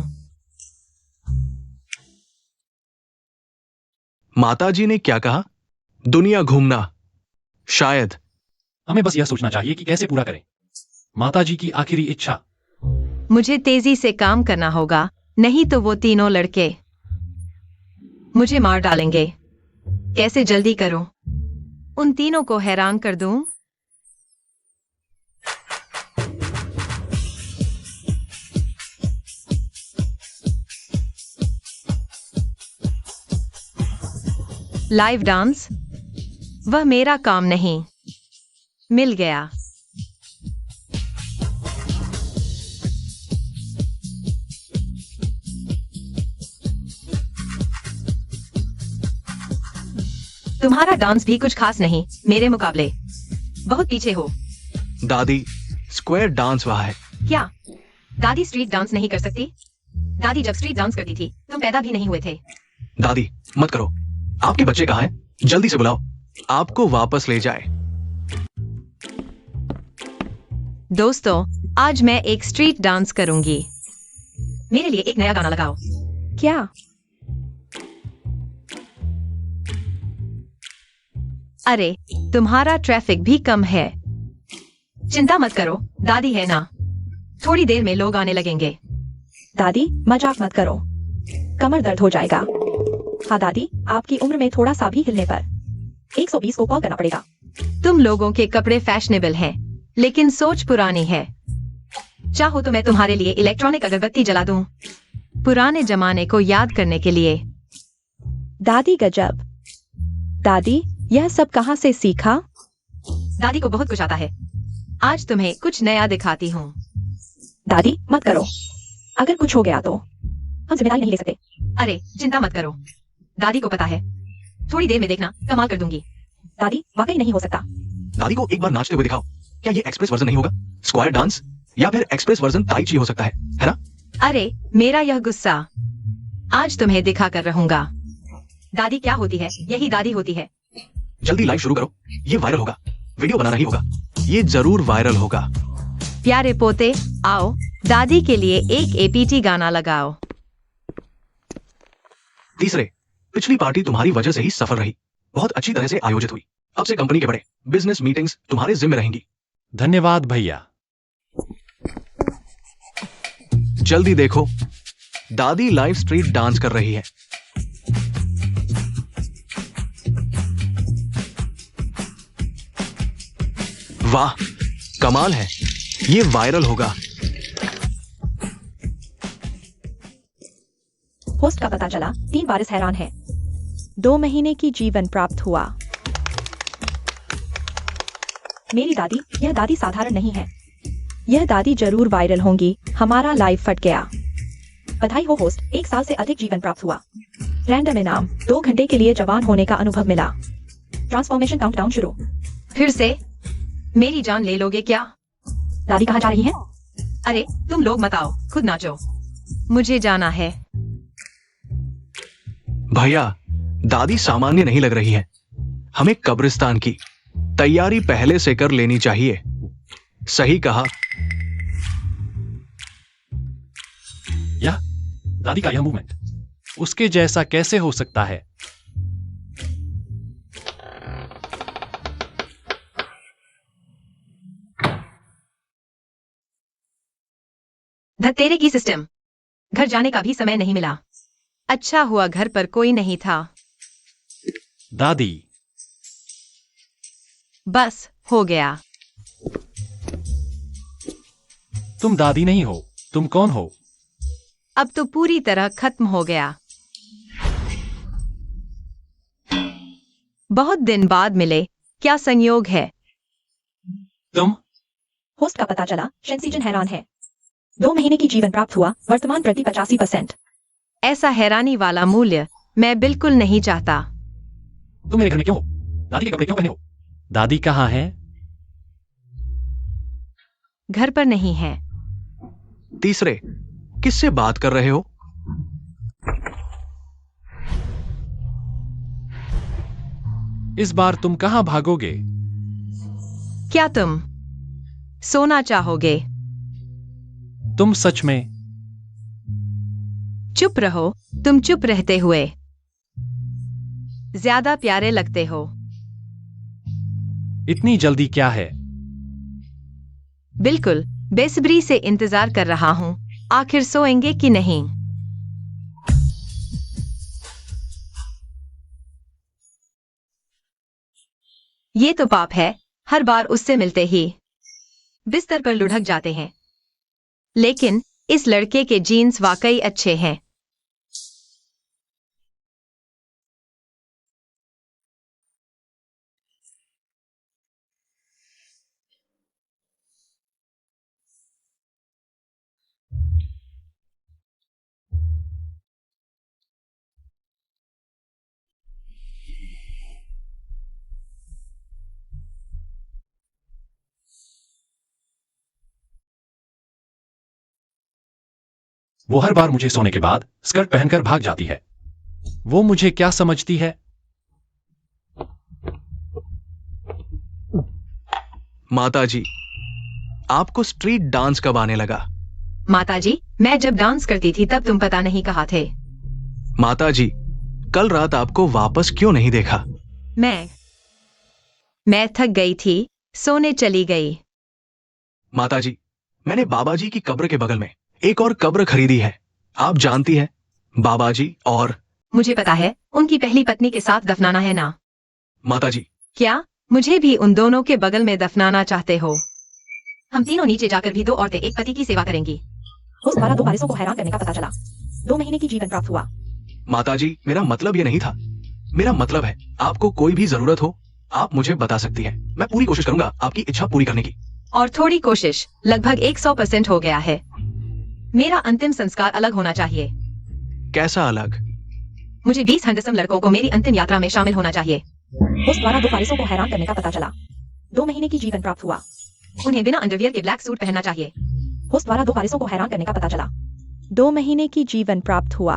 Speaker 1: माताजी ने क्या कहा? दुनिया घूमना? शायद।
Speaker 3: हमें बस यह सोचना चाहिए कि कैसे पूरा करें माताजी की आखिरी इच्छा।
Speaker 2: मुझे तेजी से काम करना होगा, नहीं तो वो तीनों लड़के मुझे मार डालेंगे। कैसे जल्दी करूं? उन तीनों को हैरान कर दूं? Live dance? वह मेरा काम नहीं। मिल गया। तुम्हारा डांस भी कुछ खास नहीं मेरे मुकाबले। बहुत पीछे हो।
Speaker 1: दादी, स्क्वायर डांस वहाँ है।
Speaker 2: क्या दादी स्ट्रीट डांस नहीं कर सकती? दादी जब स्ट्रीट डांस करती थी तुम पैदा भी नहीं हुए थे।
Speaker 1: दादी, मत करो। आपके बच्चे कहाँ हैं? जल्दी से बुलाओ, आपको वापस ले जाए।
Speaker 2: दोस्तों, आज मैं एक स्ट्रीट डांस करूंगी। मेरे लिए एक नया गाना लगाओ।
Speaker 4: क्या?
Speaker 2: अरे, तुम्हारा ट्रैफिक भी कम है। चिंता मत करो, दादी है ना। थोड़ी देर में लोग आने लगेंगे।
Speaker 4: दादी, मजाक मत करो, कमर दर्द हो जाएगा। हाँ दादी, आपकी उम्र में थोड़ा सा भी हिलने पर 120 को कॉल करना पड़ेगा।
Speaker 2: तुम लोगों के कपड़े फैशनेबल हैं, लेकिन सोच पुरानी है। चाहो तो मैं तुम्हारे लिए इलेक्ट्रॉनिक अगरबत्ती जला दूं, पुराने जमाने को याद करने के लिए।
Speaker 4: दादी गजब। दादी, यह सब कहाँ से सीखा?
Speaker 2: दादी को बहुत कुछ आता है। आज तुम्हें कुछ नया दिखाती हूँ।
Speaker 4: दादी, मत करो, अगर कुछ हो गया तो हम जिम्मेदारी नहीं ले सकते।
Speaker 2: अरे, चिंता मत करो, दादी को पता है। थोड़ी देर में देखना, कमाल कर दूंगी।
Speaker 4: दादी, वाकई नहीं हो सकता।
Speaker 1: दादी को एक बार नाचते हुए दिखाओ। क्या ये एक्सप्रेस वर्जन नहीं होगा? स्क्वायर डांस या फिर एक्सप्रेस वर्जन ताई ची हो सकता है ना?
Speaker 2: अरे, मेरा यह गुस्सा आज तुम्हें दिखा कर रहूंगा। दादी क्या होती है? यही दादी होती है।
Speaker 1: जल्दी लाइव शुरू करो, ये वायरल होगा। वीडियो बनाना ही होगा, ये जरूर वायरल होगा।
Speaker 2: प्यारे पोते, आओ, दादी के लिए एक एपीटी गाना लगाओ।
Speaker 1: तीसरे, पिछली पार्टी तुम्हारी वजह से ही सफल रही, बहुत अच्छी तरह से आयोजित हुई। अब से कंपनी के बड़े बिजनेस मीटिंग्स तुम्हारे जिम्मे रहेंगी।
Speaker 3: धन्यवाद भैया।
Speaker 1: जल्दी देखो, दादी लाइव स्ट्रीट डांस कर रही है। वाह, कमाल है, ये वायरल होगा।
Speaker 4: होस्ट का पता चला 3 वारिस हैरान है। 2 महीने की जीवन प्राप्त हुआ। मेरी दादी, यह दादी साधारण नहीं है। यह दादी जरूर वायरल होंगी। हमारा लाइव फट गया। बधाई हो होस्ट, 1 साल से अधिक जीवन प्राप्त हुआ। रैंडम इनाम, 2 घंटे के लिए जवान होने का अनुभव मिला। ट्रांसफॉर्मेशन काउंटडाउन शुरू।
Speaker 2: फिर से मेरी जान ले लोगे क्या?
Speaker 4: दादी कहाँ जा रही है?
Speaker 2: अरे, तुम लोग मत आओ, खुद नाचो। मुझे जाना है।
Speaker 1: भैया, दादी सामान्य नहीं लग रही है। हमें कब्रिस्तान की तैयारी पहले से कर लेनी चाहिए। सही कहा।
Speaker 3: यह दादी का यह मूवमेंट उसके जैसा कैसे हो सकता है?
Speaker 2: धत्तेरे की सिस्टम। घर जाने का भी समय नहीं मिला। अच्छा हुआ घर पर कोई नहीं था।
Speaker 3: दादी,
Speaker 2: बस हो गया।
Speaker 3: तुम दादी नहीं हो, तुम कौन हो?
Speaker 2: अब तो पूरी तरह खत्म हो गया। बहुत दिन बाद मिले, क्या संयोग है।
Speaker 3: तुम?
Speaker 4: होस्ट का पता चला शेंसीजन हैरान है। 2 महीने की जीवन प्राप्त हुआ, वर्तमान प्रति 85%।
Speaker 2: ऐसा हैरानी वाला मूल्य मैं बिल्कुल नहीं चाहता।
Speaker 3: तुम मेरे घर में क्यों हो? दादी के कपड़े क्यों पहने हो? दादी कहाँ है?
Speaker 2: घर पर नहीं है।
Speaker 1: तीसरे, किससे बात कर रहे हो?
Speaker 3: इस बार तुम कहाँ भागोगे?
Speaker 2: क्या तुम सोना चाहोगे?
Speaker 3: तुम सच में?
Speaker 2: चुप रहो, तुम चुप रहते हुए ज्यादा प्यारे लगते हो।
Speaker 3: इतनी जल्दी क्या है?
Speaker 2: बिल्कुल, बेसब्री से इंतजार कर रहा हूं। आखिर सोएंगे कि नहीं? ये तो पाप है, हर बार उससे मिलते ही बिस्तर पर लुढ़क जाते हैं। लेकिन इस लड़के के जीन्स वाकई अच्छे हैं।
Speaker 3: वो हर बार मुझे सोने के बाद स्कर्ट पहनकर भाग जाती है। वो मुझे क्या समझती है?
Speaker 1: माताजी, आपको स्ट्रीट डांस कब आने लगा?
Speaker 2: माताजी, मैं जब डांस करती थी तब तुम पता नहीं कहाँ थे।
Speaker 1: माताजी, कल रात आपको वापस क्यों नहीं देखा?
Speaker 2: मैं थक गई थी, सोने चली गई।
Speaker 1: माताजी, मैंने बाबा जी की कब्र के बगल में एक और कब्र खरीदी है। आप जानती हैं, बाबा जी और
Speaker 2: मुझे पता है, उनकी पहली पत्नी के साथ दफनाना है ना?
Speaker 1: माताजी,
Speaker 2: क्या मुझे भी उन दोनों के बगल में दफनाना चाहते हो? हम तीनों नीचे जाकर भी 2 औरतें एक पति की सेवा करेंगी।
Speaker 4: उस द्वारा 2 वारिसों को हैरान करने का पता चला। 2 महीने की जीवन प्राप्त हुआ।
Speaker 1: माताजी, मेरा मतलब ये नहीं था। मेरा मतलब है, आपको कोई भी जरूरत हो, आप मुझे बता सकती हैं। मैं पूरी कोशिश करूंगा आपकी इच्छा पूरी करने की।
Speaker 2: और थोड़ी कोशिश, लगभग 100% हो गया है। मेरा अंतिम संस्कार अलग होना चाहिए।
Speaker 1: कैसा अलग?
Speaker 2: मुझे 20 हैंडसम लड़कों को मेरी अंतिम यात्रा में शामिल होना चाहिए।
Speaker 4: उस द्वारा 2 वारिसों को हैरान करने का पता चला। 2 महीने की जीवन प्राप्त हुआ।
Speaker 2: उन्हें बिना अंडरवियर के ब्लैक सूट पहनना चाहिए।
Speaker 4: उस द्वारा 2 वारिसों को हैरान करने का पता चला। 2 महीने की जीवन प्राप्त हुआ।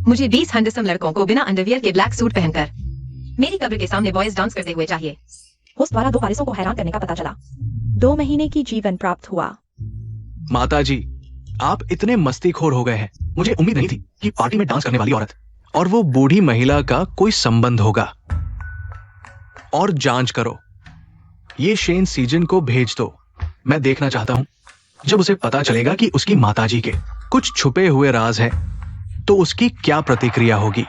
Speaker 2: मुझे 20 हैंडसम लड़कों को बिना अंडरवियर के ब्लैक सूट पहनकर मेरी कब्र के सामने बॉयज डांस करते हुए चाहिए।
Speaker 4: उस द्वारा 2 वारिसों को हैरान करने का पता चला। 2 महीने की जीवन प्राप्त हुआ।
Speaker 1: माताजी, आप इतने मस्तीखोर हो गए हैं। मुझे उम्मीद नहीं थी कि पार्टी में डांस करने वाली औरत और वो बूढ़ी महिला का कोई संबंध होगा। और जांच करो, ये शेन सीजन को भेज दो। मैं देखना चाहता हूं, जब उसे पता चलेगा कि उसकी माताजी के कुछ छुपे हुए राज है, तो उसकी क्या प्रतिक्रिया होगी।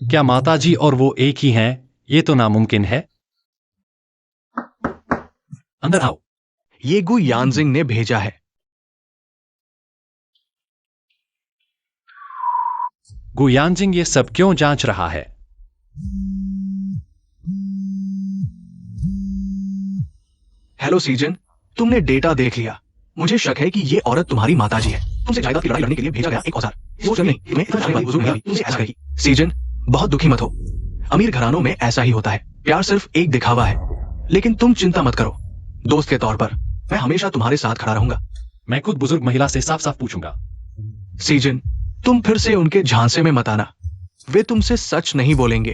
Speaker 3: क्या माताजी और वो एक ही हैं? ये तो नामुमकिन है। अंदर आओ।
Speaker 1: ये गु यानजिंग ने भेजा है।
Speaker 3: गुयानजिंग ये सब क्यों जांच रहा है?
Speaker 1: हेलो सीजन, तुमने डेटा देख लिया। मुझे शक है कि ये औरत तुम्हारी माताजी है। तुमसे जायदाद की लड़ाई लड़ने के लिए भेजा गया एक औजार। सोच नहीं, तुम्हें इतना जाने वाली बुजुर्ग महिला तुमसे ऐसा करेगी। सीजन, बहुत दुखी मत हो। अमीर घरानों में ऐसा ही होता है। प्यार सिर्फ एक दिखावा है। लेकिन तुम चिंता मत करो। दोस्त के तौर पर मैं हमेशा तुम्हारे साथ खड़ा रहूंगा।
Speaker 3: मैं खुद बुजुर्ग महिला से साफ साफ पूछूंगा।
Speaker 1: सीजन, तुम फिर से उनके झांसे में मत आना। वे तुमसे सच नहीं बोलेंगे।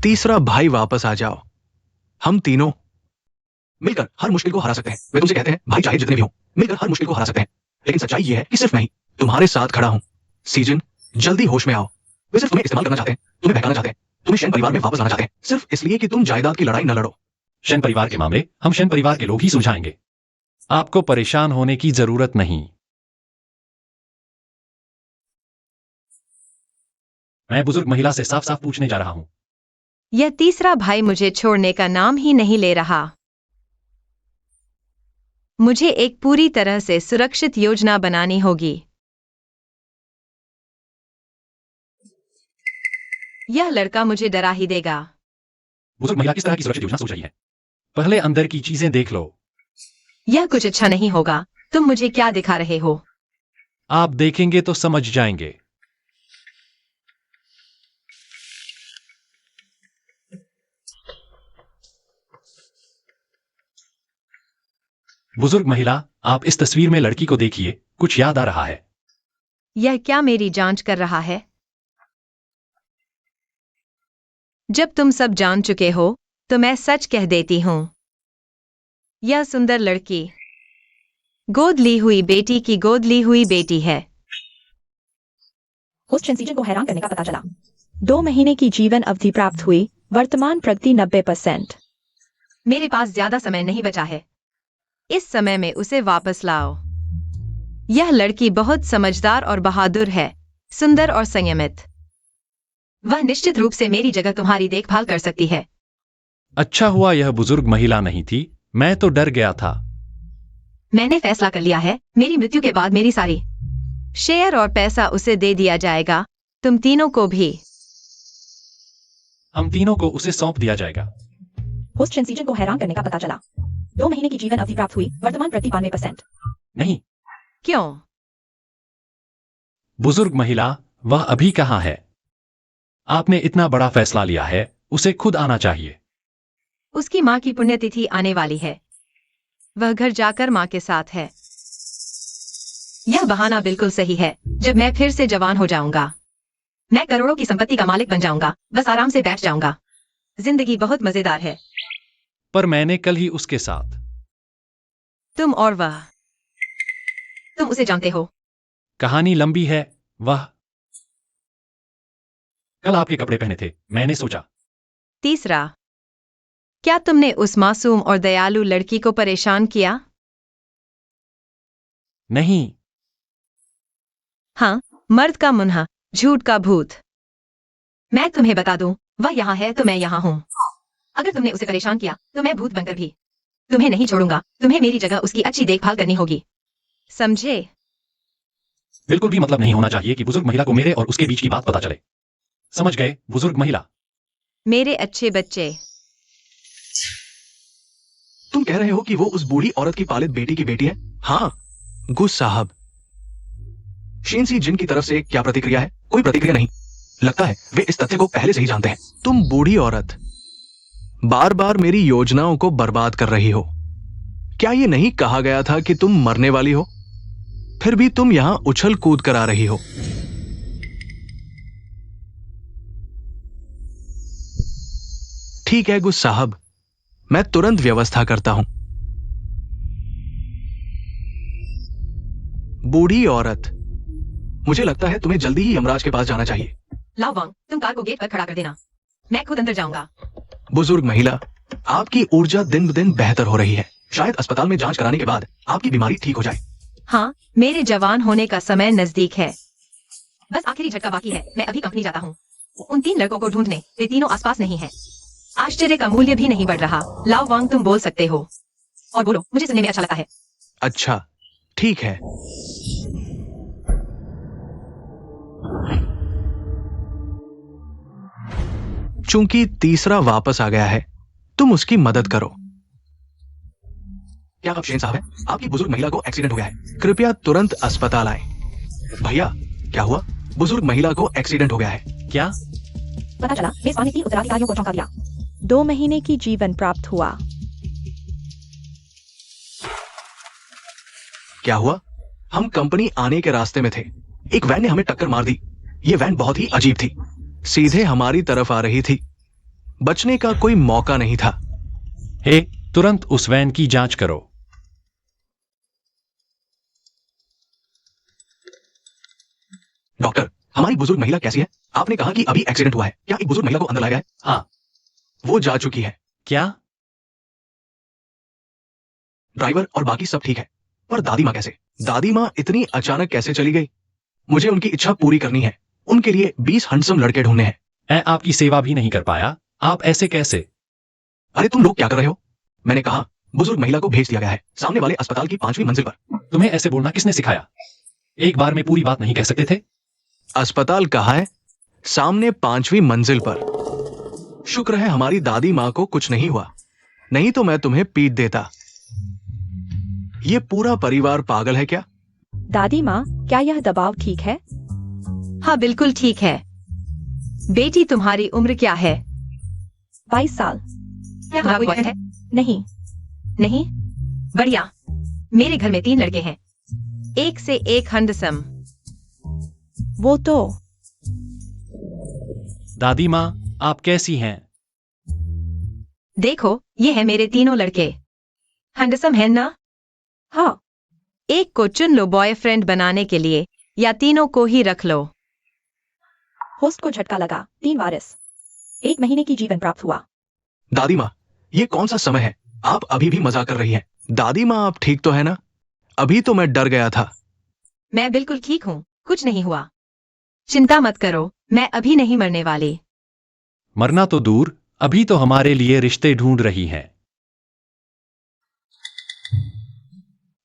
Speaker 1: तीसरा भाई वापस आ जाओ। हम तीनों मिलकर हर मुश्किल को हरा सकते हैं। वे तुमसे कहते हैं, भाई चाहे जितने भी हों, मिलकर हर मुश्किल को हरा सकते हैं। लेकिन सच्चाई यह है कि सिर्फ मैं ही तुम्हारे साथ खड़ा हूं। सीजन, जल्दी होश में आओ। वे सिर्फ तुम्हें इस्तेमाल करना चाहते हैं, तुम्हें बहकाना चाहते हैं, तुम्हें शेन परिवार में वापस लाना चाहते हैं, सिर्फ इसलिए कि तुम जायदाद की लड़ाई न लड़ो।
Speaker 3: शेन परिवार के मामले हम शेन परिवार के लोग ही सुलझाएंगे। आपको परेशान होने की जरूरत नहीं। मैं बुजुर्ग महिला से साफ साफ पूछने जा रहा हूं।
Speaker 2: यह तीसरा भाई मुझे छोड़ने का नाम ही नहीं ले रहा। मुझे एक पूरी तरह से सुरक्षित योजना बनानी होगी। यह लड़का मुझे डरा ही देगा।
Speaker 3: बुजुर्ग महिला किस तरह की सुरक्षित योजना सोच रही है? पहले अंदर की चीजें देख लो।
Speaker 2: यह कुछ अच्छा नहीं होगा। तुम मुझे क्या दिखा रहे हो?
Speaker 3: आप देखेंगे तो समझ जाएंगे। बुजुर्ग महिला, आप इस तस्वीर में लड़की को देखिए, कुछ याद आ रहा है।
Speaker 2: यह क्या मेरी जांच कर रहा है? जब तुम सब जान चुके हो, तो मैं सच कह देती हूं। यह सुंदर लड़की गोद ली हुई बेटी की गोद ली हुई बेटी है।
Speaker 4: होस्ट शेन सीजन को हैरान करने का पता चला। 2 महीने की जीवन अवधि प्राप्त हुई। वर्तमान प्रगति 90%।
Speaker 2: मेरे पास ज्यादा समय नहीं बचा है। इस समय में उसे वापस लाओ। यह लड़की बहुत समझदार और बहादुर है, सुंदर और संयमित। वह निश्चित रूप से मेरी जगह तुम्हारी देखभाल कर सकती है।
Speaker 3: अच्छा हुआ यह बुजुर्ग महिला नहीं थी, मैं तो डर गया था।
Speaker 2: मैंने फैसला कर लिया है, मेरी मृत्यु के बाद मेरी सारी शेयर और पैसा उसे दे दिया जाएगा। तुम तीनों को भी।
Speaker 3: हम तीनों को उसे सौंप दिया जाएगा।
Speaker 4: होस्ट शेन सीजन को हैरान करने का पता चला। 2 महीने की जीवन अवधि प्राप्त हुई। वर्तमान प्रगति 92%।
Speaker 3: नहीं।
Speaker 2: क्यों?
Speaker 3: बुजुर्ग महिला, वह अभी कहाँ है? आपने इतना बड़ा फैसला लिया है, उसे खुद आना चाहिए।
Speaker 2: उसकी माँ की पुण्यतिथि आने वाली है। वह घर जाकर माँ के साथ है। यह बहाना बिल्कुल सही है। जब मैं फिर से जवान हो जाऊंगा, मैं करोड़ों की संपत्ति का मालिक बन जाऊंगा, बस आराम से बैठ जाऊंगा। जिंदगी बहुत मजेदार है।
Speaker 3: पर मैंने कल ही उसके साथ।
Speaker 2: तुम और वह, तुम उसे जानते हो।
Speaker 3: कहानी लंबी है। वह कल आपके कपड़े पहने थे, मैंने सोचा।
Speaker 2: तीसरा, क्या तुमने उस मासूम और दयालु लड़की को परेशान किया?
Speaker 3: नहीं।
Speaker 2: हाँ, मर्द का मुन्हा, झूठ का भूत। मैं तुम्हें बता दूं, वह यहाँ है तो मैं यहाँ हूँ। अगर तुमने उसे परेशान किया तो मैं भूत बनकर भी तुम्हें नहीं छोड़ूंगा। तुम्हें मेरी जगह उसकी अच्छी देखभाल करनी होगी, समझे?
Speaker 3: बिल्कुल भी मतलब नहीं होना चाहिए कि बुजुर्ग महिला को मेरे और उसके बीच की बात पता चले। समझ गए, बुजुर्ग महिला?
Speaker 2: मेरे अच्छे बच्चे।
Speaker 1: तुम कह रहे हो कि वो उस बूढ़ी औरत की पालित बेटी की बेटी है? हाँ गुस साहब। शेनसी जिन की तरफ से क्या प्रतिक्रिया है? कोई प्रतिक्रिया नहीं। लगता है वे इस तथ्य को पहले से ही जानते हैं। तुम बूढ़ी औरत बार बार मेरी योजनाओं को बर्बाद कर रही हो। क्या ये नहीं कहा गया था कि तुम मरने वाली हो? फिर भी तुम यहां उछल कूद कर आ रही हो। ठीक है गुस साहब, मैं तुरंत व्यवस्था करता हूं। बूढ़ी औरत, मुझे लगता है तुम्हें जल्दी ही यमराज के पास जाना चाहिए।
Speaker 2: लाओ वांग, तुम कार को गेट पर खड़ा कर देना, मैं खुद अंदर जाऊंगा।
Speaker 1: बुजुर्ग महिला, आपकी ऊर्जा दिन ब दिन बेहतर हो रही है। शायद अस्पताल में जांच कराने के बाद आपकी बीमारी ठीक हो जाए।
Speaker 2: हाँ, मेरे जवान होने का समय नजदीक है। बस आखिरी झटका बाकी है। मैं अभी कंपनी जाता हूँ उन 3 लड़कों को ढूंढने। वे तीनों आसपास नहीं है। आश्चर्य का मूल्य भी नहीं बढ़ रहा। लाओ वांग, तुम बोल सकते हो। और बोलो, मुझे सुनने में अच्छा लगता है।
Speaker 1: अच्छा ठीक है। चूंकि तीसरा वापस आ गया है, तुम उसकी मदद करो। क्या आप शेन साहब हैं? आपकी बुजुर्ग महिला को एक्सीडेंट हो गया है, कृपया तुरंत अस्पताल आए। भैया क्या हुआ? बुजुर्ग महिला को एक्सीडेंट हो गया है।
Speaker 3: क्या?
Speaker 4: पता चला मेजबान ने 3 उत्तराधिकारियों को चौंका दिया। 2 महीने की जीवन प्राप्त हुआ।
Speaker 1: क्या हुआ? हम कंपनी आने के रास्ते में थे, एक वैन ने हमें टक्कर मार दी। ये वैन बहुत ही अजीब थी, सीधे हमारी तरफ आ रही थी। बचने का कोई मौका नहीं था।
Speaker 3: हे, तुरंत उस वैन की जांच करो।
Speaker 1: डॉक्टर, हमारी बुजुर्ग महिला कैसी है? आपने कहा कि अभी एक्सीडेंट हुआ है। क्या एक बुजुर्ग महिला को अंदर लाया गया है?
Speaker 3: हाँ।
Speaker 1: वो जा चुकी है।
Speaker 3: क्या?
Speaker 1: ड्राइवर और बाकी सब ठीक है, पर दादी माँ कैसे? दादी माँ इतनी अचानक कैसे चली गई? मुझे उनकी इच्छा पूरी करनी है। उनके लिए 20 हंडसम लड़के ढूंढने हैं।
Speaker 3: मैं आपकी सेवा भी नहीं कर पाया। आप ऐसे कैसे?
Speaker 1: अरे तुम लोग क्या कर रहे हो? मैंने कहा बुजुर्ग महिला को भेज दिया गया है, सामने वाले अस्पताल की 5वीं मंजिल पर।
Speaker 3: तुम्हें ऐसे बोलना किसने सिखाया? एक बार में पूरी बात नहीं कह सकते थे?
Speaker 1: अस्पताल कहाँ है? सामने 5वीं मंजिल पर। शुक्र है हमारी दादी माँ को कुछ नहीं हुआ, नहीं तो मैं तुम्हें पीट देता। ये पूरा परिवार पागल है क्या?
Speaker 4: दादी माँ, क्या यह दबाव ठीक है?
Speaker 2: हाँ बिल्कुल ठीक है। बेटी, तुम्हारी उम्र क्या है?
Speaker 4: 22 साल।
Speaker 2: क्या तुम्हारा कोई बॉयफ्रेंड है?
Speaker 4: नहीं।
Speaker 2: नहीं? बढ़िया। मेरे घर में 3 लड़के हैं, एक से एक हंडसम।
Speaker 4: वो तो
Speaker 3: दादी माँ, आप कैसी हैं?
Speaker 2: देखो, ये है मेरे तीनों लड़के। हंडसम है ना?
Speaker 4: हाँ।
Speaker 2: एक को चुन लो बॉयफ्रेंड बनाने के लिए, या तीनों को ही रख लो।
Speaker 4: होस्ट को झटका लगा। 3 वारिस, 1 महीने की जीवन प्राप्त हुआ।
Speaker 1: दादी माँ, ये कौन सा समय है? आप अभी भी मजाक कर रही हैं। दादी माँ, आप ठीक तो है ना? अभी तो मैं डर गया था।
Speaker 2: मैं बिल्कुल ठीक हूँ, कुछ नहीं हुआ। चिंता मत करो, मैं अभी नहीं मरने वाली।
Speaker 3: मरना तो दूर, अभी तो हमारे लिए रिश्ते ढूंढ रही हैं।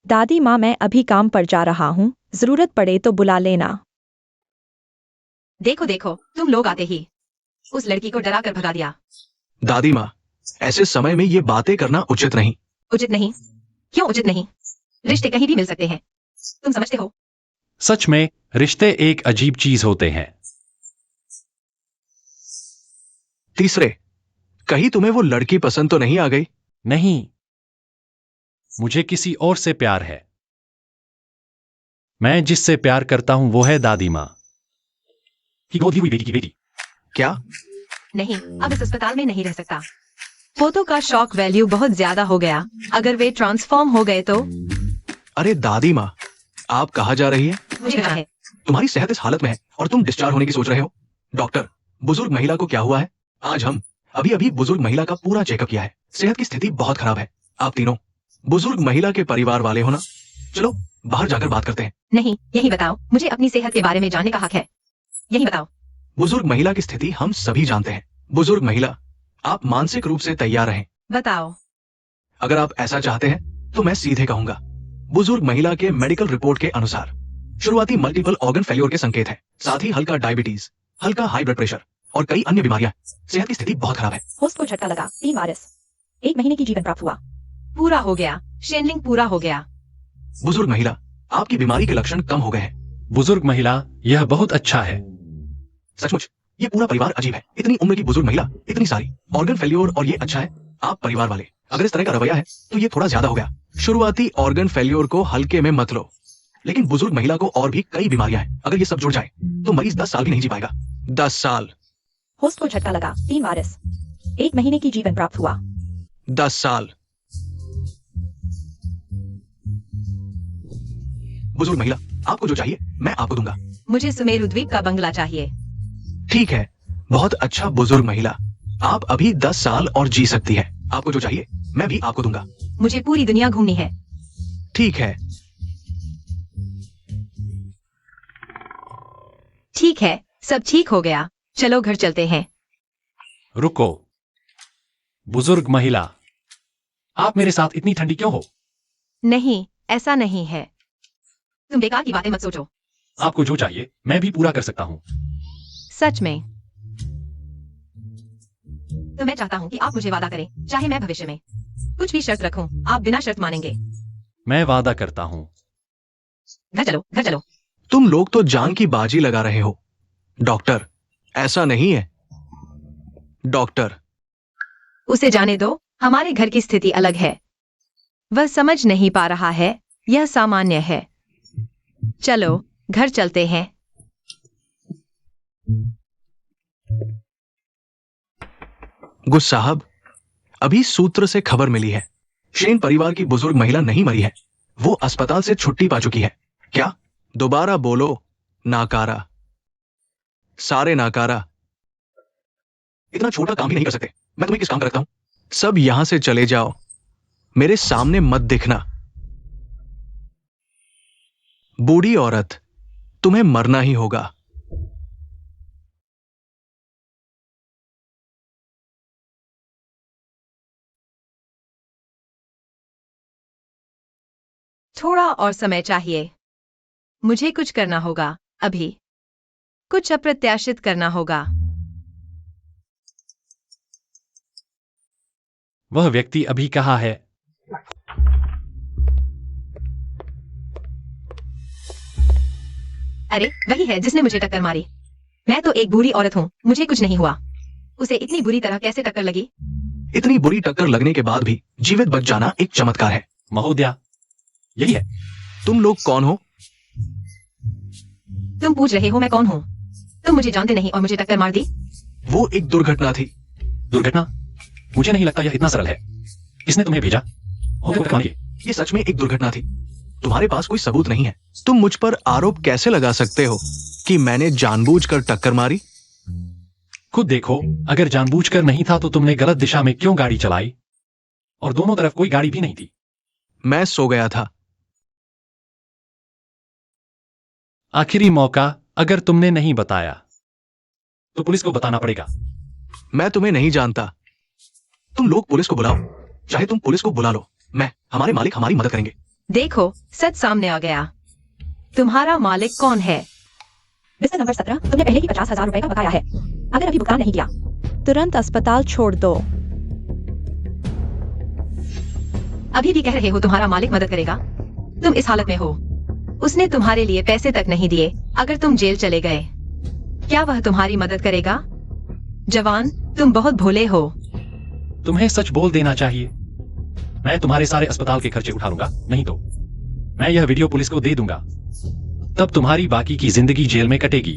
Speaker 4: दादी माँ, मैं अभी काम पर जा रहा हूँ, जरूरत पड़े तो बुला लेना।
Speaker 2: देखो देखो, तुम लोग आते ही उस लड़की को डरा कर भगा दिया।
Speaker 1: दादी माँ, ऐसे समय में ये बातें करना उचित नहीं।
Speaker 2: उचित नहीं? क्यों उचित नहीं? रिश्ते कहीं भी मिल सकते हैं, तुम समझते हो?
Speaker 3: सच में, रिश्ते एक अजीब चीज होते हैं।
Speaker 1: तीसरे, कहीं तुम्हें वो लड़की पसंद तो नहीं आ गई?
Speaker 3: नहीं, मुझे किसी और से प्यार है। मैं जिससे प्यार करता हूं वो है दादी माँ। कि गोद ली हुई बेटी की बेटी।
Speaker 1: क्या?
Speaker 2: नहीं, अब इस अस्पताल में नहीं रह सकता। पोतों का शॉक वैल्यू बहुत ज्यादा हो गया। अगर वे ट्रांसफॉर्म हो गए तो
Speaker 1: अरे दादी माँ, आप कहाँ जा रही है?
Speaker 2: मुझे क्या है?
Speaker 1: तुम्हारी सेहत इस हालत में है और तुम डिस्चार्ज होने की सोच रहे हो। डॉक्टर, बुजुर्ग महिला को क्या हुआ है? आज हम अभी अभी बुजुर्ग महिला का पूरा चेकअप किया है। सेहत की स्थिति बहुत खराब है। आप तीनों बुजुर्ग महिला के परिवार वाले हो ना? चलो बाहर जाकर बात करते हैं।
Speaker 2: नहीं, यही बताओ, मुझे अपनी सेहत के बारे में जानने का हक है। यही बताओ।
Speaker 1: बुजुर्ग महिला की स्थिति हम सभी जानते हैं। बुजुर्ग महिला, आप मानसिक रूप से तैयार रहें।
Speaker 2: बताओ।
Speaker 1: अगर आप ऐसा चाहते हैं तो मैं सीधे कहूंगा। बुजुर्ग महिला के मेडिकल रिपोर्ट के अनुसार शुरुआती मल्टीपल ऑर्गन फेल्योर के संकेत हैं, साथ ही हल्का डायबिटीज, हल्का हाई ब्लड प्रेशर और कई अन्य बीमारियां। सेहत की स्थिति बहुत खराब है।
Speaker 4: होस्ट को झटका लगा। 3 वायरस। 1 महीने की जीवन प्राप्त हुआ।
Speaker 2: पूरा हो गया। शेनलिंग पूरा हो गया।
Speaker 1: बुजुर्ग महिला, आपकी बीमारी के लक्षण कम हो गए हैं।
Speaker 3: बुजुर्ग महिला, यह बहुत अच्छा है।
Speaker 1: सचमुच ये पूरा परिवार अजीब है। इतनी उम्र की बुजुर्ग महिला, इतनी सारी ऑर्गन फेल्योर, और ये अच्छा है। आप परिवार वाले, अगर इस तरह का रवैया है तो ये थोड़ा ज्यादा हो गया। शुरुआती ऑर्गन फेल्योर को हल्के में मत लो, लेकिन बुजुर्ग महिला को और भी कई बीमारियां हैं। अगर ये सब जुड़ जाए तो मरीज 10 साल भी नहीं जी पाएगा। 10 साल।
Speaker 4: होस्ट को झटका लगा। 3 वायरस। 1 महीने की जीवन प्राप्त हुआ।
Speaker 1: 10 साल। बुजुर्ग महिला, आपको जो चाहिए मैं आपको दूंगा।
Speaker 2: मुझे सुमेरु द्वीप का बंगला चाहिए।
Speaker 1: ठीक है, बहुत अच्छा। बुजुर्ग महिला, आप अभी 10 साल और जी सकती है। आपको जो चाहिए मैं भी आपको दूंगा।
Speaker 2: मुझे पूरी दुनिया घूमनी है।
Speaker 1: ठीक है।
Speaker 2: ठीक है, सब ठीक हो गया। चलो घर चलते हैं।
Speaker 3: रुको, बुजुर्ग महिला, आप मेरे साथ इतनी ठंडी क्यों हो?
Speaker 2: नहीं, ऐसा नहीं है। तुम बेकार की बातें मत सोचो।
Speaker 3: आपको जो चाहिए मैं भी पूरा कर सकता हूँ।
Speaker 2: सच में? तो मैं चाहता हूँ कि आप मुझे वादा करें, चाहे मैं भविष्य में कुछ भी शर्त रखूं, आप बिना शर्त मानेंगे।
Speaker 3: मैं वादा करता हूँ।
Speaker 2: घर चलो, घर चलो।
Speaker 1: तुम लोग तो जान की बाजी लगा रहे हो। डॉक्टर, ऐसा नहीं है। डॉक्टर,
Speaker 2: उसे जाने दो, हमारे घर की स्थिति अलग है। वह समझ नहीं पा रहा है, यह सामान्य है। चलो घर चलते हैं।
Speaker 1: गुस साहब, अभी सूत्र से खबर मिली है, शेन परिवार की बुजुर्ग महिला नहीं मरी है। वो अस्पताल से छुट्टी पा चुकी है। क्या? दोबारा बोलो। नाकारा। सारे नाकारा। इतना छोटा काम भी नहीं कर सकते। मैं तुम्हें किस काम का रखता हूं? सब यहां से चले जाओ, मेरे सामने मत दिखना। बूढ़ी औरत, तुम्हें मरना ही होगा।
Speaker 2: थोड़ा और समय चाहिए। मुझे कुछ करना होगा अभी। कुछ अप्रत्याशित करना होगा।
Speaker 3: वह व्यक्ति अभी कहाँ है?
Speaker 2: अरे वही है जिसने मुझे टक्कर मारी। मैं तो एक बुरी औरत हूँ, मुझे कुछ नहीं हुआ। उसे इतनी बुरी तरह कैसे टक्कर लगी?
Speaker 1: इतनी बुरी टक्कर लगने के बाद भी जीवित बच जाना एक चमत्कार है।
Speaker 3: महोदया, यही है।
Speaker 1: तुम लोग कौन हो?
Speaker 2: तुम पूछ रहे हो मैं कौन हूँ? तुम मुझे जानते नहीं और मुझे टक्कर मार दी।
Speaker 1: वो एक दुर्घटना थी।
Speaker 3: दुर्घटना? मुझे नहीं लगता यह इतना सरल है। किसने तुम्हें भेजा?
Speaker 1: ये सच में एक दुर्घटना थी। तुम्हारे पास कोई सबूत नहीं है। तुम मुझ पर आरोप कैसे लगा सकते हो कि मैंने जानबूझकर टक्कर मारी?
Speaker 3: खुद देखो, अगर जानबूझकर नहीं था तो तुमने गलत दिशा में क्यों गाड़ी चलाई? और दोनों तरफ कोई गाड़ी भी नहीं थी।
Speaker 1: मैं सो गया था।
Speaker 3: आखिरी मौका, अगर तुमने नहीं बताया तो पुलिस को बताना पड़ेगा।
Speaker 1: मैं तुम्हें नहीं जानता। तुम लोग पुलिस को बुलाओ, चाहे तुम पुलिस को बुला लो। हमारे मालिक हमारी मदद करेंगे।
Speaker 2: देखो, सच सामने आ गया। तुम्हारा मालिक कौन है?
Speaker 4: बिस्तर नंबर 17, तुमने पहले ही 50,000 रुपए का बकाया है। अगर अभी भुगतान नहीं किया, तुरंत अस्पताल छोड़ दो।
Speaker 2: अभी भी कह रहे हो तुम्हारा मालिक मदद करेगा? तुम इस हालत में हो। उसने तुम्हारे लिए पैसे तक नहीं दिए। अगर तुम जेल चले गए, क्या वह तुम्हारी मदद करेगा? जवान, तुम बहुत भोले हो।
Speaker 3: तुम्हें सच बोल देना चाहिए। मैं तुम्हारे सारे अस्पताल के खर्चे उठा लूंगा, नहीं तो मैं यह वीडियो पुलिस को दे दूंगा। तब तुम्हारी बाकी की जिंदगी जेल में कटेगी।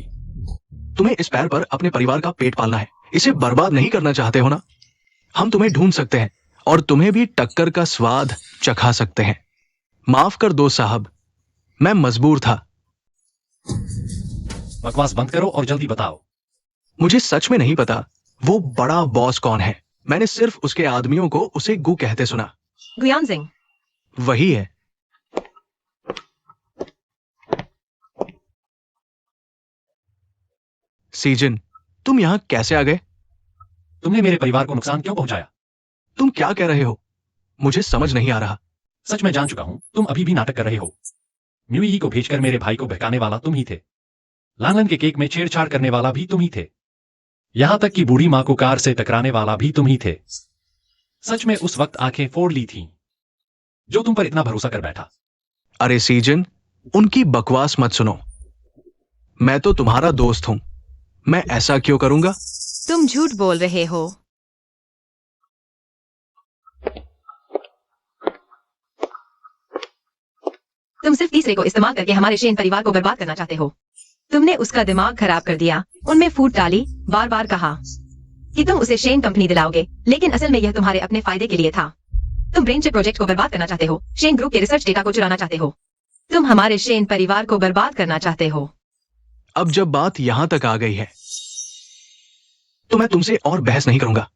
Speaker 1: तुम्हें इस पैर पर अपने परिवार का पेट पालना है, इसे बर्बाद नहीं करना चाहते हो ना? हम तुम्हें ढूंढ सकते हैं और तुम्हें भी टक्कर का स्वाद चखा सकते हैं। माफ कर दो साहब, मैं मजबूर था।
Speaker 3: बकवास बंद करो और जल्दी बताओ।
Speaker 1: मुझे सच में नहीं पता वो बड़ा बॉस कौन है। मैंने सिर्फ उसके आदमियों को उसे गु कहते सुना।
Speaker 2: गुयांजिंग।
Speaker 1: वही है। सीजन, तुम यहां कैसे आ गए?
Speaker 3: तुमने मेरे परिवार को नुकसान क्यों पहुंचाया?
Speaker 1: तुम क्या कह रहे हो? मुझे समझ नहीं आ रहा।
Speaker 3: सच में जान चुका हूं, तुम अभी भी नाटक कर रहे हो। म्यूई को भेजकर मेरे भाई को बहकाने वाला तुम ही थे। लांगलन के केक में छेड़छाड़ करने वाला भी तुम ही थे। यहां तक कि बूढ़ी मां को कार से टकराने वाला भी तुम ही थे। सच में उस वक्त आंखें फोड़ ली थीं, जो तुम पर इतना भरोसा कर बैठा।
Speaker 1: अरे सीजन, उनकी बकवास मत सुनो। मैं तो तुम्हारा दोस्त हूं, मैं ऐसा क्यों करूंगा?
Speaker 2: तुम झूठ बोल रहे हो। तुम सिर्फ तीसरे को इस्तेमाल करके हमारे शेन परिवार को बर्बाद करना चाहते हो। तुमने उसका दिमाग खराब कर दिया, उनमें फूट डाली, बार बार कहा कि तुम उसे शेन कंपनी दिलाओगे, लेकिन असल में यह तुम्हारे अपने फायदे के लिए था। तुम ब्रेन चिप प्रोजेक्ट को बर्बाद करना चाहते हो, शेन ग्रुप के रिसर्च डेटा को चुराना चाहते हो। तुम हमारे शेन परिवार को बर्बाद करना चाहते हो।
Speaker 1: अब जब बात यहां तक आ गई है तो मैं तुमसे और बहस नहीं करूंगा।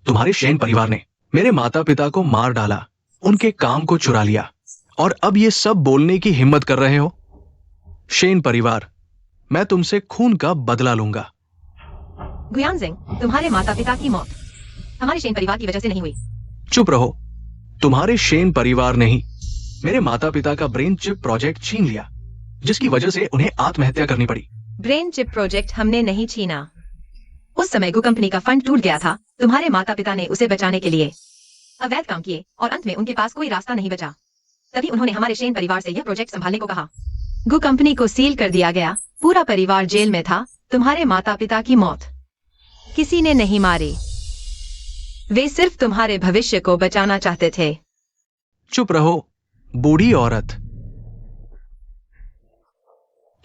Speaker 1: तुम्हारे शेन परिवार ने मेरे माता पिता को मार डाला, उनके काम को चुरा लिया, और अब ये सब बोलने की हिम्मत कर रहे हो? शेन परिवार, मैं तुमसे खून का बदला लूंगा।
Speaker 2: गुयांजिंग, तुम्हारे माता पिता की मौत हमारे शेन परिवार की वजह से नहीं हुई।
Speaker 1: चुप रहो। तुम्हारे शेन परिवार ने ही मेरे माता पिता का ब्रेन चिप प्रोजेक्ट छीन लिया, जिसकी वजह से उन्हें आत्महत्या करनी पड़ी।
Speaker 2: ब्रेन चिप प्रोजेक्ट हमने नहीं छीना। उस समय गु कंपनी का फंड टूट गया था। तुम्हारे माता पिता ने उसे बचाने के लिए अवैध काम किए और अंत में उनके पास कोई रास्ता नहीं बचा। तभी उन्होंने हमारे शेन परिवार से यह प्रोजेक्ट संभालने को कहा। गु कंपनी को सील कर दिया गया, पूरा परिवार जेल में था। तुम्हारे माता पिता की मौत किसी ने नहीं मारी, वे सिर्फ तुम्हारे भविष्य को बचाना चाहते थे।
Speaker 1: चुप रहो, बूढ़ी औरत।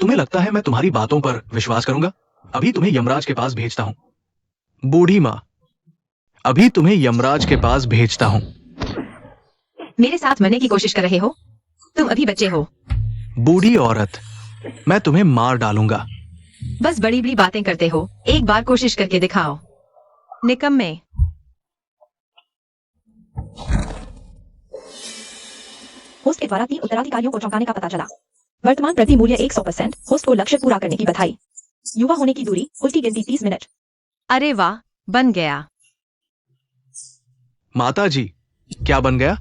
Speaker 1: तुम्हें लगता है मैं तुम्हारी बातों पर विश्वास करूंगा? अभी तुम्हें यमराज के पास भेजता हूं। बूढ़ी मां, अभी तुम्हें यमराज के पास भेजता हूं।
Speaker 2: मेरे साथ मरने की कोशिश कर रहे हो? तुम अभी बच्चे हो।
Speaker 1: बूढ़ी औरत, मैं तुम्हें मार डालूंगा।
Speaker 2: बस बड़ी बड़ी बातें करते हो, एक बार कोशिश करके दिखाओ। निकम्मे।
Speaker 4: होस्ट के द्वारा 3 उत्तराधिकारियों को चौंकाने का पता चला। वर्तमान प्रति मूल्य 100%, होस्ट को लक्ष्य पूरा करने की बधाई। युवा होने की दूरी, उल्टी गिनती 30 मिनट।
Speaker 2: अरे वाह, बन गया।
Speaker 1: माता जी, क्या बन गया?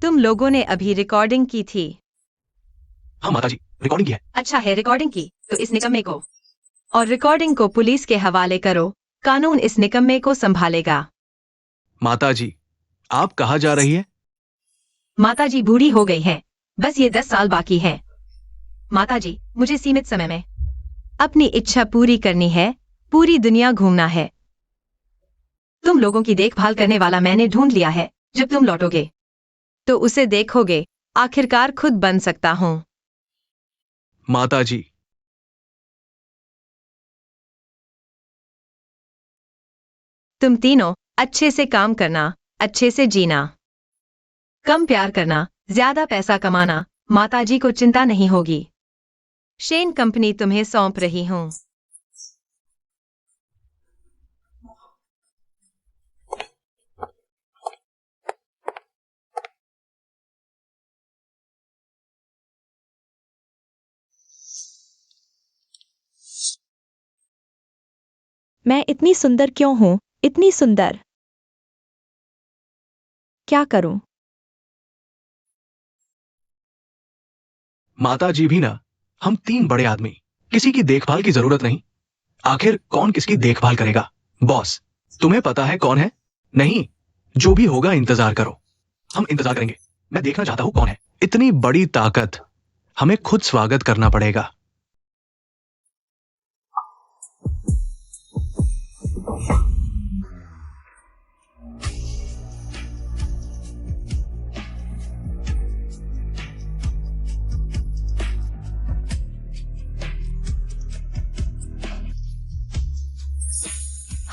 Speaker 2: तुम लोगों ने अभी रिकॉर्डिंग की थी।
Speaker 1: हाँ माता जी, रिकॉर्डिंग की है।
Speaker 2: अच्छा है, रिकॉर्डिंग की तो इस निकम्मे को और रिकॉर्डिंग को पुलिस के हवाले करो। कानून इस निकम्मे को संभालेगा।
Speaker 1: माता जी, आप कहाँ जा रही है?
Speaker 2: माता जी बूढ़ी हो गई है, बस ये 10 साल बाकी है। माता जी, मुझे सीमित समय में अपनी इच्छा पूरी करनी है, पूरी दुनिया घूमना है। तुम लोगों की देखभाल करने वाला मैंने ढूंढ लिया है। जब तुम लौटोगे तो उसे देखोगे, आखिरकार खुद बन सकता हूं।
Speaker 1: माता जी,
Speaker 2: तुम तीनों अच्छे से काम करना, अच्छे से जीना, कम प्यार करना, ज्यादा पैसा कमाना। माताजी को चिंता नहीं होगी। शेन कंपनी तुम्हें सौंप रही हूं।
Speaker 4: मैं इतनी सुंदर क्यों हूं? इतनी सुंदर। क्या करूं?
Speaker 1: माता जी भी ना, हम 3 बड़े आदमी, किसी की देखभाल की जरूरत नहीं। आखिर कौन किसकी देखभाल करेगा? बॉस, तुम्हें पता है कौन है? नहीं, जो भी होगा इंतजार करो। हम इंतजार करेंगे। मैं देखना चाहता हूं कौन है। इतनी बड़ी ताकत, हमें खुद स्वागत करना पड़ेगा।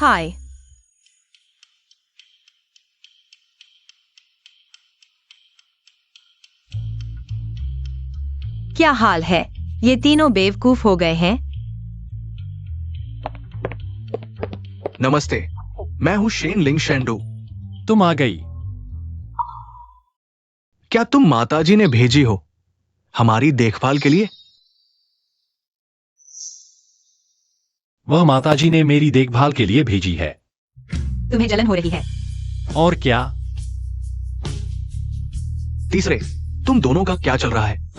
Speaker 2: हाय। क्या हाल है? ये तीनों बेवकूफ हो गए हैं।
Speaker 1: नमस्ते, मैं हूं शेन लिंग शेंडू।
Speaker 3: तुम आ गई।
Speaker 1: क्या तुम माताजी ने भेजी हो हमारी देखभाल के लिए?
Speaker 3: वह माताजी ने मेरी देखभाल के लिए भेजी है।
Speaker 2: तुम्हें जलन हो रही है।
Speaker 3: और क्या?
Speaker 1: तीसरे, तुम दोनों का क्या चल रहा है?